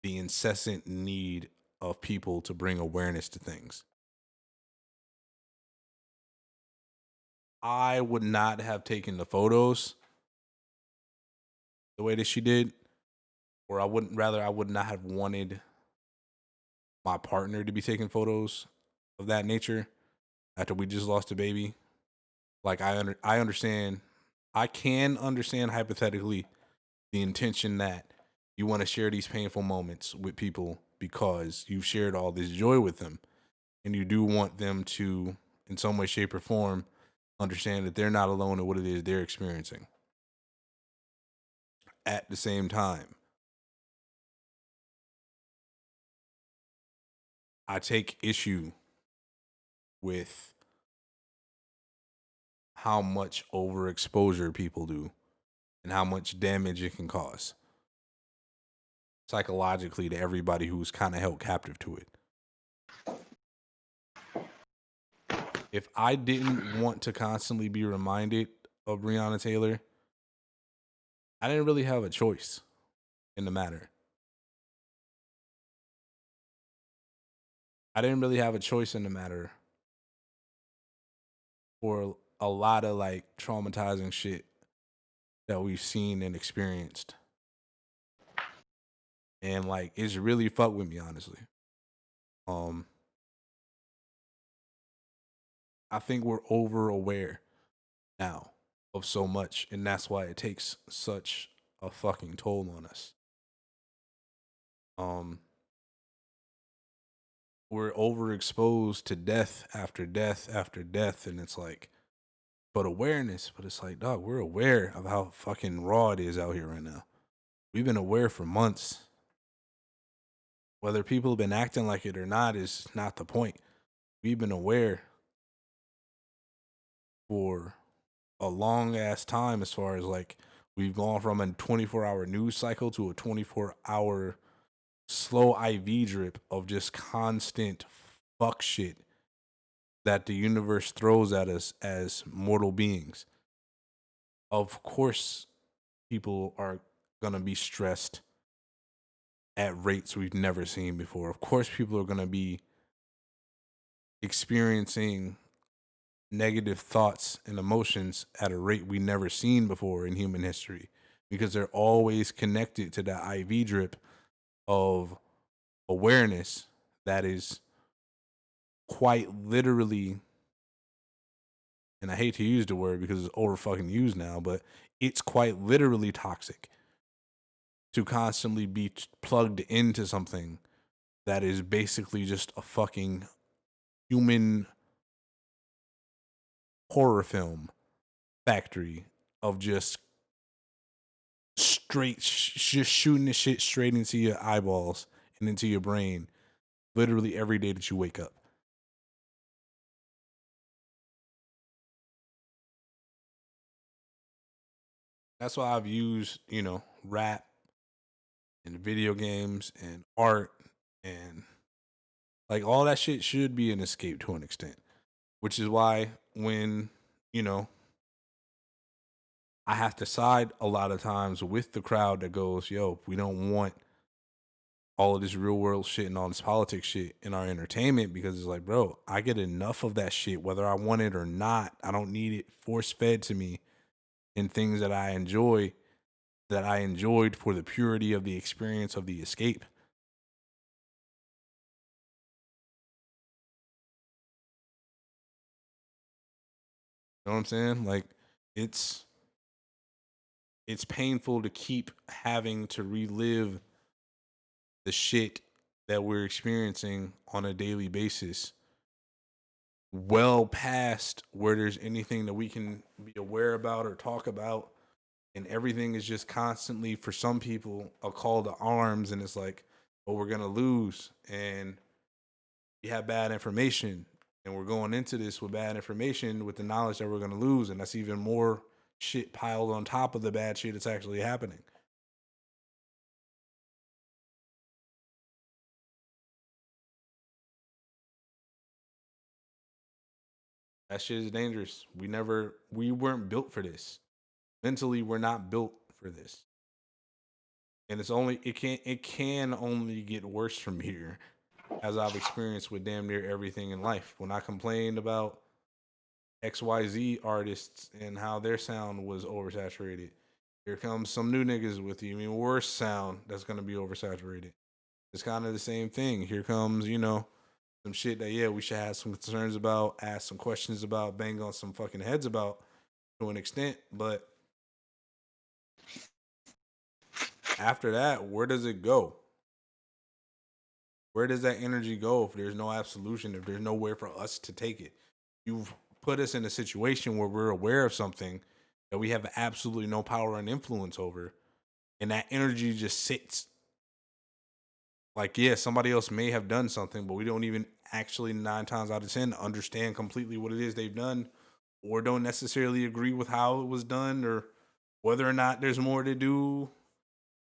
S1: the incessant need of people to bring awareness to things. I would not have taken the photos the way that she did, or I would not have wanted my partner to be taking photos of that nature after we just lost a baby. Like I understand, I can understand hypothetically the intention that you want to share these painful moments with people because you've shared all this joy with them, and you do want them to, in some way, shape, or form, understand that they're not alone in what it is they're experiencing. At the same time, I take issue with how much overexposure people do and how much damage it can cause psychologically to everybody who's kind of held captive to it. If I didn't want to constantly be reminded of Breonna Taylor, I didn't really have a choice in the matter. I didn't really have a choice in the matter for a lot of like traumatizing shit that we've seen and experienced. And like it's really fucked with me, honestly. I think we're over aware now of so much, and that's why it takes such a fucking toll on us. We're overexposed to death after death after death, and it's like, but awareness, but it's like, dog, we're aware of how fucking raw it is out here right now. We've been aware for months. Whether people have been acting like it or not is not the point. We've been aware for a long ass time, as far as like we've gone from a 24-hour news cycle to a 24-hour slow IV drip of just constant fuck shit that the universe throws at us as mortal beings. Of course, people are going to be stressed at rates we've never seen before. Of course, people are going to be experiencing negative thoughts and emotions at a rate we never seen before in human history, because they're always connected to that IV drip of awareness that is quite literally, and I hate to use the word because it's over fucking used now, but it's quite literally toxic to constantly be plugged into something that is basically just a fucking human horror film factory of just straight, just shooting the shit straight into your eyeballs and into your brain literally every day that you wake up. That's why I've used, rap and video games and art and like all that shit should be an escape to an extent, which is why when, you know, I have to side a lot of times with the crowd that goes, yo, we don't want all of this real world shit and all this politics shit in our entertainment, because it's like, bro, I get enough of that shit whether I want it or not. I don't need it force fed to me in things that I enjoy, that I enjoyed for the purity of the experience of the escape. You know what I'm saying? Like it's painful to keep having to relive the shit that we're experiencing on a daily basis, well past where there's anything that we can be aware about or talk about. And everything is just constantly, for some people, a call to arms. And it's like, oh, we're going to lose. And we have bad information. And we're going into this with bad information with the knowledge that we're going to lose. And that's even more shit piled on top of the bad shit that's actually happening. That shit is dangerous. We weren't built for this. Mentally, we're not built for this. And it can only get worse from here, as I've experienced with damn near everything in life. When I complained about XYZ artists and how their sound was oversaturated, here comes some new niggas with even worse sound that's gonna be oversaturated. It's kind of the same thing. Here comes, some shit that, yeah, we should have some concerns about, ask some questions about, bang on some fucking heads about to an extent. But after that, where does it go? Where does that energy go if there's no absolution, if there's nowhere for us to take it? You've put us in a situation where we're aware of something that we have absolutely no power and influence over, and that energy just sits. Like, yeah, somebody else may have done something, but we don't even actually 9 times out of 10 understand completely what it is they've done, or don't necessarily agree with how it was done, or whether or not there's more to do.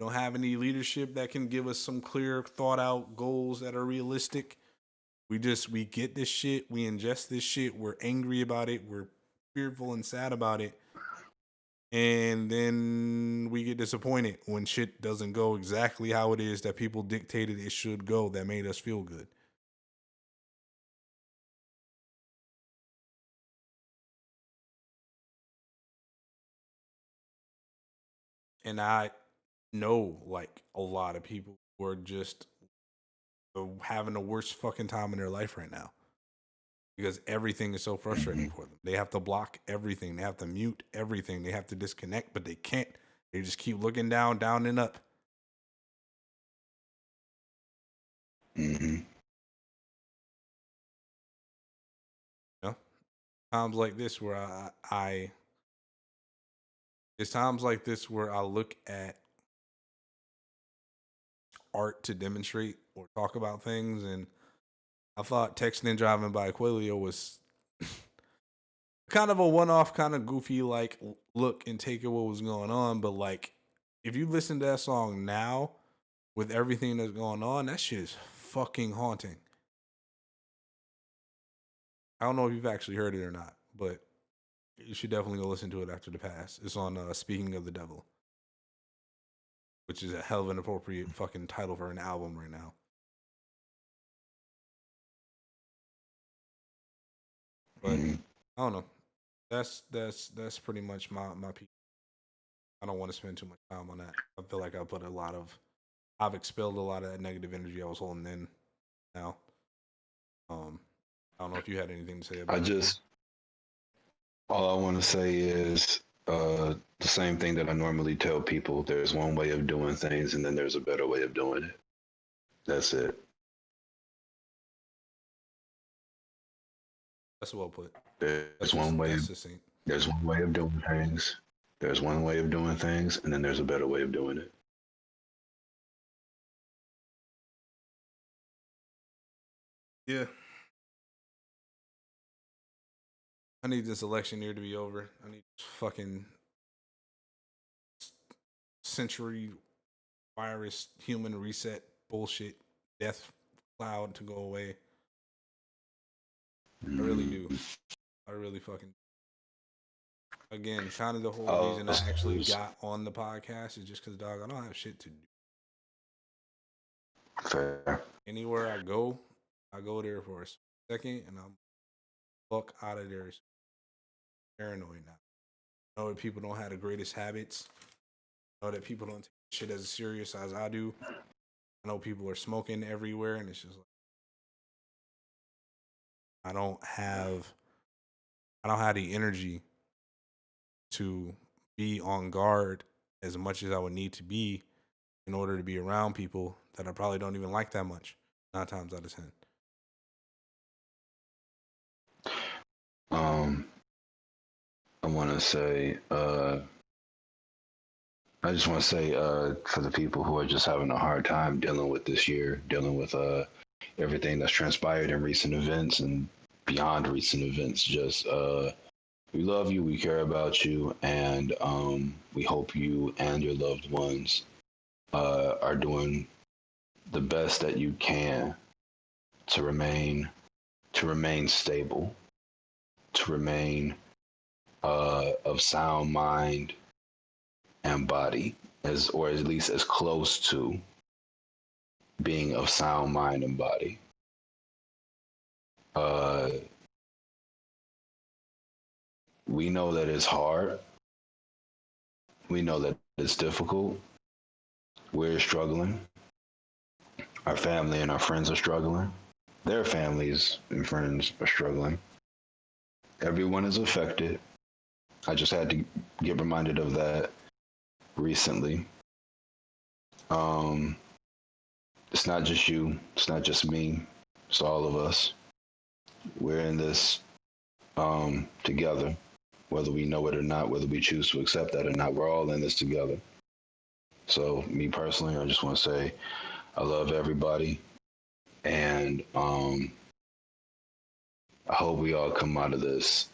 S1: Don't have any leadership that can give us some clear, thought out goals that are realistic. We get this shit, we ingest this shit, we're angry about it, we're fearful and sad about it, and then we get disappointed when shit doesn't go exactly how it is that people dictated it should go, that made us feel good. And I know, like, a lot of people who are just having the worst fucking time in their life right now, because everything is so frustrating for them. They have to block everything. They have to mute everything. They have to disconnect, but they can't. They just keep looking down, down and up.
S2: Mm-hmm.
S1: You know? Times like this where it's times like this where I look at art to demonstrate or talk about things, and I thought Texting and Driving by Aquilio was kind of a one-off, kind of goofy, like, look and take at what was going on. But like, if you listen to that song now with everything that's going on, that shit is fucking haunting. I don't know if you've actually heard it or not, but you should definitely go listen to it after the pass. It's on Speaking of the Devil, which is a hell of an appropriate fucking title for an album right now. But I don't know. That's pretty much my piece. I don't want to spend too much time on that. I feel like I've expelled a lot of that negative energy I was holding in. Now, I don't know if you had anything to say about it.
S2: All I want to say is the same thing that I normally tell people. There's one way of doing things, and then there's a better way of doing it. That's it.
S1: That's well put.
S2: There's one way. There's one way of doing things. There's one way of doing things, and then there's a better way of doing it.
S1: Yeah. I need this election year to be over. I need fucking century virus human reset bullshit death cloud to go away. I really do. I really fucking. Again, kind of the whole reason I actually got on the podcast is just because, dog, I don't have shit to do.
S2: Fair.
S1: Anywhere I go there for a second, and I'm fuck out of there. Paranoid now. I know that people don't have the greatest habits. I know that people don't take shit as serious as I do. I know people are smoking everywhere, and it's just like I don't have the energy to be on guard as much as I would need to be in order to be around people that I probably don't even like that much. 9 times out of 10.
S2: I want to say, I just want to say, for the people who are just having a hard time dealing with this year, dealing with everything that's transpired in recent events and beyond recent events, just we love you, we care about you, and we hope you and your loved ones are doing the best that you can to remain stable, to remain of sound mind and body, or at least as close to being of sound mind and body. We know that it's hard. We know that it's difficult. We're struggling. Our family and our friends are struggling. Their families and friends are struggling. Everyone is affected. I just had to get reminded of that recently. It's not just you. It's not just me. It's all of us. We're in this together, whether we know it or not, whether we choose to accept that or not. We're all in this together. So, me personally, I just want to say I love everybody, and I hope we all come out of this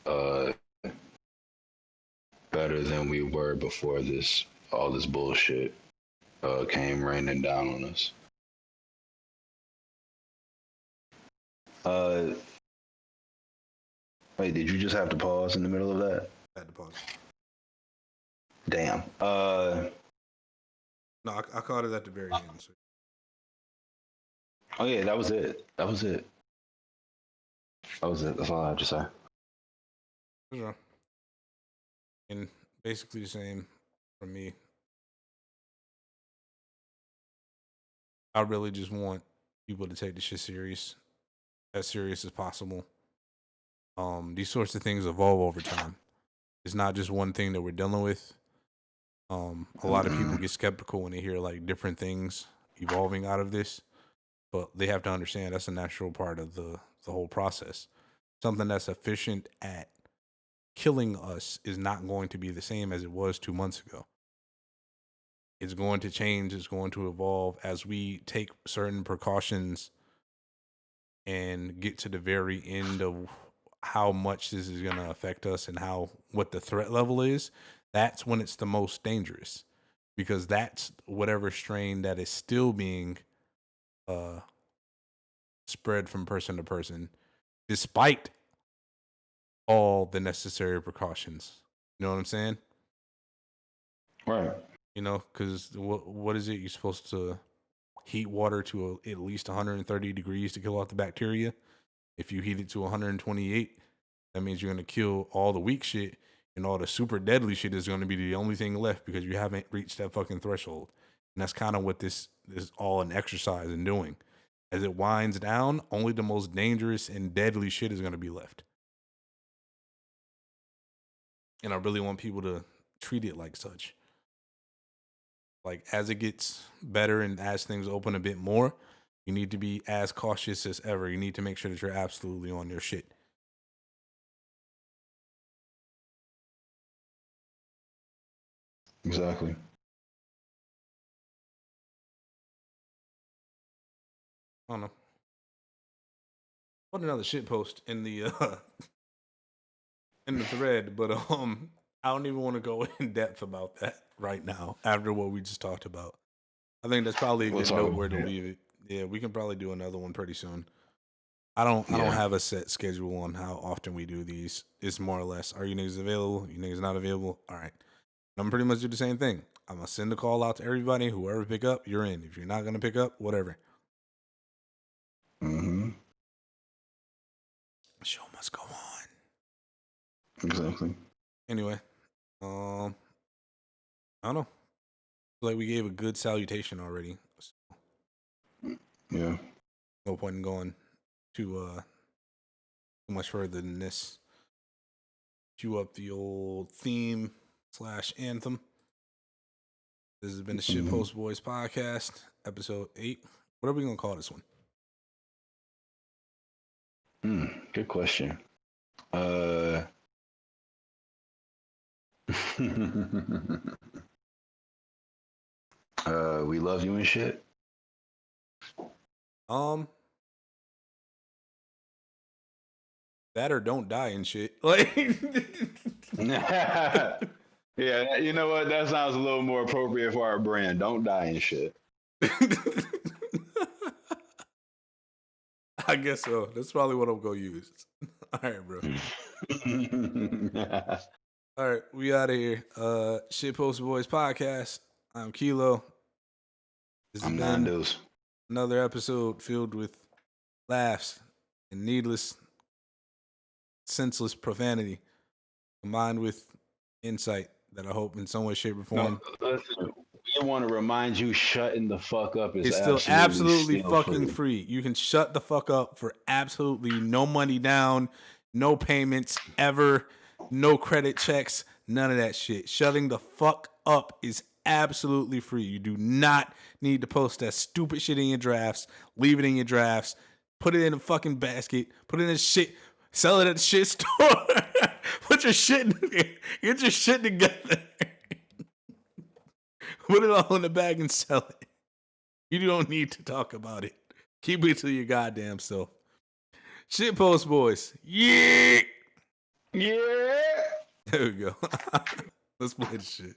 S2: better than we were before all this bullshit came raining down on us. Wait, did you just have to pause in the middle of that?
S1: I had to pause.
S2: Damn.
S1: No, I caught it at the very end. So.
S2: Oh yeah, that was it. That's all I have to say.
S1: And basically the same from me. I really just want people to take this shit serious, as serious as possible. These sorts of things evolve over time. It's not just one thing that we're dealing with. A lot of people get skeptical when they hear like different things evolving out of this, but they have to understand that's a natural part of the whole process. Something that's efficient at killing us is not going to be the same as it was 2 months ago. It's going to change. It's going to evolve as we take certain precautions and get to the very end of how much this is going to affect us and what the threat level is. That's when it's the most dangerous, because that's whatever strain that is still being spread from person to person, despite all the necessary precautions. You know what I'm saying?
S2: Right.
S1: You know, because what is it? You're supposed to heat water to at least 130 degrees to kill off the bacteria. If you heat it to 128, that means you're going to kill all the weak shit, and all the super deadly shit is going to be the only thing left because you haven't reached that fucking threshold. And that's kind of what this is all an exercise in doing. As it winds down, only the most dangerous and deadly shit is going to be left. And I really want people to treat it like such. Like, as it gets better and as things open a bit more, you need to be as cautious as ever. You need to make sure that you're absolutely on your shit.
S2: Exactly.
S1: I don't know. Put another shit post in the thread, but I don't even want to go in depth about that right now after what we just talked about. I think that's probably a good note where to leave it. Yeah, we can probably do another one pretty soon. I don't have a set schedule on how often we do these. It's more or less, are you niggas available? You niggas not available? All right. I'm pretty much do the same thing. I'm gonna send a call out to everybody. Whoever pick up, you're in. If you're not gonna pick up, whatever.
S2: Mm-hmm.
S1: Show must go on.
S2: Exactly.
S1: Anyway, I don't know. Like, we gave a good salutation already. So
S2: Yeah.
S1: no point in going too much further than this. Cue up the old theme / anthem. This has been the Shitpost Boys podcast, episode 8. What are we gonna call this one?
S2: Good question. We love you and shit.
S1: That or don't die and shit. Like,
S2: yeah, you know what? That sounds a little more appropriate for our brand. Don't die and shit.
S1: I guess so. That's probably what I'm gonna use. All right, bro. All right, we out of here. Shitpost Boys podcast. I'm Kilo. This has
S2: I'm
S1: been
S2: Nando's.
S1: another episode filled with laughs and needless, senseless profanity, combined with insight that I hope in some way, shape, or form.
S2: No, listen, we want to remind you, shutting the fuck up is
S1: it's still absolutely fucking
S2: free.
S1: You can shut the fuck up for absolutely no money down, no payments ever, no credit checks, none of that shit. Shutting the fuck up is absolutely free. You do not need to post that stupid shit in your drafts. Leave it in your drafts. Put it in a fucking basket. Put it in a shit. Sell it at the shit store. Put your shit. Get your shit together. Put it all in the bag and sell it. You don't need to talk about it. Keep it to your goddamn self. Shitpost Boys. Yeah.
S2: Yeah.
S1: There we go. Let's play the shit.